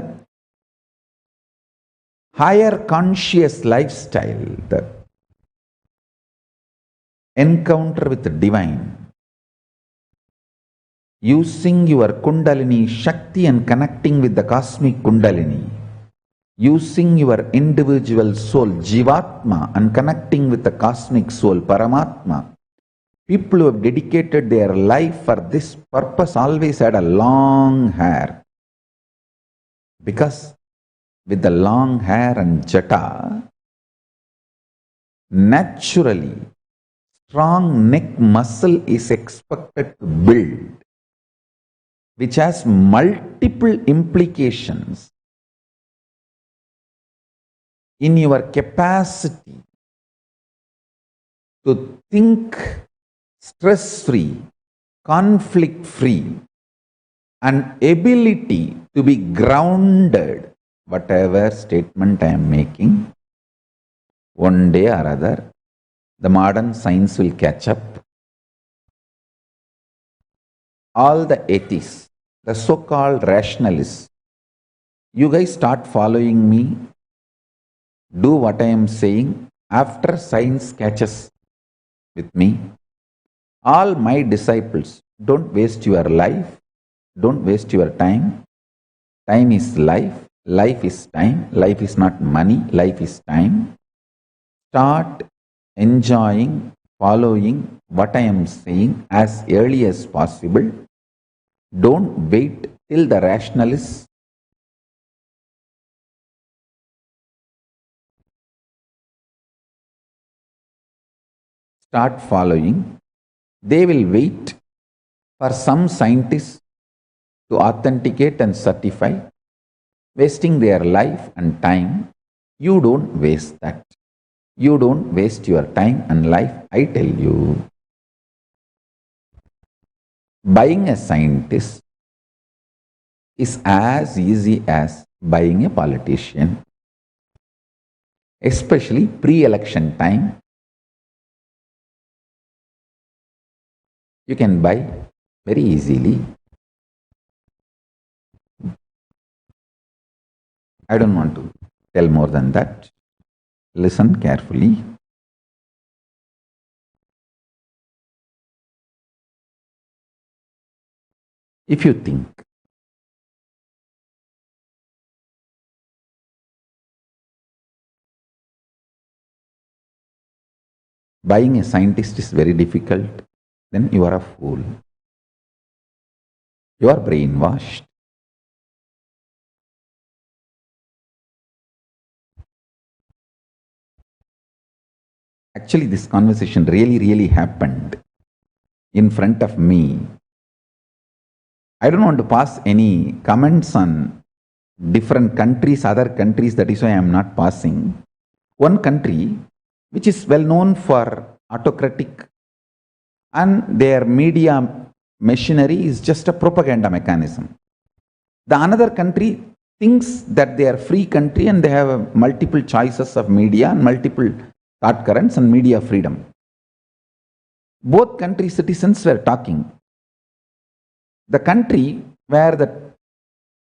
higher conscious lifestyle, the encounter with the divine, using your Kundalini Shakti and connecting with the cosmic Kundalini, using your individual soul Jivatma and connecting with the cosmic soul Paramatma. People who have dedicated their life for this purpose always had a long hair, because with the long hair and jata, naturally strong neck muscle is expected to build, which has multiple implications in your capacity to think stress-free, conflict-free, and ability to be grounded. Whatever statement I am making, one day or other, the modern science will catch up. All the atheists, the so-called rationalists, you guys start following me, do what I am saying. After science catches with me, all my disciples, don't waste your life, don't waste your time. Time is life, life is time, life is not money, life is time. Start enjoying, following what I am saying as early as possible. Don't wait till the rationalists start following. They will wait for some scientists to authenticate and certify, wasting their life and time. You don't waste that. You don't waste your time and life, I tell you. Buying a scientist is as easy as buying a politician, especially pre-election time. You can buy very easily. I don't want to tell more than that. Listen carefully. If you think buying a scientist is very difficult, then you are a fool. You are brainwashed. Actually, this conversation really happened in front of me. I don't want to pass any comments on different countries, other countries, that is why I am not passing. One country which is well known for autocratic, and their media machinery is just a propaganda mechanism. The another country thinks that they are free country and they have multiple choices of media and multiple thought currents and media freedom. Both country citizens were talking. The country where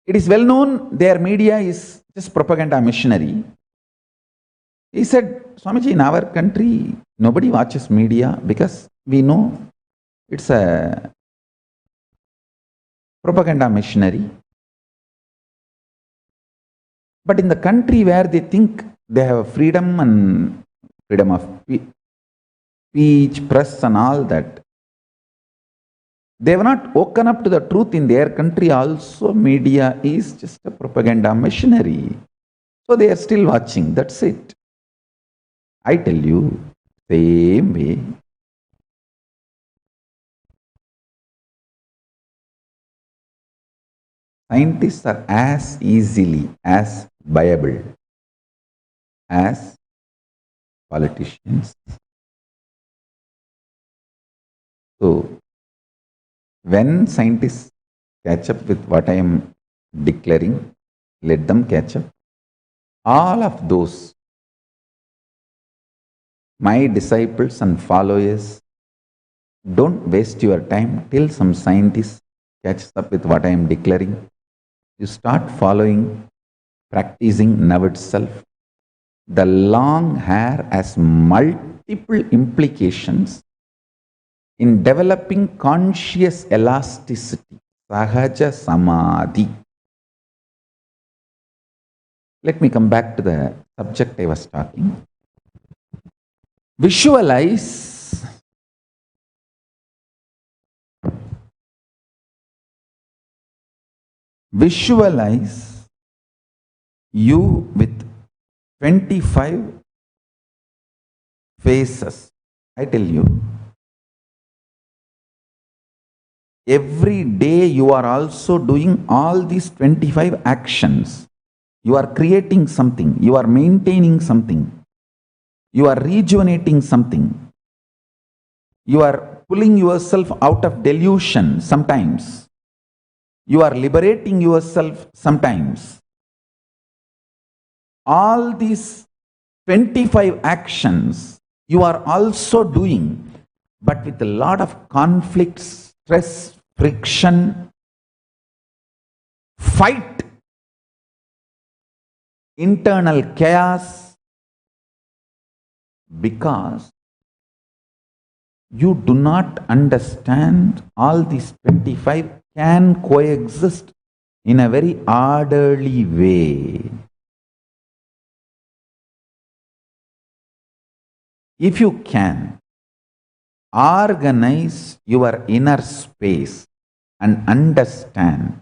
it is well known their media is just propaganda machinery. He said, Swamiji, in our country, nobody watches media because we know it's a propaganda machinery. But in the country where they think they have freedom and freedom of speech, press and all that, they have not woken up to the truth. In their country also media is just a propaganda machinery. So they are still watching, that's it. I tell you, same way. Scientists are as easily as viable as politicians. So, when scientists catch up with what I am declaring, let them catch up. All of those, my disciples and followers, don't waste your time till some scientist catches up with what I am declaring. You start following, practicing now itself. The long hair has multiple implications in developing conscious elasticity, sahaja samadhi. Let me come back to the subject I was talking. Visualize you with 25 faces. I tell you, every day you are also doing all these 25 actions. You are creating something, you are maintaining something, you are rejuvenating something, you are pulling yourself out of delusion sometimes, you are liberating yourself sometimes. All these 25 actions you are also doing, but with a lot of conflict, stress, friction, fight, internal chaos, because you do not understand all these 25 can coexist in a very orderly way. If you can organize your inner space and understand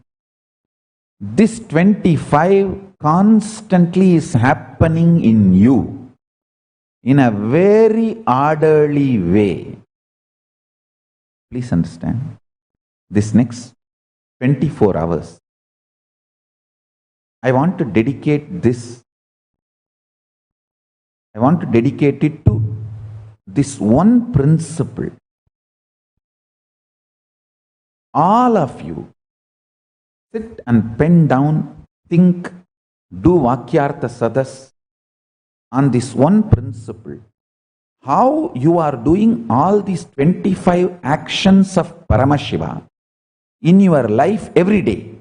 this 25 constantly is happening in you in a very orderly way. Please understand, this next 24 hours, I want to dedicate this. I want to dedicate it to this one principle. All of you sit and pen down, think, do Vakyartha Sadas on this one principle. How you are doing all these 25 actions of Paramashiva in your life every day.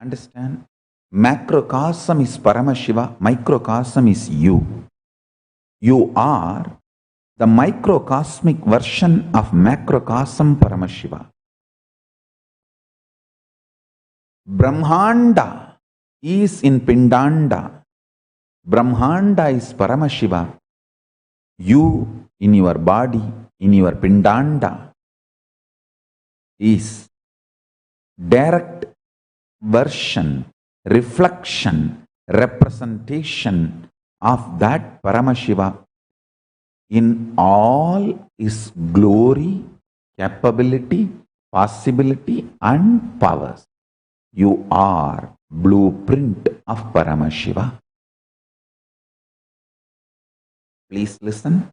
Understand? Macrocosm is Paramashiva, microcosm is you. You are the microcosmic version of macrocosm Paramashiva. Brahmanda is in Pindanda. Brahmanda is Paramashiva. You in your body, in your Pindanda, is direct version, reflection, representation of that Paramashiva in all its glory, capability, possibility and powers. You are blueprint of Paramashiva. Please listen.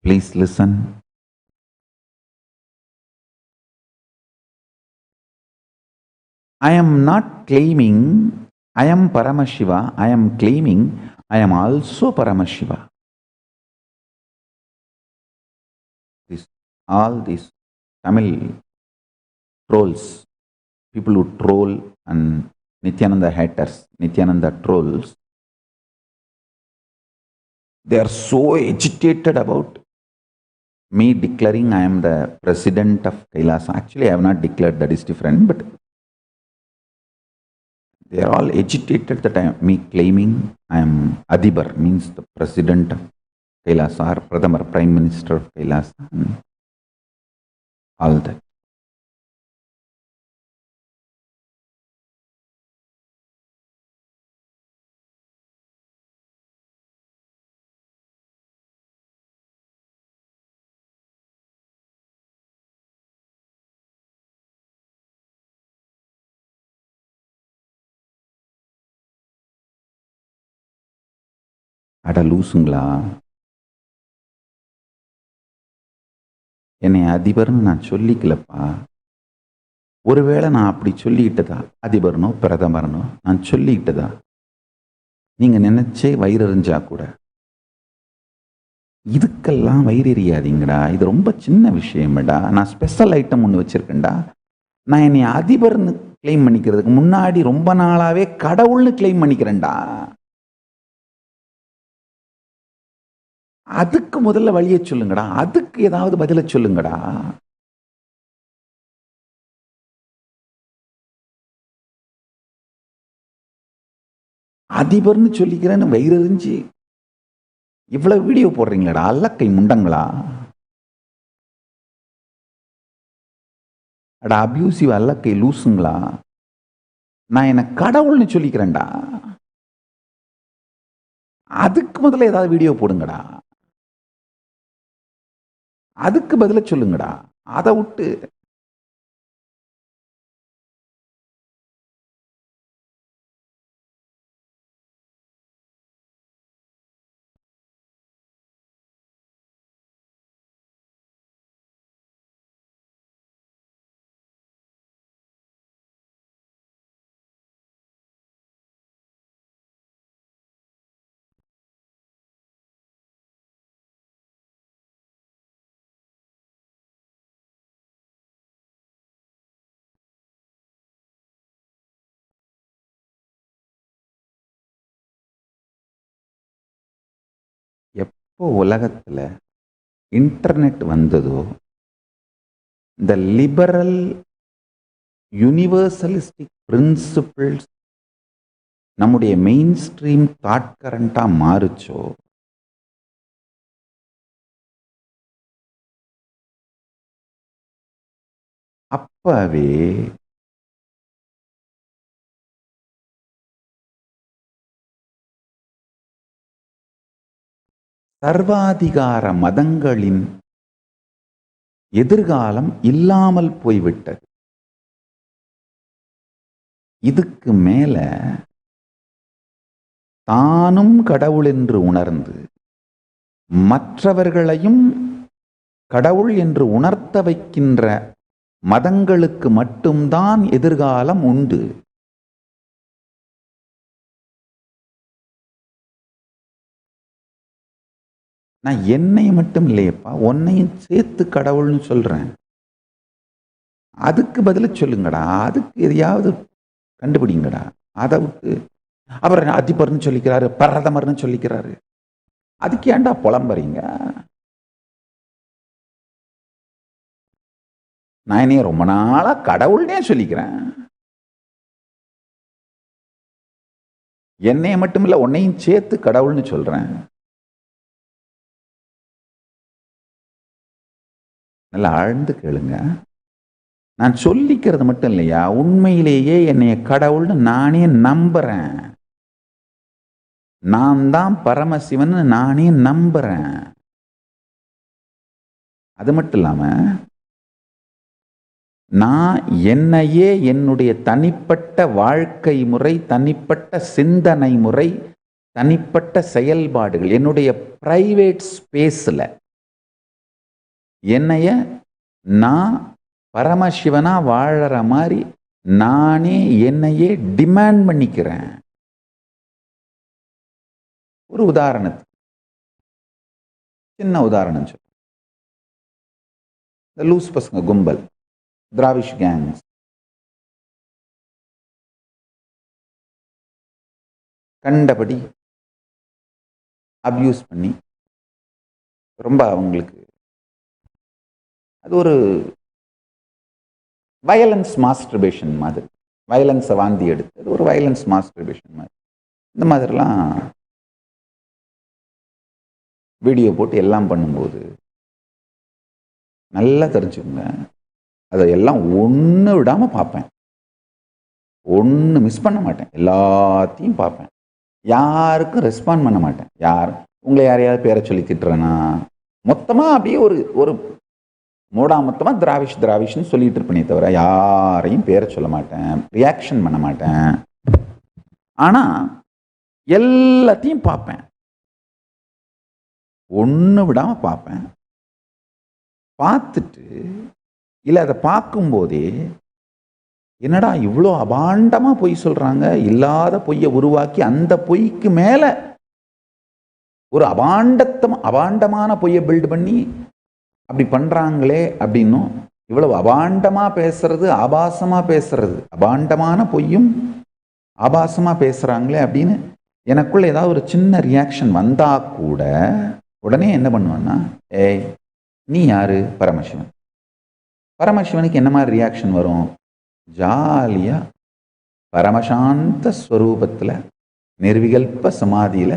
Please listen. I am not claiming I am Paramashiva, I am claiming I am also Paramashiva. All these Tamil trolls, people who troll and Nithyananda haters, Nithyananda trolls, they are so agitated about me declaring I am the president of KAILASA. Actually, I have not declared, that is different, but they are all agitated that me claiming I am Adibar, means the president of KAILASA, or Pradhamar, Prime Minister of KAILASA, and all that. அட லூசுங்களா, என்னை அதிபர்னு நான் சொல்லிக்கலப்பா. ஒருவேளை நான் அப்படி சொல்லிக்கிட்டதா, அதிபர்னோ பிரதமர்னோ நான் சொல்லிக்கிட்டதா, நீங்க நினைச்சே வயிறறிஞ்சா கூட இதுக்கெல்லாம் வயிறறியாதீங்கடா. இது ரொம்ப சின்ன விஷயம்டா. நான் ஸ்பெஷல் ஐட்டம் ஒன்று வச்சிருக்கேன்டா. நான் என்னை அதிபர்னு கிளைம் பண்ணிக்கிறதுக்கு முன்னாடி ரொம்ப நாளாவே கடவுள்னு கிளைம் பண்ணிக்கிறேன்டா. அதுக்கு முதல்ல வழியை சொல்லுங்கடா, அதுக்கு ஏதாவது பதில சொல்லுங்கடா. அதிபர்னு சொல்லிக்கிறேன்னு வயிறறிஞ்சு இவ்வளவு வீடியோ போடுறீங்களா அல்லக்கை முண்டங்களா? அட அபியூசிவ் அல்லக்கை லூசுங்களா. நான் என்ன கடவுள்னு சொல்லிக்கிறேன்டா, அதுக்கு முதல்ல ஏதாவது வீடியோ போடுங்கடா, அதுக்கு பதில சொல்லுங்கடா. அதை விட்டு எப்போ உலகத்துல இன்டர்நெட் வந்ததோ, இந்த லிபரல் யூனிவர்சலிஸ்டிக் பிரின்சிபிள்ஸ் நம்முடைய மெயின் ஸ்ட்ரீம் தாட் கரண்டா மாறுச்சோ, அப்பவே சர்வாதிகார மதங்களின் எதிர்காலம் இல்லாமல் போய்விட்டது. இதுக்கு மேல தானும் கடவுள் என்று உணர்ந்து மற்றவர்களையும் கடவுள் என்று உணர்த்த வைக்கின்ற மதங்களுக்கு மட்டும்தான் எதிர்காலம் உண்டு. நான் என்னை மட்டும் இல்லையப்பா, உன்னையும் சேர்த்து கடவுள்னு சொல்றேன். அதுக்கு பதில சொல்லுங்கடா, அதுக்கு எதையாவது கண்டுபிடிங்கடா. அதை விட்டு அவர் அதிபர்னு சொல்லிக்கிறாரு, பிரதமர்னு சொல்லிக்கிறாரு, அதுக்கு ஏன்டா புலம்புறீங்க? நான் என்னைய ரொம்ப நாளா கடவுள்னே சொல்லிக்கிறேன். என்னைய மட்டும் இல்ல, உன்னையும் சேர்த்து கடவுள்னு சொல்றேன். நல்லா ஆழ்ந்து கேளுங்க. நான் சொல்லிக்கிறது மட்டும் இல்லையா, உண்மையிலேயே என்னைய கடவுள்னு நானே நம்புறேன். நான் தான் பரமசிவன் நானே நம்புறேன். அது மட்டும் இல்லாம நான் என்னையே என்னுடைய தனிப்பட்ட வாழ்க்கை முறை, தனிப்பட்ட சிந்தனை முறை, தனிப்பட்ட செயல்பாடுகள், என்னுடைய பிரைவேட் ஸ்பேஸ்ல என்னைய நான் பரமசிவனா வாழற மாதிரி நானே என்னையே டிமாண்ட் பண்ணிக்கிறேன். ஒரு உதாரணத்துக்கு சின்ன உதாரணம் சொல்ல, இந்த லூஸ் பசங்க கும்பல், திராவிஷ் கேங்ஸ், கண்டபடி அப்யூஸ் பண்ணி ரொம்ப அவங்களுக்கு அது ஒரு வயலன்ஸ் மாஸ்டர்பேஷன் மாதிரி, வயலன்ஸை வாந்தி எடுத்து ஒரு வயலன்ஸ் மாஸ்டர்பேஷன் மாதிரி, இந்த மாதிரிலாம் வீடியோ போட்டு எல்லாம் பண்ணும்போது நல்லா தெரிஞ்சுக்கோங்க, அதை எல்லாம் ஒன்று விடாமல் பார்ப்பேன், ஒன்று மிஸ் பண்ண மாட்டேன், எல்லாத்தையும் பார்ப்பேன், யாருக்கும் ரெஸ்பாண்ட் பண்ண மாட்டேன். உங்களை யாரையாவது பேரை சொல்லி திட்டுறேன்னா மொத்தமாக அப்படியே ஒரு மொத்தமாக திராவிஷ்னு சொல்லிட்டு இருப்பேனே தவிர யாரையும் பேரை சொல்ல மாட்டேன், ரியாக்ஷன் பண்ண மாட்டேன். ஆனால் எல்லாத்தையும் பார்ப்பேன், ஒன்று விடாமல் பார்ப்பேன். பார்த்துட்டு இல்லை அதை பார்க்கும்போதே என்னடா இவ்வளோ அபாண்டமாக பொய் சொல்கிறாங்க, இல்லாத பொய்யை உருவாக்கி அந்த பொய்க்கு மேலே ஒரு அபாண்டமான பொய்யை பில்டு பண்ணி அப்படி பண்ணுறாங்களே அப்படின்னும், இவ்வளவு அபாண்டமாக பேசுறது, ஆபாசமாக பேசுறது, அபாண்டமான பொய்யும் ஆபாசமாக பேசுகிறாங்களே அப்படின்னு எனக்குள்ள ஏதாவது ஒரு சின்ன ரியாக்ஷன் வந்தால் கூட உடனே என்ன பண்ணுவேன்னா, ஏய் நீ யாரு? பரமசிவன். பரமசிவனுக்கு என்ன மாதிரி ரியாக்ஷன் வரும்? ஜாலியாக பரமசாந்த ஸ்வரூபத்தில் நிர்விகல்ப சமாதியில்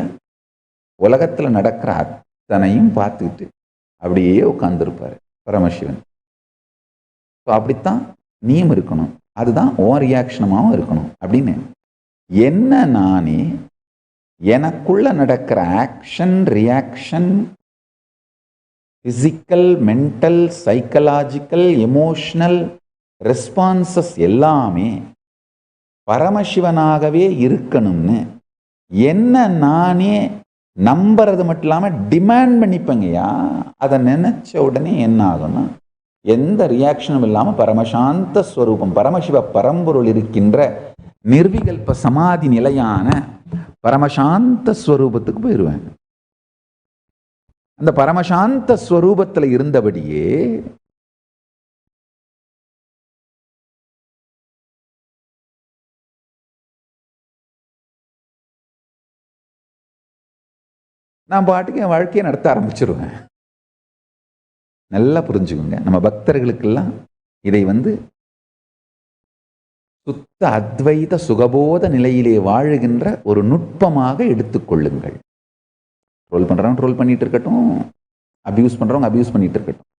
உலகத்தில் நடக்கிற அத்தனையும் பார்த்துக்கிட்டு அப்படியே உட்கார்ந்துருப்பார் பரமசிவன். ஸோ அப்படித்தான் நீயும் இருக்கணும், அதுதான் உன் ரியாக்ஷனமாகவும் இருக்கணும் அப்படின்னு என்ன நானே எனக்குள்ள நடக்கிற action, reaction, physical, mental, psychological, emotional responses எல்லாமே பரமசிவனாகவே இருக்கணும்னு என்ன நானே நம்புறது மட்டும் இல்லாமல் டிமாண்ட் பண்ணிப்பேங்கய்யா. அதை நினைச்ச உடனே என்ன ஆகும்னா, எந்த ரியாக்ஷனும் இல்லாமல் பரமசாந்த ஸ்வரூபம், பரமசிவ பரம்பொருள் இருக்கின்ற நிர்விகல்ப சமாதி நிலையான பரமசாந்த ஸ்வரூபத்துக்கு போயிடுவேன். அந்த பரமசாந்த ஸ்வரூபத்தில் இருந்தபடியே நான் பாட்டுக்கு என் வாழ்க்கையை நடத்த ஆரம்பிச்சிருவேன். நல்லா புரிஞ்சுக்கோங்க, நம்ம பக்தர்களுக்கெல்லாம் இதை சுத்த அத்வைத சுகபோத நிலையிலே வாழுகின்ற ஒரு நுட்பமாக எடுத்துக்கொள்ளுங்கள். ட்ரோல் பண்றவங்க ட்ரோல் பண்ணிட்டு இருக்கட்டும், அபியூஸ் பண்றவங்க அபியூஸ் பண்ணிட்டு இருக்கட்டும்,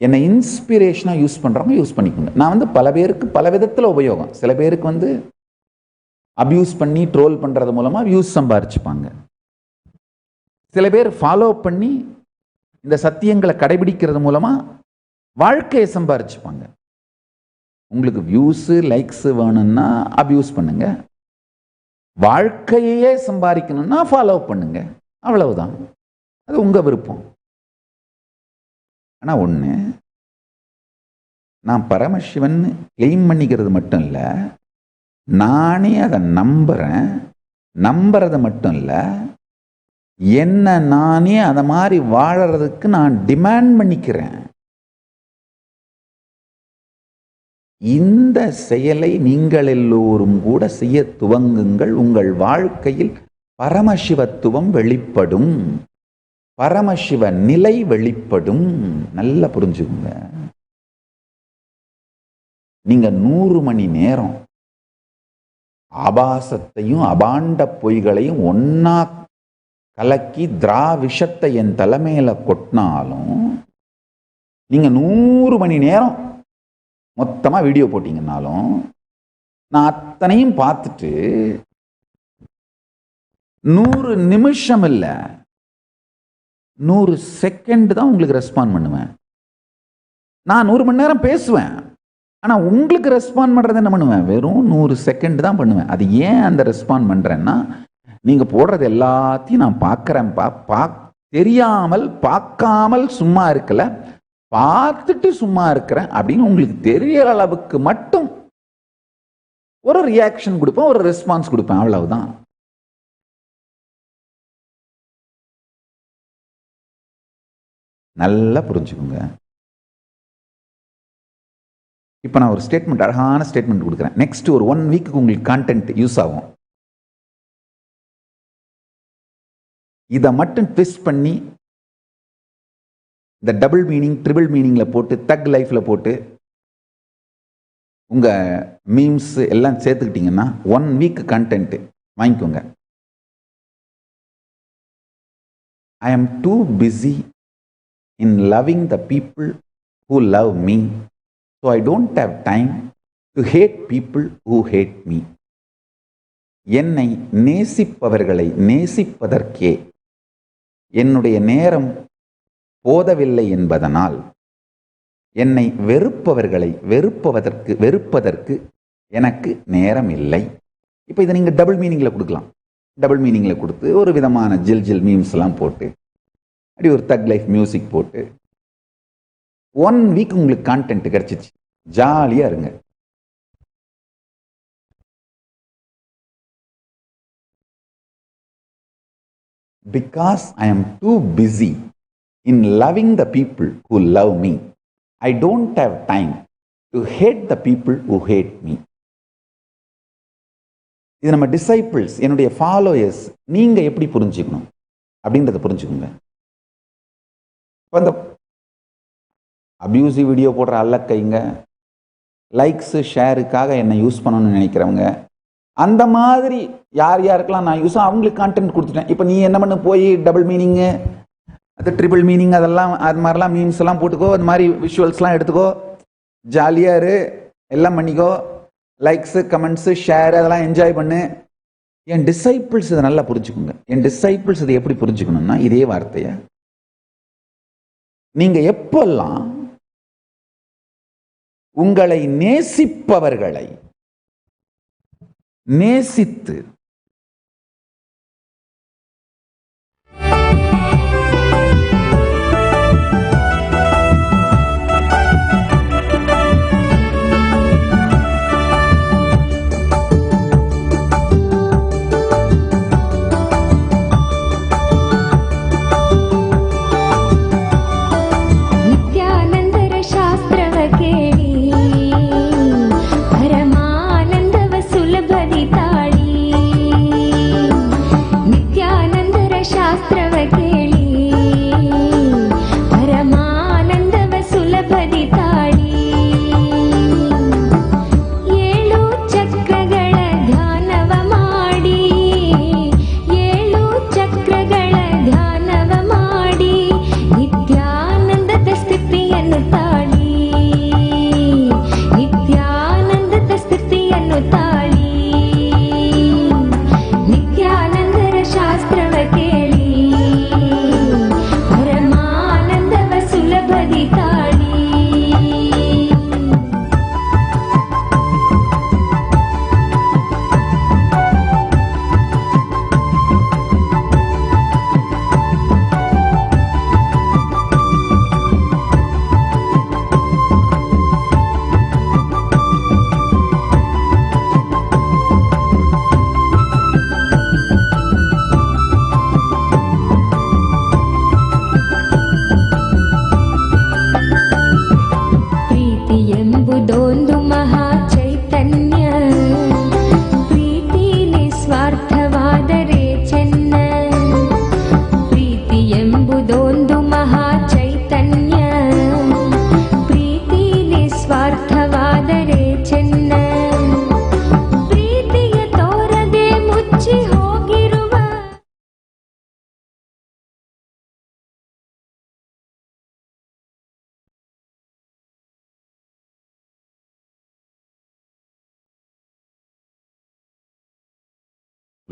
என்னை இன்ஸ்பிரேஷனாக யூஸ் பண்றவங்க யூஸ் பண்ணிக்கோங்க. நான் பல பேருக்கு பல விதத்தில் உபயோகம். சில பேருக்கு அபியூஸ் பண்ணி ட்ரோல் பண்றது மூலமா வியூஸ் சம்பாரிச்சுப்பாங்க. சில பேர் ஃபாலோ பண்ணி இந்த சத்தியங்களை கடைபிடிக்கிறது மூலமா வாழ்க்கையை சம்பாரிச்சுப்பாங்க. உங்களுக்கு வியூஸ் லைக்ஸ் வேணும்னா அபியூஸ் பண்ணுங்க, வாழ்க்கையே சம்பாதிக்கணும்னா ஃபாலோ பண்ணுங்க, அவ்வளவுதான். அது உங்க விருப்பம். ஆனா ஒண்ணு, நான் பரமசிவன் கிளைம் பண்ணிக்கிறது மட்டும் இல்ல, நானே அதை நம்புறேன். நம்புறது மட்டும் இல்ல, என்ன நானே அதை மாதிரி வாழறதுக்கு நான் டிமாண்ட் பண்ணிக்கிறேன். இந்த செயலை நீங்கள் எல்லோரும் கூட செய்ய துவங்குங்கள். உங்கள் வாழ்க்கையில் பரமசிவத்துவம் வெளிப்படும், பரமசிவ நிலை வெளிப்படும். நல்லா புரிஞ்சுக்குங்க. நீங்க 100 மணி நேரம் ஆபாசத்தையும் அபாண்ட பொய்களையும் ஒன்னா கலக்கி திராவிஷத்தை என் தலைமையில கொட்டினாலும், நீங்க 100 மணி நேரம் மொத்தமா வீடியோ போட்டீங்கன்னாலும், நான் அத்தனையும் பார்த்துட்டு 100 நிமிஷம் இல்லை 100 செகண்ட் தான் உங்களுக்கு ரெஸ்பாண்ட் பண்ணுவேன். நான் 100 மணி நேரம் பேசுவேன், ஆனா உங்களுக்கு ரெஸ்பாண்ட் பண்றது என்ன பண்ணுவேன்? வெறும் 100 செகண்ட் தான் பண்ணுவேன். அது ஏன் அந்த ரெஸ்பாண்ட் பண்றேன்னா, நீங்க போடுறது எல்லாத்தையும் நான் பார்க்கிறேன். தெரியாமல் பார்க்காமல் சும்மா இருக்கல, பார்த்துட்டு சும்மா இருக்கிறேன் அப்படின்னு உங்களுக்கு தெரியற அளவுக்கு மட்டும் ஒரு ரியாக்ஷன் கொடுப்பேன், ஒரு ரெஸ்பான்ஸ் கொடுப்பேன், அவ்வளவுதான். நல்லா புரிஞ்சுக்கோங்க. இப்போ நான் ஒரு ஸ்டேட்மெண்ட், அழகான ஸ்டேட்மெண்ட் கொடுக்குறேன். நெக்ஸ்ட் ஒரு 1 வீக்கு உங்களுக்கு கான்டென்ட் யூஸ் ஆகும். இதை மட்டும் ட்விஸ்ட் பண்ணி இந்த டபுள் மீனிங், ட்ரிபிள் மீனிங்ல போட்டு, தக் லைஃப்ல போட்டு உங்க மீம்ஸ் எல்லாம் சேர்த்துக்கிட்டீங்கன்னா 1 வீக் கண்டென்ட் வாங்கிக்கோங்க. I am too busy in loving the people who love me, so I don't have time to hate people who hate me. என்னை நேசிப்பவர்களை நேசிப்பதற்கே என்னுடைய நேரம் போதவில்லை என்பதனால் என்னை வெறுப்பவர்களை வெறுப்பதற்கு எனக்கு நேரம் இல்லை. இப்போ இதை நீங்க டபுள் மீனிங்ல கொடுக்கலாம். டபுள் மீனிங்ல கொடுத்து ஒரு விதமான ஜில் மீம்ஸ் எல்லாம் போட்டு அப்படி ஒரு தக் லைஃப் மியூசிக் போட்டு 1 வீக் உங்களுக்கு கான்டென்ட் கிடைச்சிச்சு. ஜாலியா இருங்க. Because I am too busy in loving the people who love me, I don't have time to hate the people who hate me. இது நம்ம டிசைபிள்ஸ், என்னுடைய ஃபாலோயர்ஸ், நீங்க எப்படி புரிஞ்சுக்கணும் அப்படின்றத புரிஞ்சுக்கோங்க. இப்போ அந்த அபியூசிவ் வீடியோ போடுற அல்லக்கைங்க, லைக்ஸு ஷேருக்காக என்னை யூஸ் பண்ணணும்னு நினைக்கிறவங்க, அந்த மாதிரி யார் யாருக்கெல்லாம் நான் யூஸ் அவங்களுக்கு கான்டென்ட் கொடுத்துட்டேன். இப்போ நீ என்ன பண்ணு, போய் டபுள் மீனிங்கு, அது ட்ரிபிள் மீனிங், அதெல்லாம் அது மாதிரிலாம் மீம்ஸ் எல்லாம் போட்டுக்கோ, அது மாதிரி விஷுவல்ஸ்லாம் எடுத்துக்கோ, ஜாலியாக இரு, எல்லாம் பண்ணிக்கோ, லைக்ஸு கமெண்ட்ஸு ஷேர் அதெல்லாம் என்ஜாய் பண்ணு. என் டிசைபிள்ஸ் இதை நல்லா புரிஞ்சுக்கோங்க. என் டிசைபிள்ஸ் இதை எப்படி புரிஞ்சுக்கணும்னா, இதே வார்த்தையை நீங்க எப்பெல்லாம் உங்களை நேசிப்பவர்களை நேசித்து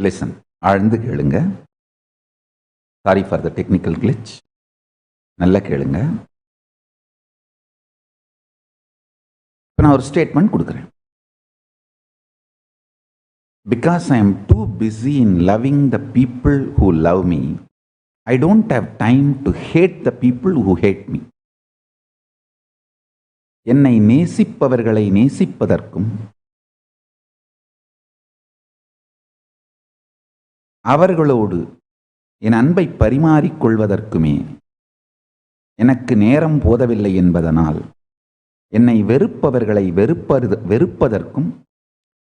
லிசன், ஆழ்ந்து கேளுங்க. Sorry for the technical glitch. நல்லா கேளுங்க. இப்போ நான் ஒரு ஸ்டேட்மெண்ட் கொடுக்குறேன். Because I am too busy in loving the people who love me, I don't have time to hate the people who hate me. என்னை நேசிப்பவர்களை நேசிப்பதற்கும் அவர்களோடு என் அன்பை பரிமாறிக்கொள்வதற்குமே எனக்கு நேரம் போதவில்லை என்பதனால் என்னை வெறுப்பவர்களை வெறுப்பதற்கும்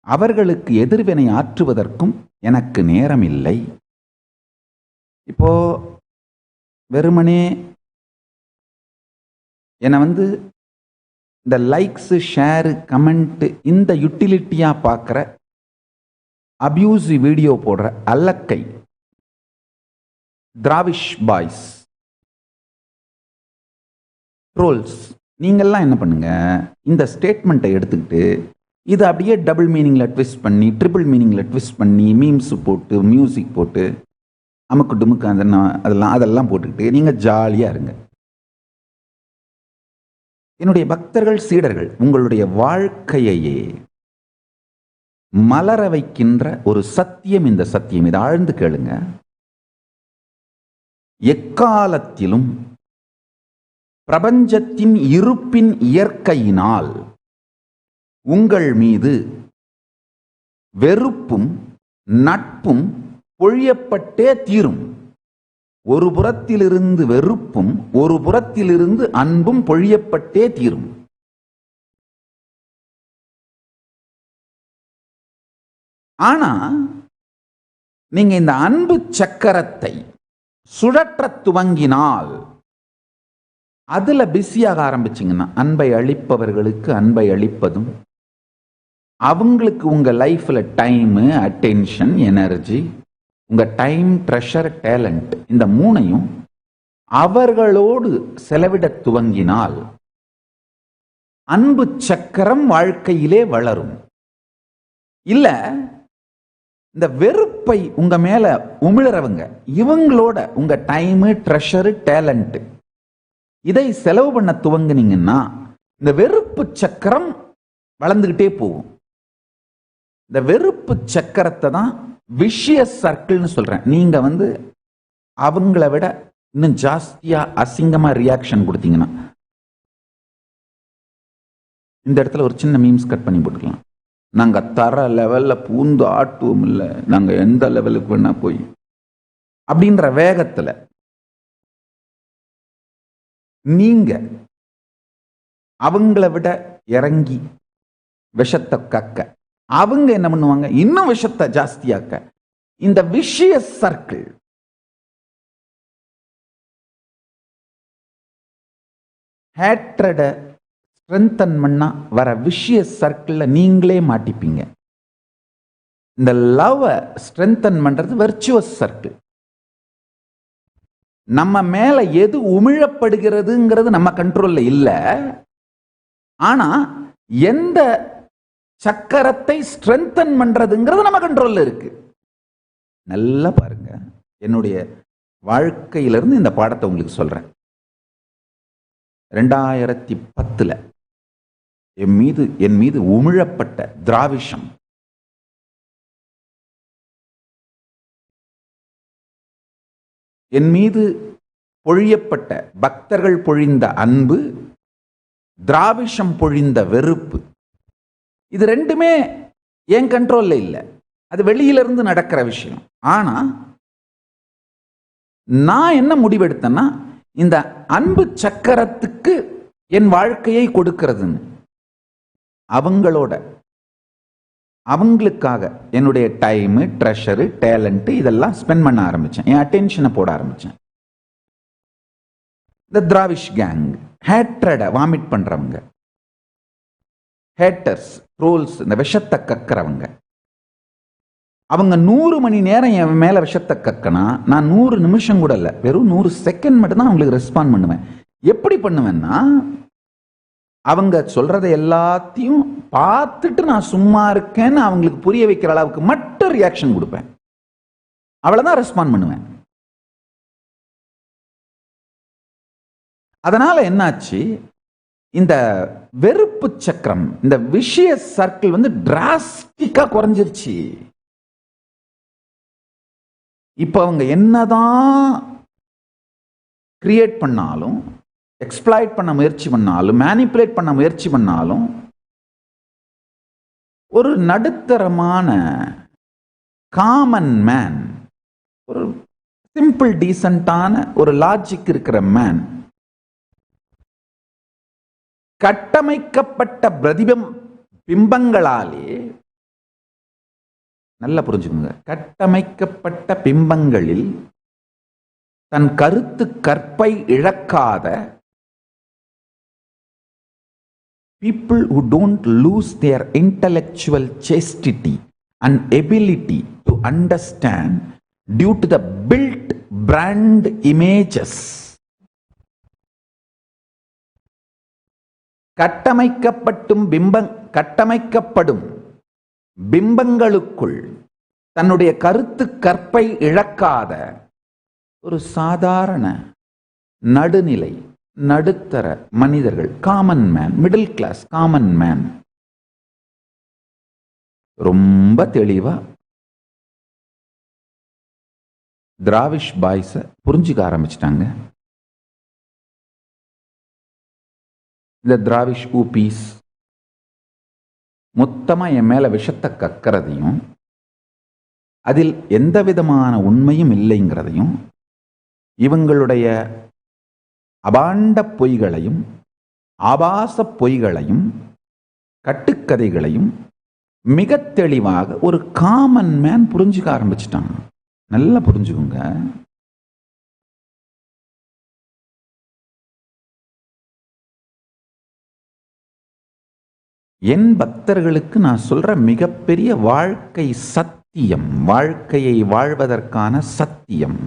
அவர்களுக்கு எதிர்வினை ஆற்றுவதற்கும் எனக்கு நேரம் இல்லை. இப்போ வெறுமனே என்னை இந்த லைக்ஸு, ஷேரு, கமெண்ட்டு இந்த யூட்டிலிட்டியாக பார்க்குற அபியூசிவ் வீடியோ போடுற அல்லக்கை திராவிஷ் பாய்ஸ், ட்ரோல்ஸ், நீங்கள்லாம் என்ன பண்ணுங்க, இந்த ஸ்டேட்மெண்ட்டை எடுத்துக்கிட்டு இது அப்படியே டபுள் மீனிங்கில் ட்விஸ்ட் பண்ணி, ட்ரிபிள் மீனிங்கில் ட்விஸ்ட் பண்ணி, மீம்ஸ் போட்டு, மியூசிக் போட்டு, அமுக்கு டுமுக்கு அதெல்லாம் போட்டுக்கிட்டு நீங்கள் ஜாலியாக இருங்க. என்னுடைய பக்தர்கள், சீடர்கள், உங்களுடைய வாழ்க்கையையே மலர வைக்கின்ற ஒரு சத்தியம் இந்த சத்தியம். இதை ஆழ்ந்து கேளுங்க. எக்காலத்திலும் பிரபஞ்சத்தின் இருப்பின் இயற்கையினால் உங்கள் மீது வெறுப்பும் நட்பும் பொழியப்பட்டே தீரும். ஒரு புறத்திலிருந்து வெறுப்பும் ஒரு புறத்திலிருந்து அன்பும் பொழியப்பட்டே தீரும். ஆனா நீங்க இந்த அன்பு சக்கரத்தை சுழற்ற துவங்கினால், அதுல பிஸியாக ஆரம்பிச்சிங்கன்னா, அன்பை அளிப்பவர்களுக்கு அன்பை அளிப்பதும், அவங்களுக்கு உங்க லைஃப்ல டைமு, அட்டென்ஷன், எனர்ஜி, உங்க டைம், ட்ரெஷர், டேலண்ட், இந்த மூணையும் அவர்களோடு செலவிட துவங்கினால் அன்பு சக்கரம் வாழ்க்கையிலே வளரும். இல்ல இந்த வெறுப்பை உங்க மேல உமிழறவங்க, இவங்களோட உங்க டைமு, ட்ரெஷரு, டேலண்ட் இதை செலவு பண்ண துவங்கினீங்கன்னா இந்த வெறுப்பு சக்கரம் வளர்ந்துகிட்டே போகும். இந்த வெறுப்பு சக்கரத்தை தான் விஷியஸ் சர்க்கிள்னு சொல்றேன். நீங்க அவங்கள விட இன்னும் ஜாஸ்தியா அசிங்கமா ரியாக்ஷன் கொடுத்தீங்கன்னா, இந்த இடத்துல ஒரு சின்ன மீம்ஸ் கட் பண்ணி போட்டுக்கலாம். நாங்க தர லெவல்ல பூந்து ஆட்டுவோம், இல்லை நாங்க எந்த லெவலுக்கு வேணா போய் அப்படின்ற வேகத்துல நீங்க அவங்கள விட இறங்கி விஷத்தை கக்க, அவங்க என்ன பண்ணுவாங்க, இன்னும் விஷத்தை ஜாஸ்தியாக்க. இந்த விஷியஸ் சர்க்கிள் ஹேட்ரட ஸ்ட்ரென்தன் பண்ணா வர விஷியஸ் சர்க்கிள்ல நீங்களே மாட்டிப்பீங்க. இந்த லவ் ஸ்ட்ரென்தன் பண்றது வெர்ச்சுவஸ் சர்க்கிள். நம்ம மேல எது உமிழப்படுகிறதுங்கிறது நம்ம கண்ட்ரோல்ல இல்ல. ஆனா எந்த சக்கரத்தை ஸ்ட்ரென்தன் பண்றதுங்கிறது நம்ம கண்ட்ரோல்ல இருக்கு. நல்லா பாருங்க. என்னுடைய வாழ்க்கையிலிருந்து இந்த பாடத்தை உங்களுக்கு சொல்றேன். 2010 என் மீது உமிழப்பட்ட திராவிஷம், என் மீது பொழியப்பட்ட பக்தர்கள் பொழிந்த அன்பு, திராவிஷம் பொழிந்த வெறுப்பு, இது ரெண்டுமே என் கண்ட்ரோல்ல இல்லை. அது வெளியிலிருந்து நடக்கிற விஷயம். ஆனா நான் என்ன முடிவெடுத்தேன்னா, இந்த அன்பு சக்கரத்துக்கு என் வாழ்க்கையை கொடுக்கிறதுன்னு அவங்களுக்காக என்னுடைய டைமு, ட்ரெஷரு, டேலண்ட் இதெல்லாம் ஸ்பெண்ட் பண்ண ஆரம்பிச்சேன். என் அட்டென்ஷனை போட ஆரம்பிச்சேன். இந்த திராவிஷ் கேங், ஹேட்ரட வாமிட் பண்றவங்க, ஹேட்டர்ஸ், ட்ரோல்ஸ், இந்த விஷத்தை கக்கிறவங்க, அவங்க 100 மணி நேரம் என் மேல விஷத்தை கக்கனா, நான் 100 நிமிஷம் கூட இல்லை, வெறும் 100 செகண்ட் மட்டும் தான் அவங்களுக்கு ரெஸ்பாண்ட் பண்ணுவேன். எப்படி பண்ணுவேன்னா, அவங்க சொல்றதை எல்லாத்தையும் பார்த்துட்டு நான் சும்மா இருக்கேன்னு அவங்களுக்கு புரிய வைக்கிற அளவுக்கு மட்டும் ரியாக்ஷன் கொடுப்பேன். அவ்வளவுதான் ரெஸ்பாண்ட் பண்ணுவேன். அதனால என்னாச்சு, இந்த வெறுப்பு சக்கரம், இந்த விஷய சர்க்கிள் டிராஸ்டிக்கா குறைஞ்சிருச்சு. இப்ப அவங்க என்னதான் கிரியேட் பண்ணாலும், எக்ஸ்ப்ளாய்ட் பண்ண முயற்சி பண்ணாலும், மேனிப்புலேட் பண்ண முயற்சி பண்ணாலும், ஒரு நடுத்தரமான காமன் மேன் ஒரு சிம்பிள் டீசென்டான ஒரு லாஜிக் இருக்கிற மேன் கட்டமைக்கப்பட்ட பிம்பங்களாலே, நல்லா புரிஞ்சுக்கோங்க, கட்டமைக்கப்பட்ட பிம்பங்களில் தன் கருத்து கற்பை இழக்காத people who don't lose their intellectual chastity and ability to understand due to the built brand images. கட்டமைக்கப்படும் பிம்பங்களுக்குள் தன்னுடைய கருத்து கற்பை இழக்காத ஒரு சாதாரண நடுநிலை நடுத்தர மனிதர்கள், common man, middle class common man, ரொம்ப தெளிவா திராவிஷ் பாய்ஸ புரிஞ்சுக்க ஆரம்பிச்சிட்டாங்க. இந்த திராவிஷ் ஊபீஸ் மொத்தமா என் மேல விஷத்தை கக்கிறதையும், அதில் எந்த விதமான உண்மையும் இல்லைங்கிறதையும், இவங்களுடைய அபாண்ட பொய்களையும் ஆபாச பொய்களையும் கட்டுக்கதைகளையும் மிக தெளிவாக ஒரு காமன் மேன் புரிஞ்சுக்க ஆரம்பிச்சிட்டான். நல்லா புரிஞ்சுக்குங்க. என் பக்தர்களுக்கு நான் சொல்ற மிகப்பெரிய வாழ்க்கை சத்தியம், வாழ்க்கையை வாழ்வதற்கான சத்தியம்.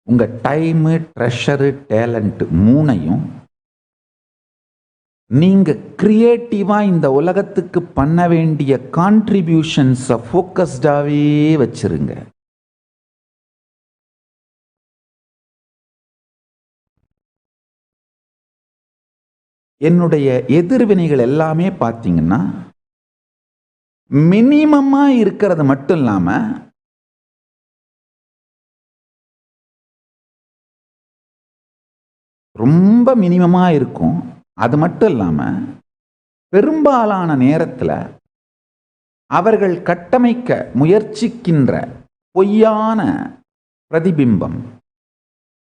உங்க டைமு, ட்ரெஷரு, டேலண்ட் மூணையும் நீங்க கிரியேட்டிவா இந்த உலகத்துக்கு பண்ண வேண்டிய கான்ட்ரிபியூஷன்ஸை ஃபோக்கஸ்டாவே வச்சிருங்க. என்னுடைய எதிர்வினைகள் எல்லாமே பார்த்தீங்கன்னா மினிமமா இருக்கிறது மட்டும் இல்லாம ரொம்ப மினிமமா இருக்கும். அது மட்டும் இல்லாம பெரும்பாலான நேரத்தில் அவர்கள் கட்டமைக்க முயற்சிக்கின்ற பொய்யான பிரதிபிம்பம்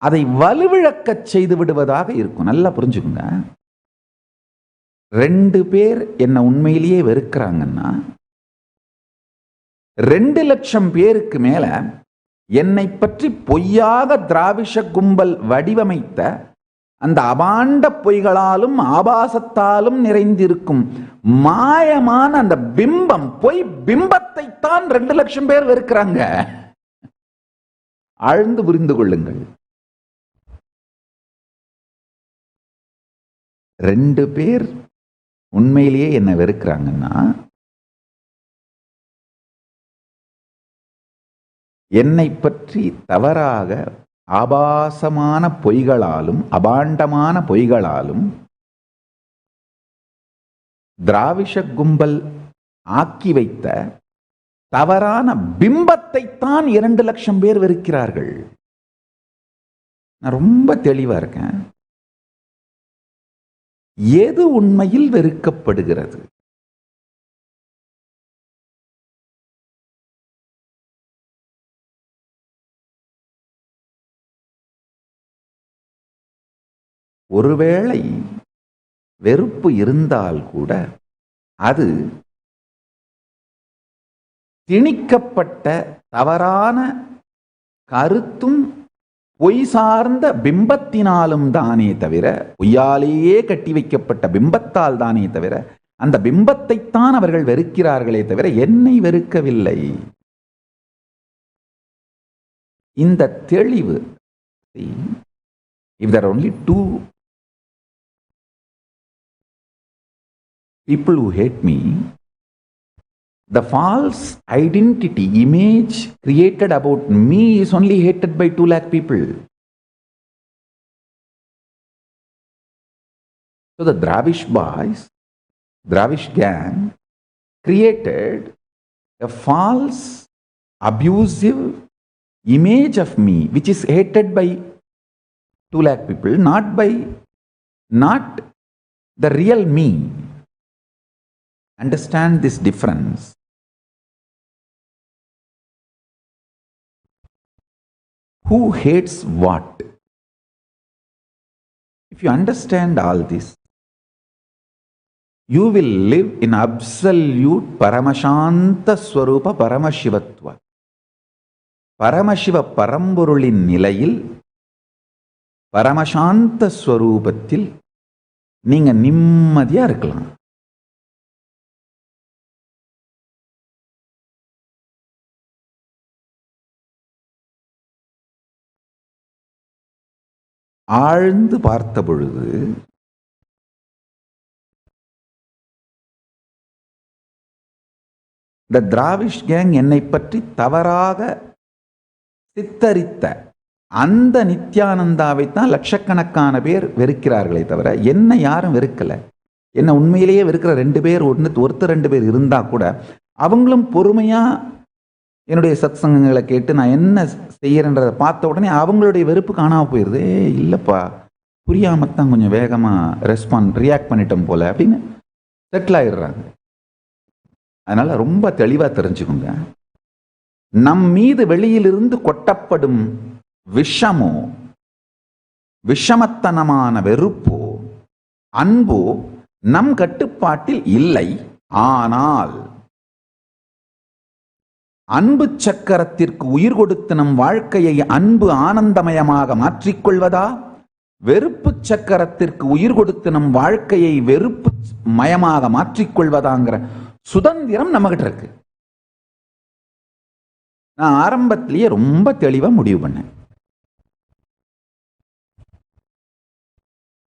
அதை வலுவிழக்கச் செய்து விடுவதாக இருக்கும். நல்லா புரிஞ்சுக்குங்க. 2 பேர் என்ன உண்மையிலேயே வெறுக்கிறாங்கன்னா 2 லட்சம் பேருக்கு மேல என்னை பற்றி பொய்யாக திராவிஷ கும்பல் வடிவமைத்த அந்த அபாண்ட பொய்களாலும் ஆபாசத்தாலும் நிறைந்திருக்கும் மாயமான அந்த பிம்பம், பொய் பிம்பத்தை தான் 2 லட்சம் பேர் வெறுக்கிறாங்க. ஆழ்ந்து புரிந்து கொள்ளுங்கள். 2 பேர் உண்மையிலேயே என்ன வெறுக்கிறாங்கன்னா என்னை பற்றி தவறாக ஆபாசமான பொய்களாலும் அபாண்டமான பொய்களாலும் திராவிஷ கும்பல் ஆக்கி வைத்த தவறான பிம்பத்தை தான் 2 லட்சம் பேர் வெறுக்கிறார்கள். நான் ரொம்ப தெளிவா இருக்கேன். எது உண்மையில் வெறுக்கப்படுகிறது? ஒருவேளை வெறுப்பு இருந்தால் கூட அது திணிக்கப்பட்ட தவறான கருத்தும் பொய் சார்ந்த பிம்பத்தினாலும் தானே தவிர, பொய்யாலேயே கட்டி வைக்கப்பட்ட பிம்பத்தால் தானே தவிர, அந்த பிம்பத்தைத்தான் அவர்கள் வெறுக்கிறார்களே தவிர என்னை வெறுக்கவில்லை. இந்த தெளிவு, if there are only 2 people who hate me, the false identity image created about me is only hated by 2 lakh people. So the Dravish boys, Dravish gang created a false abusive image of me which is hated by 2 lakh people, not the real me. Understand this difference. Who hates what? If you understand all this, you will live in absolute Paramashanta Swarupa Paramashivatva. Paramasiva பரம்பொருளின் நிலையில் பரமசாந்த ஸ்வரூபத்தில் நீங்க நிம்மதியா இருக்கலாம். ஆழ்ந்து பார்த்த பொழுது இந்த திராவிஷ் gang என்னை பற்றி தவறாக சித்தரித்த அந்த நித்யானந்தாவை தான் லட்சக்கணக்கான பேர் வெறுக்கிறார்களே தவிர என்ன யாரும் வெறுக்கல. என்ன உண்மையிலேயே வெறுக்கிற 2 பேர் ஒருத்தர் 2 பேர் இருந்தா கூட அவங்களும் பொறுமையா என்னுடைய சத்சங்கங்களை கேட்டு நான் என்ன செய்யறேன்றதை பார்த்த உடனே அவங்களுடைய வெறுப்பு காணாம போயிருது. இல்லப்பா புரியாமத்தான் கொஞ்சம் வேகமா ரியாக்ட் பண்ணிட்டோம் போல அப்படின்னு செட்டில் ஆயிடுறாங்க. அதனால ரொம்ப தெளிவா தெரிஞ்சுக்கோங்க, நம் மீது வெளியிலிருந்து கொட்டப்படும் விஷமோ விஷமத்தனமான வெறுப்போ அன்போ நம் கட்டுப்பாட்டில் இல்லை. ஆனால் அன்பு சக்கரத்திற்கு உயிர் கொடுத்து நம் வாழ்க்கையை அன்பு ஆனந்தமயமாக மாற்றிக்கொள்வதா, வெறுப்பு சக்கரத்திற்கு உயிர் கொடுத்து நம் வாழ்க்கையை வெறுப்பு மயமாக மாற்றிக்கொள்வதாங்கிற சுதந்திரம் நம்மகிட்ட இருக்கு. நான் ஆரம்பத்திலேயே ரொம்ப தெளிவா முடிவு பண்ணேன்.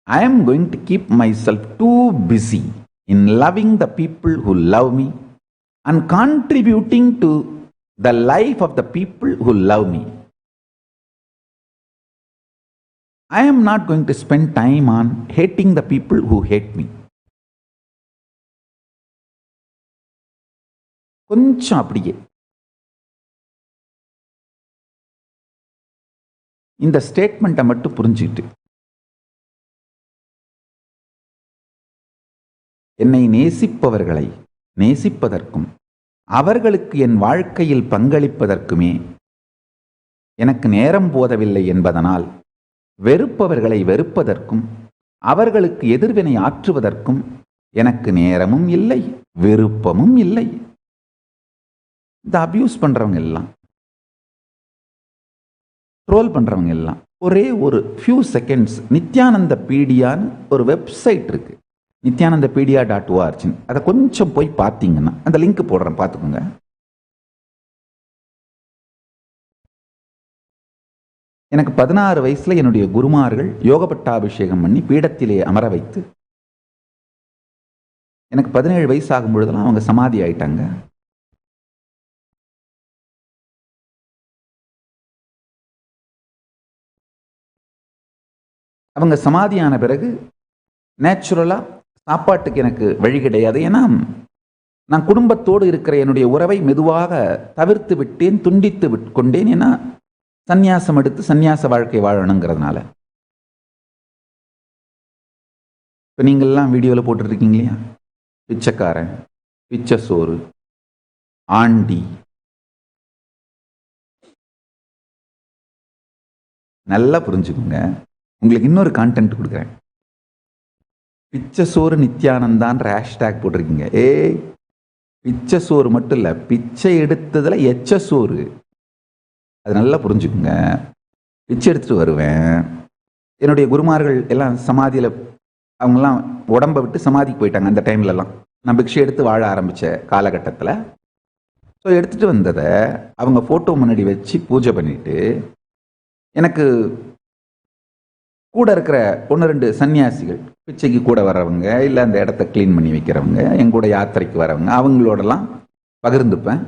I am going to keep myself too busy in loving the people who love me and contributing to the life of the people who love me. I am not going to spend time on hating the people who hate me. கொஞ்சம் அப்படியே இந்த ஸ்டேட்மெண்ட்டை மட்டும் புரிஞ்சுக்கிட்டு என்னை நேசிப்பவர்களை நேசிப்பதற்கும் அவர்களுக்கு என் வாழ்க்கையில் பங்களிப்பதற்குமே எனக்கு நேரம் போதவில்லை என்பதனால் வெறுப்பவர்களை வெறுப்பதற்கும் அவர்களுக்கு எதிர்வினை ஆற்றுவதற்கும் எனக்கு நேரமும் இல்லை, விருப்பமும் இல்லை. இந்த அபியூஸ் பண்றவங்க எல்லாம், ட்ரோல் பண்றவங்க எல்லாம் ஒரே ஒரு ஃபியூ செகண்ட்ஸ் நித்யானந்த பீடியான்னு ஒரு வெப்சைட் இருக்கு, nithyanandapediya.org. அதை கொஞ்சம் போய் பார்த்தீங்கன்னா அந்த லிங்க் போடுறேன், பார்த்துக்கோங்க. எனக்கு 16 வயசுல என்னுடைய குருமார்கள் யோக பட்டாபிஷேகம் பண்ணி பீடத்திலே அமர வைத்து எனக்கு 17 வயசு ஆகும் பொழுதெல்லாம் அவங்க சமாதி ஆயிட்டாங்க. அவங்க சமாதியான பிறகு நேச்சுரலா சாப்பாட்டுக்கு எனக்கு வழி கிடையாது. ஏன்னா நான் குடும்பத்தோடு இருக்கிற என்னுடைய உறவை மெதுவாக தவிர்த்து விட்டேன், துண்டித்து கொண்டேன். ஏன்னா சந்நியாசம் எடுத்து சந்நியாச வாழ்க்கை வாழணுங்கிறதுனால. இப்போ நீங்கள்லாம் வீடியோவில் போட்டுருக்கீங்க இல்லையா, பிச்சைக்காரன், பிச்சை சோறு, ஆண்டி. நல்லா புரிஞ்சுக்கோங்க, உங்களுக்கு இன்னொரு கான்டென்ட் கொடுக்குறேன். பிச்சை சோறு நித்யானந்தான்ற ஹேஷ்டேக் போட்டிருக்கீங்க. பிச்சை சோறு மட்டும் இல்லை, பிச்சை எடுத்ததுல எச்ச சோறு. அது நல்லா புரிஞ்சுக்குங்க. பிச்சை எடுத்துட்டு வருவேன். என்னுடைய குருமார்கள் எல்லாம் சமாதியில் அவங்கெல்லாம் உடம்பை விட்டு சமாதிக்கு போயிட்டாங்க. அந்த டைம்லலாம் நான் பிக்ஷை எடுத்து வாழ ஆரம்பித்த காலகட்டத்தில். ஸோ எடுத்துகிட்டு வந்ததை அவங்க ஃபோட்டோ முன்னாடி வச்சு பூஜை பண்ணிட்டு, எனக்கு கூட இருக்கிற 1-2 சன்னியாசிகள், பிச்சைக்கு கூட வர்றவங்க, இல்லை அந்த இடத்த கிளீன் பண்ணி வைக்கிறவங்க, என் கூட யாத்திரைக்கு வரவங்க, அவங்களோடலாம் பகிர்ந்துப்பேன்.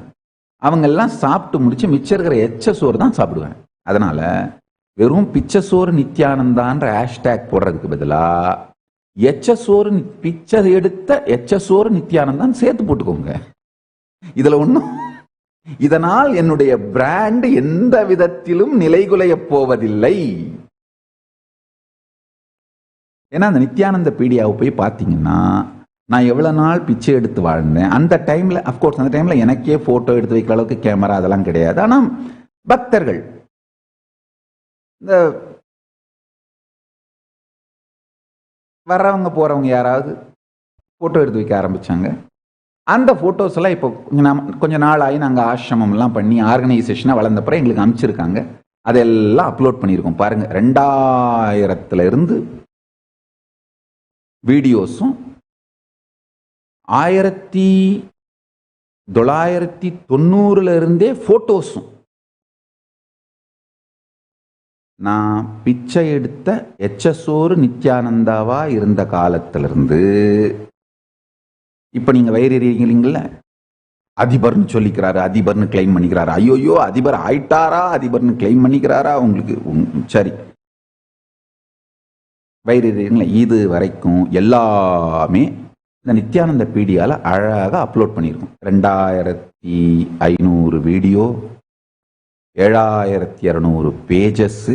அவங்கெல்லாம் சாப்பிட்டு முடிச்சு மிச்சம் இருக்கிற எச்ச சோறு தான் சாப்பிடுவேன். அதனால வெறும் பிச்சை சோறு நித்யானந்தான்ற ஹேஷ்டேக் போடுறதுக்கு பதிலாக எச்ச சோறு, பிச்சை எடுத்த எச்ச சோறு நித்யானந்தான் சேர்த்து போட்டுக்கோங்க. இதுல ஒன்றும், இதனால் என்னுடைய பிராண்ட் எந்த விதத்திலும் நிலைகுலைய போவதில்லை. ஏன்னா அந்த நித்யானந்த பீடியாவை போய் பார்த்தீங்கன்னா நான் எவ்வளோ நாள் பிச்சை எடுத்து வாழ்ந்தேன். அந்த டைமில் அஃப்கோர்ஸ் அந்த டைமில் எனக்கே ஃபோட்டோ எடுத்து வைக்கிற அளவுக்கு கேமரா அதெல்லாம் கிடையாது. ஆனால் பக்தர்கள் இந்த வர்றவங்க போகிறவங்க யாராவது ஃபோட்டோ எடுத்து வைக்க ஆரம்பித்தாங்க. அந்த ஃபோட்டோஸ் எல்லாம் இப்போ கொஞ்சம் நாள் ஆகி நாங்கள் ஆசிரமம்லாம் பண்ணி ஆர்கனைசேஷனாக வளர்ந்தப்பறம் எங்களுக்கு அனுப்பிச்சிருக்காங்க. அதெல்லாம் அப்லோட் பண்ணியிருக்கோம். பாருங்கள், 2000 வீடியோஸும் 1990 ஃபோட்டோஸும். நான் பிச்சை எடுத்த எச்சசோறு நித்யானந்தாவா இருந்த காலத்திலிருந்து இப்ப நீங்க வயிறீங்கள, அதிபர்னு சொல்லிக்கிறாரு, அதிபர்னு கிளைம் பண்ணிக்கிறாரு. ஐயோயோ அதிபர் ஆயிட்டாரா, அதிபர்னு கிளைம் பண்ணிக்கிறாரா? உங்களுக்கு சரி, வயிறீங்களா? இது வரைக்கும் எல்லாமே இந்த நித்யானந்த பீடியால அழகாக அப்லோட் பண்ணியிருக்கோம். 2500 வீடியோ, 7200 பேஜஸ்,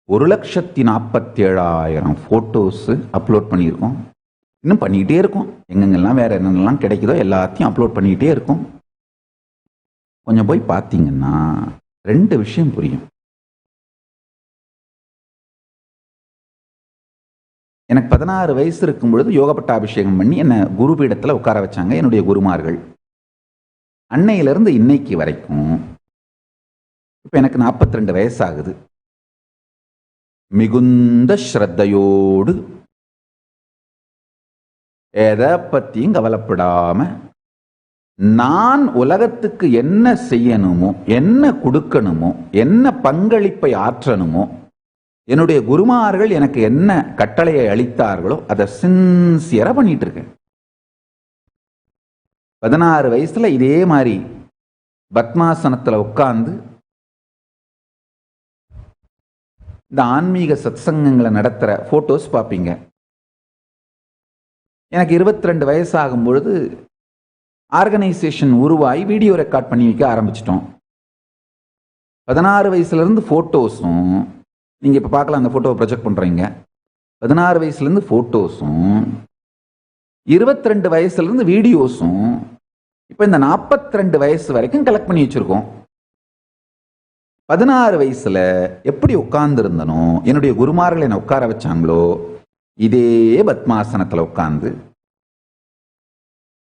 1,47,000 போட்டோஸ் அப்லோட் பண்ணியிருக்கோம். இன்னும் பண்ணிக்கிட்டே இருக்கும். எங்கெங்கெல்லாம் வேற என்னென்னலாம் கிடைக்குதோ எல்லாத்தையும் அப்லோட் பண்ணிக்கிட்டே இருக்கும். கொஞ்சம் போய் பார்த்தீங்கன்னா 2 விஷயம் புரியும். எனக்கு 16 வயசு இருக்கும் பொழுது யோக பட்டாபிஷேகம் பண்ணி என்னை குரு பீடத்தில் உட்கார வச்சாங்க என்னுடைய குருமார்கள். அன்னையிலிருந்து இன்னைக்கு வரைக்கும் இப்போ எனக்கு 42 வயசு ஆகுது. மிகுந்த ஸ்ரத்தையோடு எதை பற்றியும் கவலைப்படாம நான் உலகத்துக்கு என்ன செய்யணுமோ, என்ன கொடுக்கணுமோ, என்ன பங்களிப்பை ஆற்றணுமோ, என்னுடைய குருமார்கள் எனக்கு என்ன கட்டளையை அளித்தார்களோ அதை சின்சியரா பண்ணிட்டு இருக்கேன். 16 வயசுல இதே மாதிரி பத்மாசனத்துல உட்கார்ந்து இந்த ஆன்மீக சத்சங்கங்களை நடத்துற போட்டோஸ் பார்ப்பீங்க. எனக்கு 22 வயசு ஆகும் பொழுது ஆர்கனைசேஷன் உருவாகி வீடியோ ரெக்கார்ட் பண்ணி வைக்க ஆரம்பிச்சிட்டோம். 16 வயசுல இருந்து போட்டோஸும் நீங்க இப்ப பார்க்கலாம், அந்த போட்டோவை ப்ரொஜெக்ட் பண்றீங்க. 16 வயசுல இருந்து போட்டோஸும் 22 வயசுல இருந்து வீடியோஸும் இப்ப இந்த 42 வயசு வரைக்கும் கலெக்ட் பண்ணி வச்சிருக்கோம். 16 வயசுல எப்படி உட்கார்ந்து இருந்தனோ, என்னுடைய குருமார்கள் என்னை உட்கார வச்சாங்களோ இதே பத்மாசனத்துல உட்கார்ந்து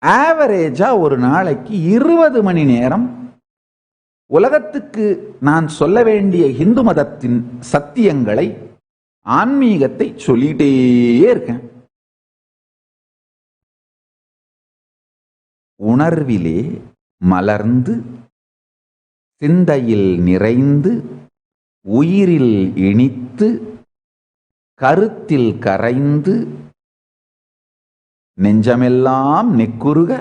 ஆவரேஜா ஒரு நாளைக்கு 20 மணி நேரம் உலகத்துக்கு நான் சொல்ல வேண்டிய இந்து மதத்தின் சத்தியங்களை, ஆன்மீகத்தை சொல்லிட்டே இருக்கேன். உணர்விலே மலர்ந்து, சிந்தையில் நிறைந்து, உயிரில் இனித்து, கருத்தில் கரைந்து, நெஞ்சமெல்லாம் நெக்குருக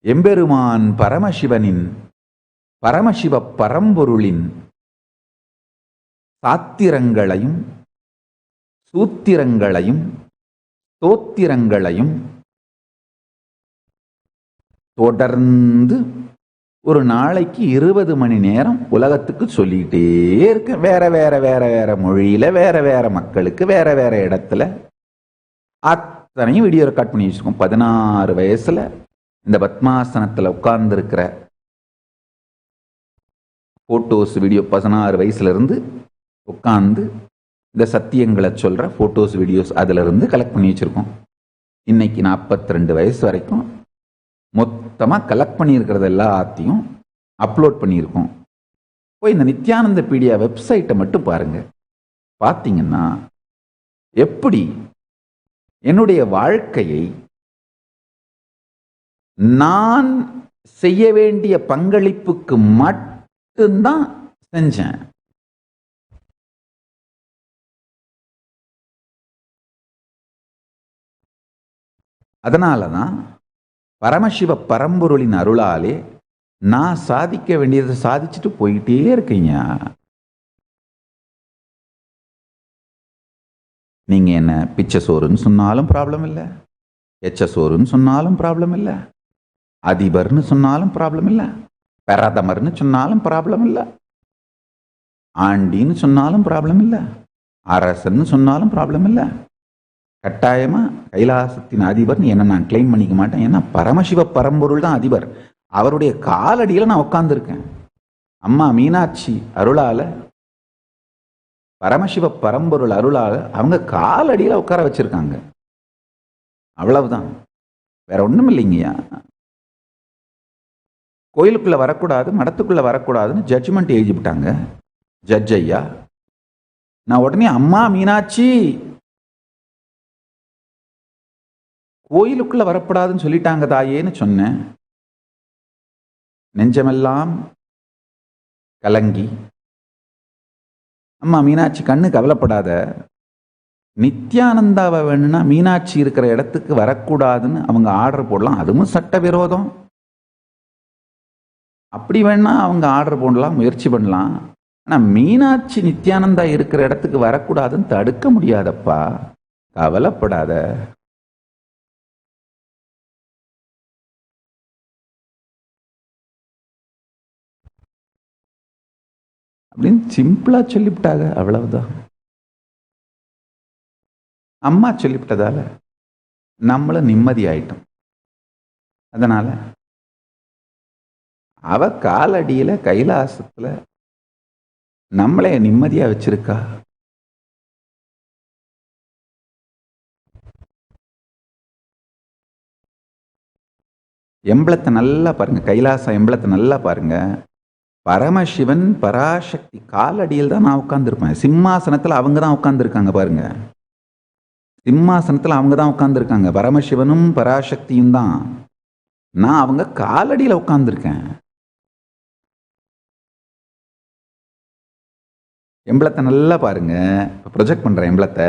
எம்பெருமான் பரமசிவனின், பரமசிவ பரம்பொருளின் சாத்திரங்களையும் சூத்திரங்களையும் ஸ்தோத்திரங்களையும் தொடர்ந்து ஒரு நாளைக்கு 20 மணி நேரம் உலகத்துக்கு சொல்லிக்கிட்டே இருக்க. வேற வேற வேற வேற மொழியில, வேற வேற மக்களுக்கு, வேற வேற இடத்துல அத்தனையும் வீடியோ ரெக்கார்ட் பண்ணி வச்சிருக்கோம். 16 வயசுல இந்த பத்மாசனத்துல உட்கார்ந்து இருக்கிற போட்டோஸ் வீடியோ, 16 வயசுல இருந்து உட்கார்ந்து இந்த சத்தியங்களை சொல்ற போட்டோஸ் வீடியோஸ் அதுல இருந்து கலெக்ட் பண்ணி வச்சிருக்கோம். இன்னைக்கு 42 வயசு வரைக்கும் மொத்தமா கலெக்ட் பண்ணியிருக்கிறது எல்லாத்தையும் அப்லோட் பண்ணியிருக்கோம். போய் இந்த நித்யானந்த பீடியா வெப்சைட்டை மட்டும் பாருங்க. பார்த்தீங்கன்னா எப்படி என்னுடைய வாழ்க்கையை நான் செய்ய வேண்டிய பங்களிப்புக்கு மட்டும்தான் செஞ்சேன். அதனாலதான் பரமசிவ பரம்பொருளின் அருளாலே நான் சாதிக்க வேண்டியதை சாதிச்சுட்டு போயிட்டே இருக்கீங்க. நீங்க என்ன பிச்சை சோறுன்னு சொன்னாலும் ப்ராப்ளம் இல்லை, எச்ச சோறுன்னு சொன்னாலும் ப்ராப்ளம் இல்லை, அதிபர்னு சொன்னாலும் ப்ராப்ளம் இல்லை, பிரதமர்னு சொன்னாலும் ப்ராப்ளம் இல்லை, ஆண்டின்னு சொன்னாலும் ப்ராப்ளம் இல்லை, அரசன்னு சொன்னாலும் ப்ராப்ளம் இல்லை. கட்டாயமா கைலாசத்தின் அதிபர் என்ன நான் கிளைம் பண்ணிக்க மாட்டேன். ஏன்னா பரமசிவ பரம்பொருள் தான் அதிபர். அவருடைய காலடியில் நான் உட்கார்ந்துருக்கேன். அம்மா மீனாட்சி அருளால, பரமசிவ பரம்பொருள் அருளால அவங்க காலடியில் உட்கார வச்சிருக்காங்க. அவ்வளவுதான், வேற ஒண்ணும் இல்லைங்கய்யா. கோயிலுக்குள்ள வரக்கூடாது, மடத்துக்குள்ள வரக்கூடாதுன்னு ஜட்ஜ்மெண்ட் எழுதி விட்டாங்க ஜட்ஜ் ஐயா. நான் உடனே அம்மா மீனாட்சி கோயிலுக்குள்ள வரக்கூடாதுன்னு சொல்லிட்டாங்க தாயேன்னு சொன்னேன். நெஞ்சமெல்லாம் கலங்கி, அம்மா மீனாட்சி கண்ணு கவலைப்படாத, நித்யானந்தாவை வேணும்னா மீனாட்சி இருக்கிற இடத்துக்கு வரக்கூடாதுன்னு அவங்க ஆர்டர் போடலாம், அதுவும் சட்ட விரோதம். அப்படி வேணா அவங்க ஆர்டர் போடலாம், முயற்சி பண்ணலாம். ஆனா மீனாட்சி நித்யானந்தா இருக்கிற இடத்துக்கு வரக்கூடாதுன்னு தடுக்க முடியாதப்பா, கவலைப்படாத. அப்படின்னு சிம்பிளா சொல்லிவிட்டாங்க. அவ்வளவுதான். அம்மா சொல்லிவிட்டதால நம்மளும் நிம்மதி ஆயிட்டோம். அதனால அவ காலடியில கைலாசத்துல நம்மளே நிம்மதியா வச்சிருக்கா. எம்பளத்தை நல்லா பாருங்க, கைலாச எம்பளத்தை நல்லா பாருங்க. பரமசிவன் பராசக்தி காலடியில் தான் நான் உட்கார்ந்துருப்பேன். சிம்மாசனத்தில் அவங்க தான் உட்கார்ந்துருக்காங்க பாருங்க. சிம்மாசனத்தில் அவங்க தான் உட்கார்ந்துருக்காங்க. பரமசிவனும் பராசக்தியும் தான். நான் அவங்க காலடியில் உட்கார்ந்துருக்கேன். எம்பளத்தை நல்லா பாருங்க. இப்போ ப்ரொஜெக்ட் பண்றேன் எம்பளத்தை.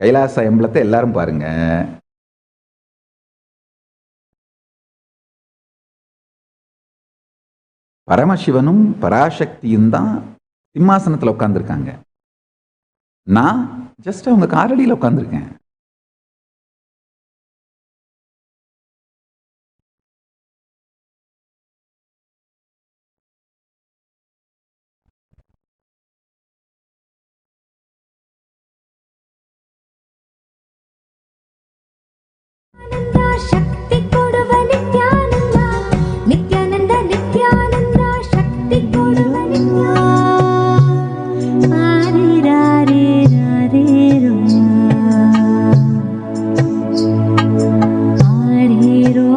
கைலாச எம்பளத்தை எல்லாரும் பாருங்க. பரமசிவனும் பராசக்தியும் தான் சிம்மாசனத்தில் உட்கார்ந்துருக்காங்க. நான் ஜஸ்ட் அவங்க காலடியில் உட்கார்ந்துருக்கேன். ಶಕ್ತಿ ಕೊಡುವ ನಿತ್ಯಾನಂದ, ನಿತ್ಯಾನಂದ ನಿತ್ಯಾನಂದ, ಶಕ್ತಿ ಕೊಡುವ ನಿತ್ಯ. ಆರಿ ರಾರಿ ರಾರಿ ರೋ, ಆರಿ ರೋ,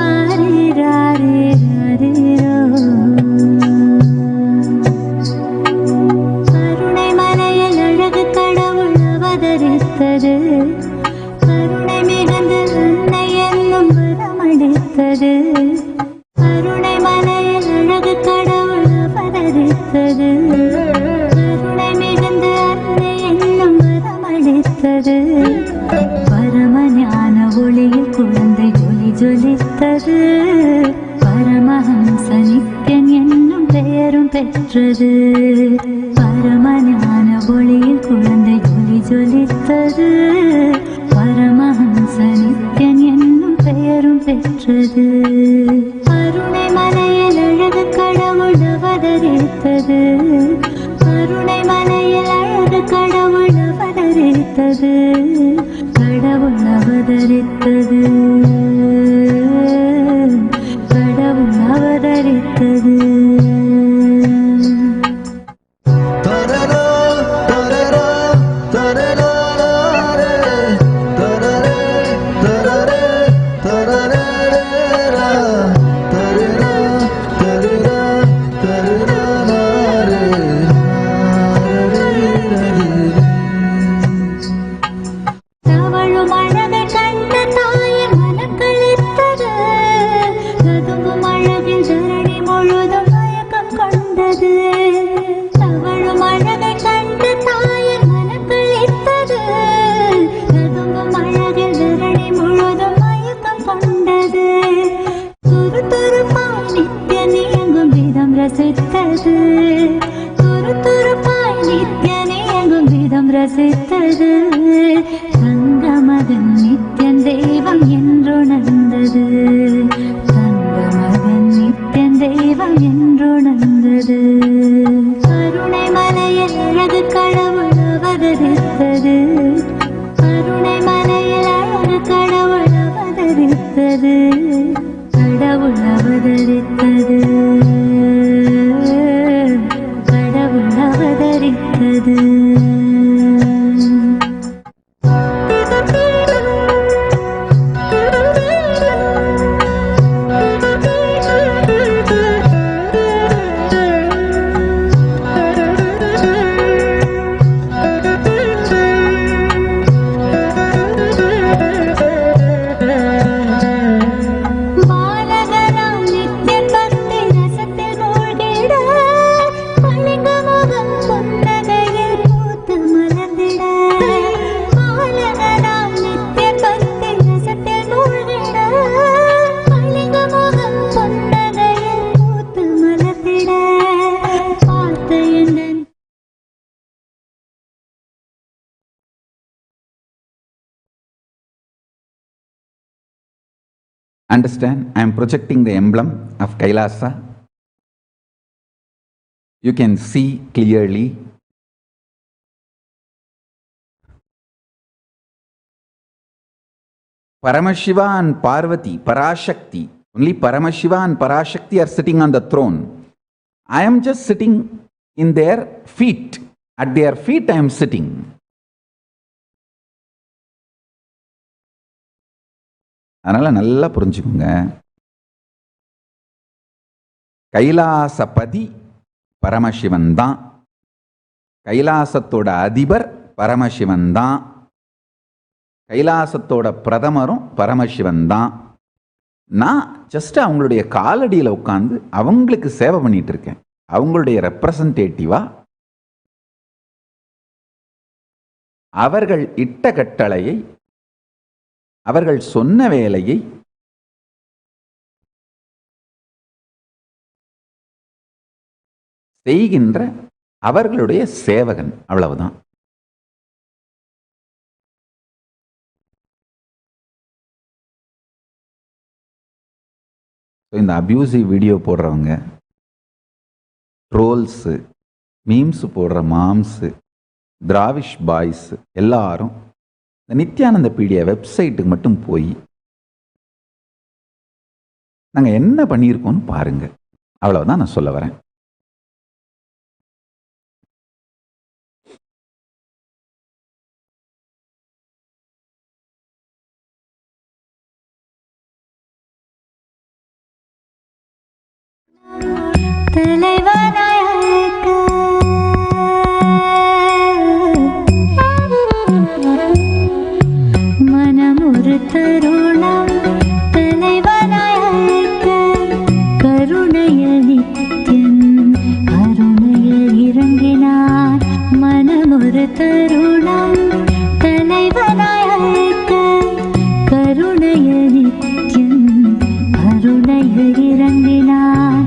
ಆರಿ ರಾರಿ ರಾರಿ ರೋ. கருணை மலையில் அழகு கடவுள் அவதரித்தது, கருணை மிகுந்த அன்னை என்னும் வரமளித்தது. கருணை மலையில் அழகு கடவுள் அவதரித்தது, கருணை மிகுந்த அன்னை என்னும் வரமளித்தது. பரம ஞான ஒளியில் குழந்தை ஜொலி ஜொலித்தது, பரமஹம்ச நித்யன் என்னும் பெயரும் பெற்றது. பரம ஞான ஒளியில் குழந்தை ஜொலி ஜொலித்தது, பரமஹம்ச நித்யன் என்னும் பெயரும் பெற்றது. கருணை மலையில் அழகு கடவுள் அவதரித்தது, கருணை மலையில் அழகு கடவுள் அவதரித்தது, கடவுள் அவதரித்தது, கடவுள் அவதரித்தது. தவழும் அழகை கண்ட தாயின் மனக்களித்த Understand? I am projecting the emblem of Kailasa. You can see clearly. Paramashiva and Parvati, Parashakti, only Paramashiva and Parashakti are sitting on the throne. I am just sitting in their feet. At their feet I am sitting. அதனால நல்லா புரிஞ்சுக்குங்க. கைலாசபதி பரமசிவன் தான். கைலாசத்தோட அதிபர் பரமசிவன் தான். கைலாசத்தோட பிரதமரும் பரமசிவன் தான். நான் just அவங்களுடைய காலடியில் உட்கார்ந்து அவங்களுக்கு சேவை பண்ணிட்டு இருக்கேன். அவங்களுடைய ரெப்ரசன்டேட்டிவா அவர்கள் இட்ட கட்டளையை, அவர்கள் சொன்ன வேலையை செய்கின்ற அவர்களுடைய சேவகன். அவ்வளவுதான். இந்த அபியூசிவ் வீடியோ போடுறவங்க, ட்ரோல்ஸு, மீம்ஸ் போடுற மாம்ஸு, திராவிஷ் பாய்ஸ் எல்லாரும் இந்த நித்யானந்த பீடியா வெப்சைட்டுக்கு மட்டும் போய் நாங்கள் என்ன பண்ணியிருக்கோம்னு பாருங்க. அவ்வளவுதான் நான் சொல்ல வரேன். மனமுறு தருணம் தலைவனாயக்க கருணையில் நித்யன் கருணையில் இறங்கினார். மனமுறு தருணம் தலைவனாயக்க கருணையில் நித்யன் கருணையில் இறங்கினார்.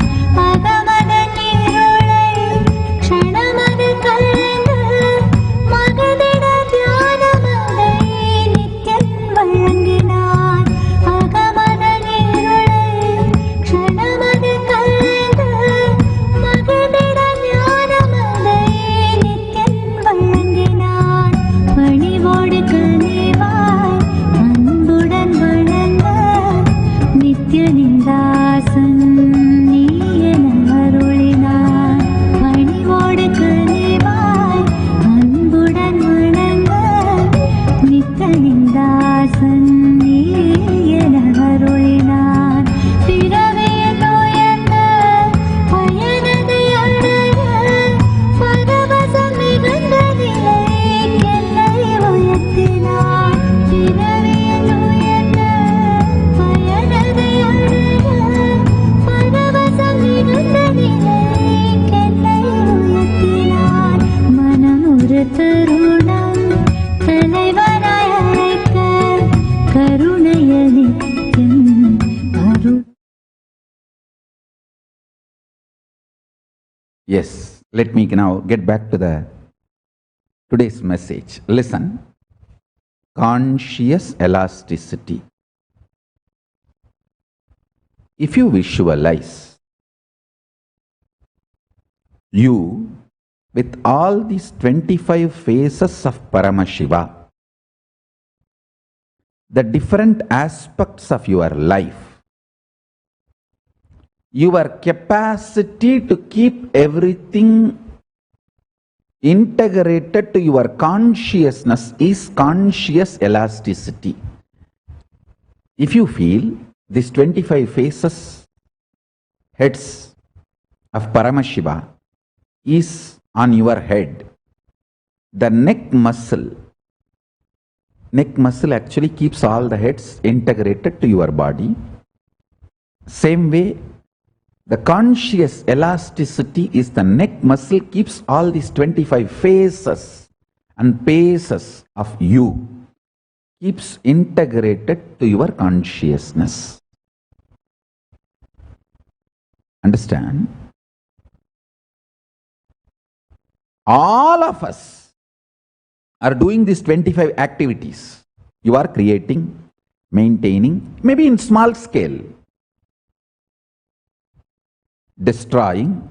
Yes, let me now get back to today's message. Listen. Conscious elasticity. If you visualize you with all these 25 phases of Paramashiva, the different aspects of your life, your capacity to keep everything integrated to your consciousness is conscious elasticity. If you feel these 25 phases, heads of Paramashiva is on your head, the neck muscle actually keeps all the heads integrated to your body. Same way, the conscious elasticity is the neck muscle keeps all these 25 phases and paces of you, keeps integrated to your consciousness. Understand? All of us are doing these 25 activities. You are creating, maintaining, maybe in small scale, destroying,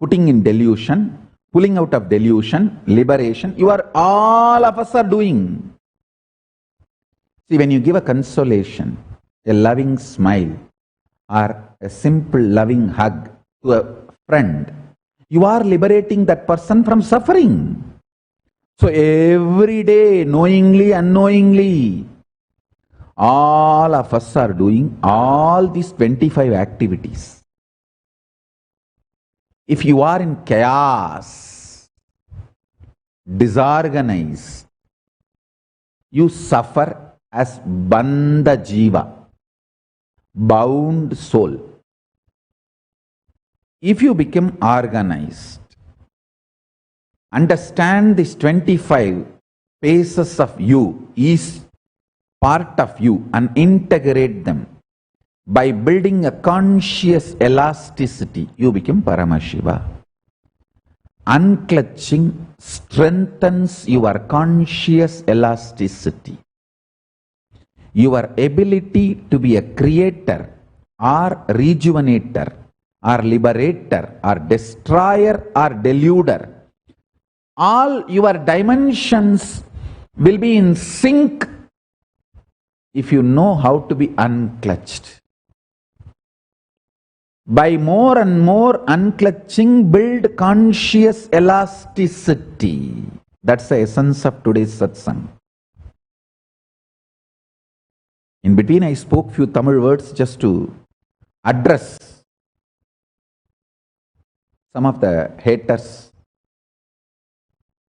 putting in delusion, pulling out of delusion, liberation. All of us are doing. See, when you give a consolation, a loving smile, or a simple loving hug to a friend, you are liberating that person from suffering. So every day, knowingly, unknowingly, all of us are doing all these 25 activities. If you are in chaos, disorganized, you suffer as bandha jiva, bound soul. If you become organized, understand these 25 phases of you, is part of you, and integrate them by building a conscious elasticity, you become Paramashiva. Unclutching strengthens your conscious elasticity. Your ability to be a creator or rejuvenator or liberator or destroyer or deluder, all your dimensions will be in sync if you know how to be unclutched. By more and more unclutching, build conscious elasticity. That's the essence of today's satsang. In between, I spoke few Tamil words just to address some of the haters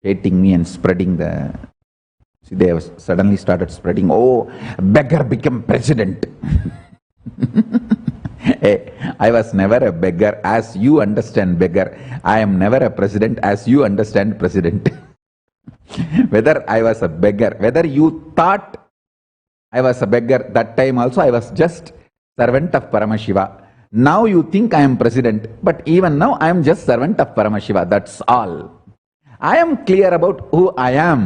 hating me and spreading the... See, they have suddenly started spreading, oh, beggar became president. Hey, I was never a beggar as you understand beggar. I am never a president as you understand president. Whether I was a beggar, whether you thought I was a beggar, that time also I was just servant of Paramashiva. Now you think I am president, but even now I am just servant of Paramashiva. That's all. I am clear about who I am.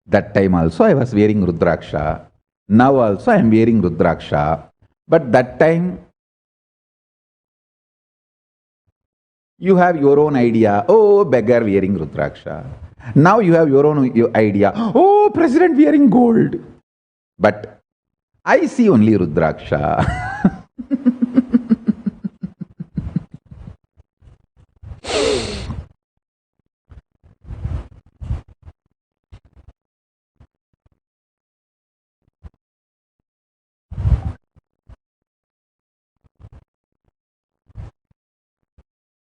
That time also I was wearing Rudraksha. Now also I am wearing Rudraksha. But that time you have your own idea. Oh, beggar wearing Rudraksha. Now you have your own idea. Oh, president wearing gold. But I see only Rudraksha.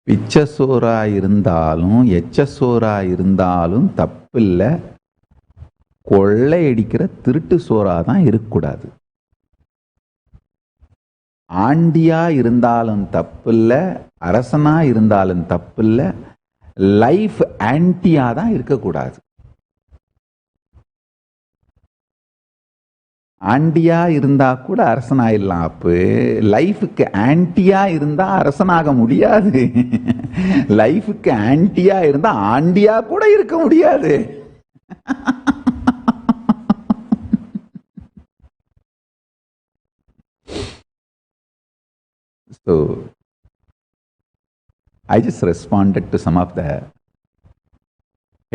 பிச்சசோரா இருந்தாலும் எச்சசோரா இருந்தாலும் தப்பில்ல, கொள்ளையடிக்கிற திருட்டு சோறா தான் இருக்கக்கூடாது. ஆண்டியா இருந்தாலும் தப்பில்ல, அரசனா இருந்தாலும் தப்பில்ல, லைஃப் ஆன்டியா தான் இருக்கக்கூடாது. ஆண்டியா இருந்தா கூட அரசனாயிடலாம். அப்ப லைஃபுக்கு ஆன்டியா இருந்தா அரசனாக முடியாது. லைஃபுக்கு ஆன்டியா இருந்தா ஆண்டியா கூட இருக்க முடியாது. So I just responded to some of the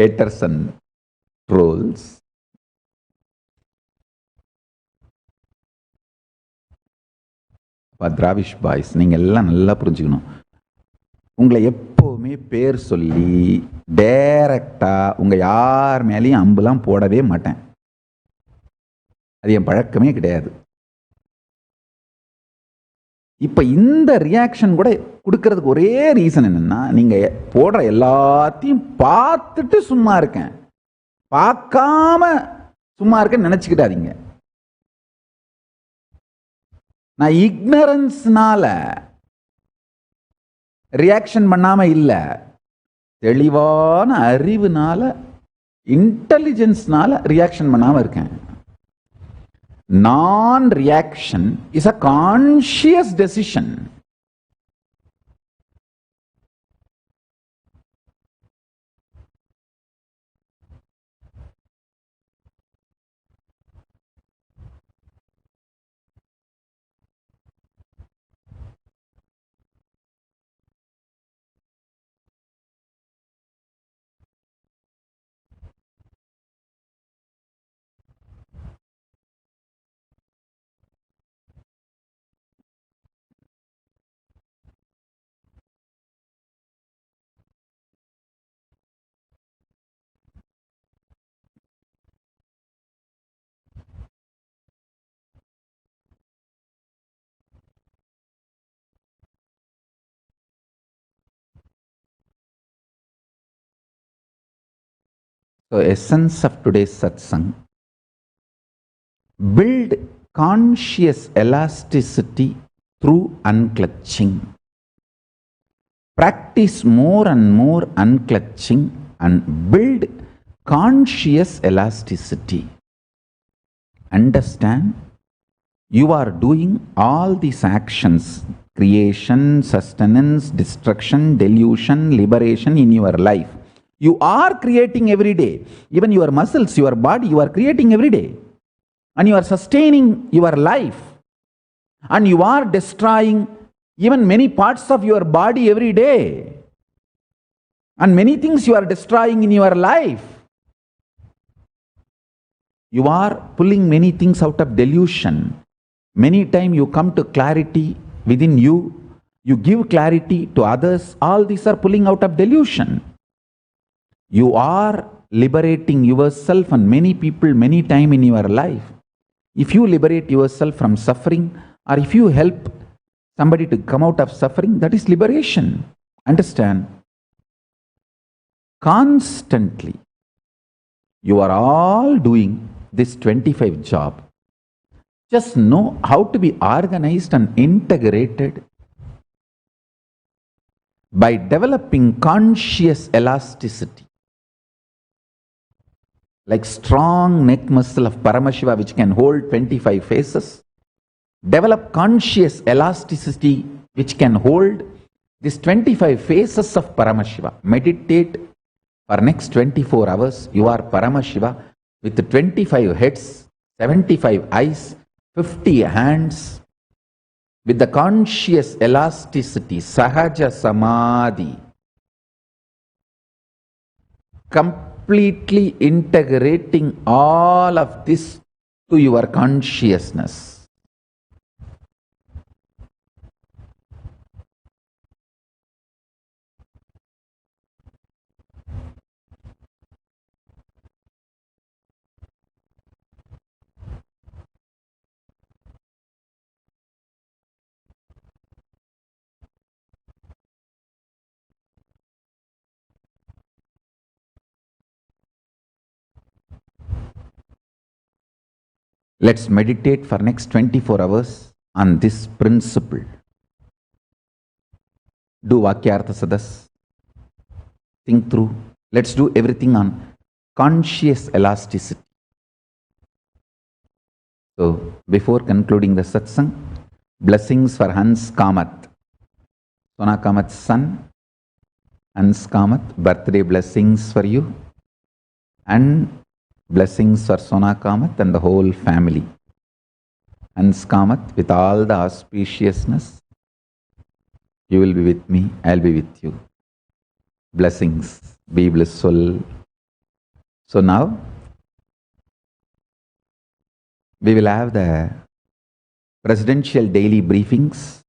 haters and trolls. திராவிஷ் பாய்ஸ், நீங்கள் எல்லாம் நல்லா புரிஞ்சுக்கணும். உங்களை எப்போவுமே பேர் சொல்லி டைரக்டாக உங்கள் யார் மேலேயும் அம்புலாம் போடவே மாட்டேன். அது என் பழக்கமே கிடையாது. இப்போ இந்த ரியாக்ஷன் கூட கொடுக்கறதுக்கு ஒரே ரீசன் என்னன்னா, நீங்கள் போடுற எல்லாத்தையும் பார்த்துட்டு சும்மா இருக்கேன், பார்க்காம சும்மா இருக்கேன்னு நினச்சிக்கிட்டாதீங்க. நான் இக்னரன்ஸ்னால ரியாக்ஷன் பண்ணாம இல்ல, தெளிவான அறிவுனால, இன்டெலிஜென்ஸ்னால ரியாக்ஷன் பண்ணாம இருக்கேன். நான் reaction is a conscious decision. So, essence of today's satsang: build conscious elasticity through unclutching. Practice more and more unclutching and build conscious elasticity. Understand, you are doing all these actions: creation, sustenance, destruction, delusion, liberation in your life. You are creating every day. Even your muscles, your body, you are creating every day. And you are sustaining your life. And you are destroying even many parts of your body every day. And many things you are destroying in your life. You are pulling many things out of delusion. Many times you come to clarity within you. You give clarity to others. All these are pulling out of delusion. You are liberating yourself and many people many times in your life. If you liberate yourself from suffering, or if you help somebody to come out of suffering, that is liberation. Understand? Constantly, you are all doing this 25 job. Just know how to be organized and integrated by developing conscious elasticity. Like strong neck muscle of Paramashiva which can hold 25 faces. Develop conscious elasticity which can hold these 25 faces of Paramashiva. Meditate for next 24 hours. You are Paramashiva with 25 heads, 75 eyes, 50 hands. With the conscious elasticity, Sahaja Samadhi. Completely integrating all of this to your consciousness. Let's meditate for next 24 hours on this principle. Do Vakyartha Sadas. Think through. Let's do everything on conscious elasticity. So, before concluding the satsang, blessings for Hans Kamath. Sona Kamath's son, Hans Kamath, birthday blessings for you. And blessings for Sona Kamath and the whole family. Hans Kamath, with all the auspiciousness, you will be with me, I will be with you. Blessings, be blissful. So now, we will have the presidential daily briefings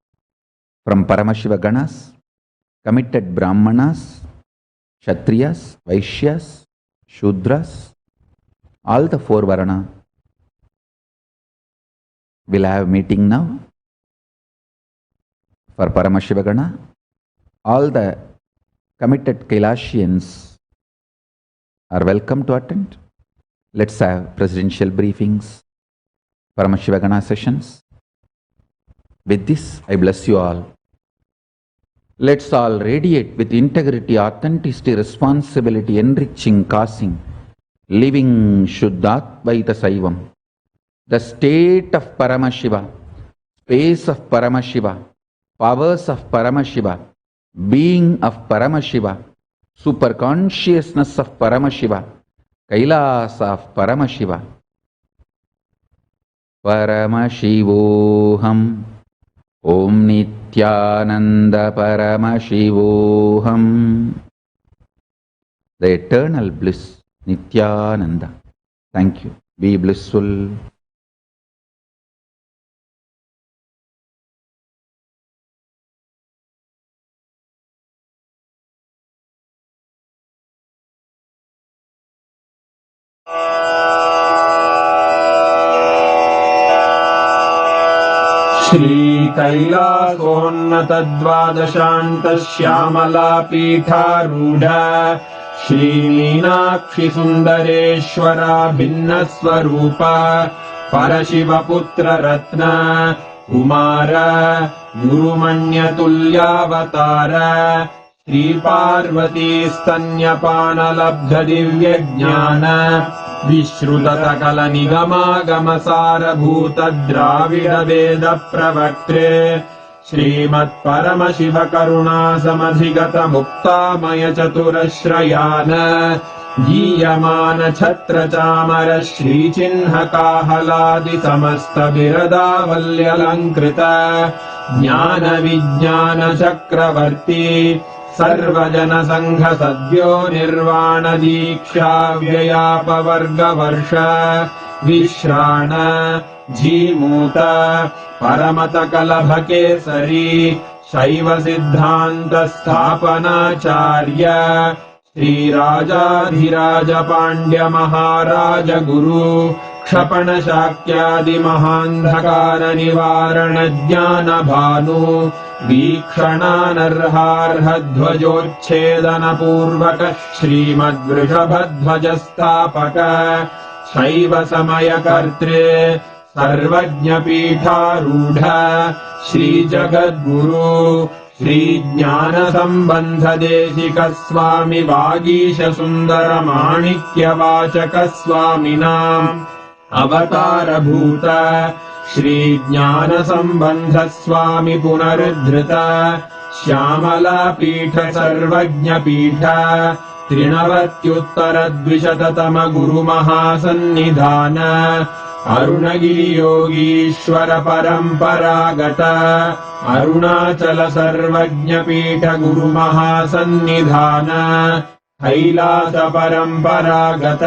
from Paramashiva Ganas, committed Brahmanas, Kshatriyas, Vaishyas, Shudras, all the four Varana will have meeting now. For Paramashiva Gana, all the committed Kailasians are welcome to attend. Let's have presidential briefings, Paramashiva Gana sessions. With this, I bless you all. Let's all radiate with integrity, authenticity, responsibility, enriching, causing, living Shuddhatvaita Saivam, the state of Paramashiva, space of Paramashiva, powers of Paramashiva, being of Paramashiva, superconsciousness of Paramashiva, Kailasa of Paramashiva. Paramashivoham, Om Nithyananda Paramashivoham. The eternal bliss, Nithyananda. Thank you. Be blissful. Shri कैलासोन्नत द्वादशान्त श्यामला पीठारूढ़ श्रीमीनाक्षि सुन्दरेश्वरा भिन्नस्वरूप परशिवपुत्र रत्न कुमार गुरुमण्यतुल्यावतार श्रीपार्वती स्तन्यपानलब्ध दिव्यज्ञान विश्रुतसकल निगमागमसारभूत द्राविड वेद प्रवक्त्रे श्रीमत्परमशिव करुणा समधिगत मुक्तामय चतुरश्रयान गीयमान छत्र चामर श्रीचिह्न काहलादि समस्त बिरदावल्यलङ्कृत ज्ञान विज्ञान चक्रवर्ती सर्वजन संघ सद्यो निर्वाण दीक्षा व्ययापवर्गवर्ष विश्राण जीमूत परमत कलभ केसरी शैव सिद्धान्त स्थापनाचार्य श्रीराजाधिराज पाण्ड्य महाराज गुरु क्षपण शाक्यादि महान्धकार निवारण ज्ञान भानु वीक्षणानर्हार्ह ध्वजोच्छेदन पूर्वक श्रीमद्वृषभध्वज स्थापक शैव समय कर्त्रे सर्वज्ञ पीठारूढ श्री जगद्गुरु श्री ज्ञान संबंध देशिक स्वामी वागीश सुंदर माणिक्य वाचक स्वामिनाम् अवतारभूत श्री ज्ञान संबंध स्वामी पुनरुद्धृत श्यामला पीठ सर्वज्ञ पीठ त्रिनवत्युत्तर द्विशततम गुरु महासन्निधान अरुणगिरि योगीश्वर परम्परागत अरुणाचल सर्वज्ञ पीठ गुरु महासन्निधान कैलास परम्परागत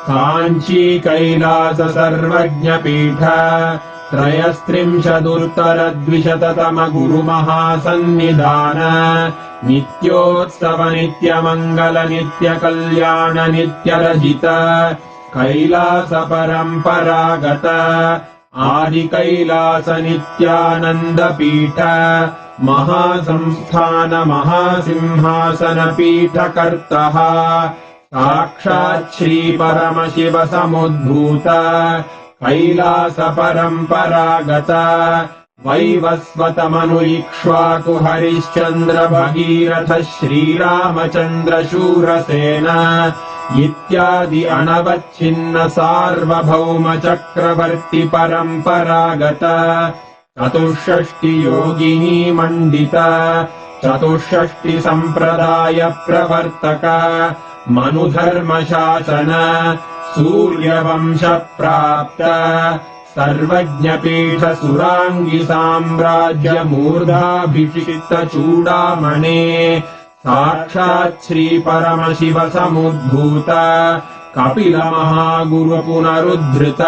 काञ्ची कैलास सर्वज्ञ पीठ त्रयस्त्रिंशदुत्तर द्विशततम गुरु महासन्निधान नित्योत्सव नित्यमङ्गल नित्य कल्याण नित्यरजित कैलास परम्परागत आदि कैलास नित्यानंद पीठ महासंस्थान महासिंहासन पीठ कर्तः साक्षात् श्री परमशिव समुद्भूत कैलास परम्परागत वैवस्वत मनु इक्ष्वाकु हरिश्चन्द्र भगीरथ श्रीरामचन्द्र शूरसेन इत्यादि अनवच्छिन्न सार्वभौम चक्रवर्ति परम्परागत चतुष्षष्टि योगिनी मंडित चतुष्षष्टि संप्रदाय प्रवर्तक मनुधर्म शासन सूर्यवंश प्राप्त सर्वज्ञ पीठ सुरांगी साम्राज्य मूर्धाभिषिक्त चूडामणे साक्षात् श्री परमशिव समुद्भूत कपिल महागुरु पुनरुद्धृत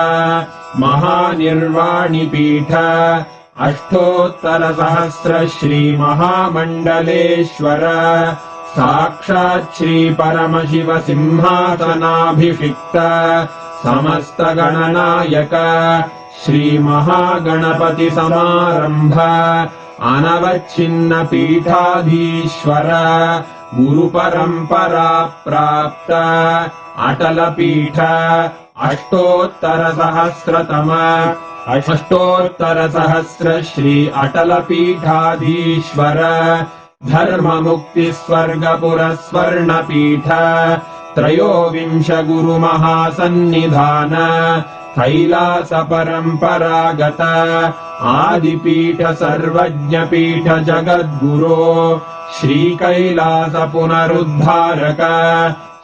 महानिर्वाणि पीठ अष्टोत्तर सहस्र श्री महामण्डलेश्वर साक्षात् श्री परमशिव सिंहासनाभिषिक्त समस्त गणनायक श्री महागणपति समारंभ अनवच्छिन्न पीठाधीश्वर गुरु परंपरा प्राप्त अटल पीठ अष्टोत्तर सहस्र श्री अटल पीठाधीश्वर धर्म मुक्ति स्वर्गपुर स्वर्ण पीठ त्रयोविंश गुरु महासन्निधान कैलास परम्परागत आदिपीठ सर्वज्ञ पीठ जगद्गुरो श्री कैलास पुनरुद्धारक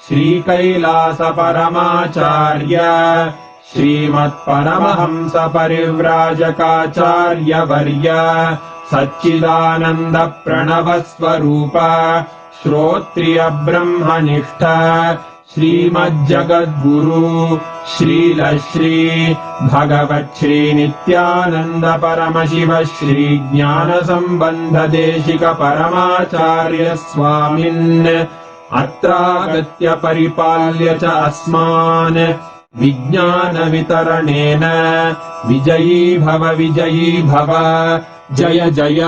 श्री कैलास परमाचार्य श्रीमत्परमहंस परिव्राजकाचार्य वर्य सच्चिदानंद प्रणव स्वरूप श्रोत्रिय ब्रह्मनिष्ठ श्रीमज्जगद्गुरु श्रीलश्री भगवत् श्री नित्यानंद परमशिव श्री ज्ञान संबंध देशिक परमाचार्य स्वामिन् अत्रागत्य परिपाल्य च अस्मान् विज्ञान वितरणेन विजयी भव जय जय।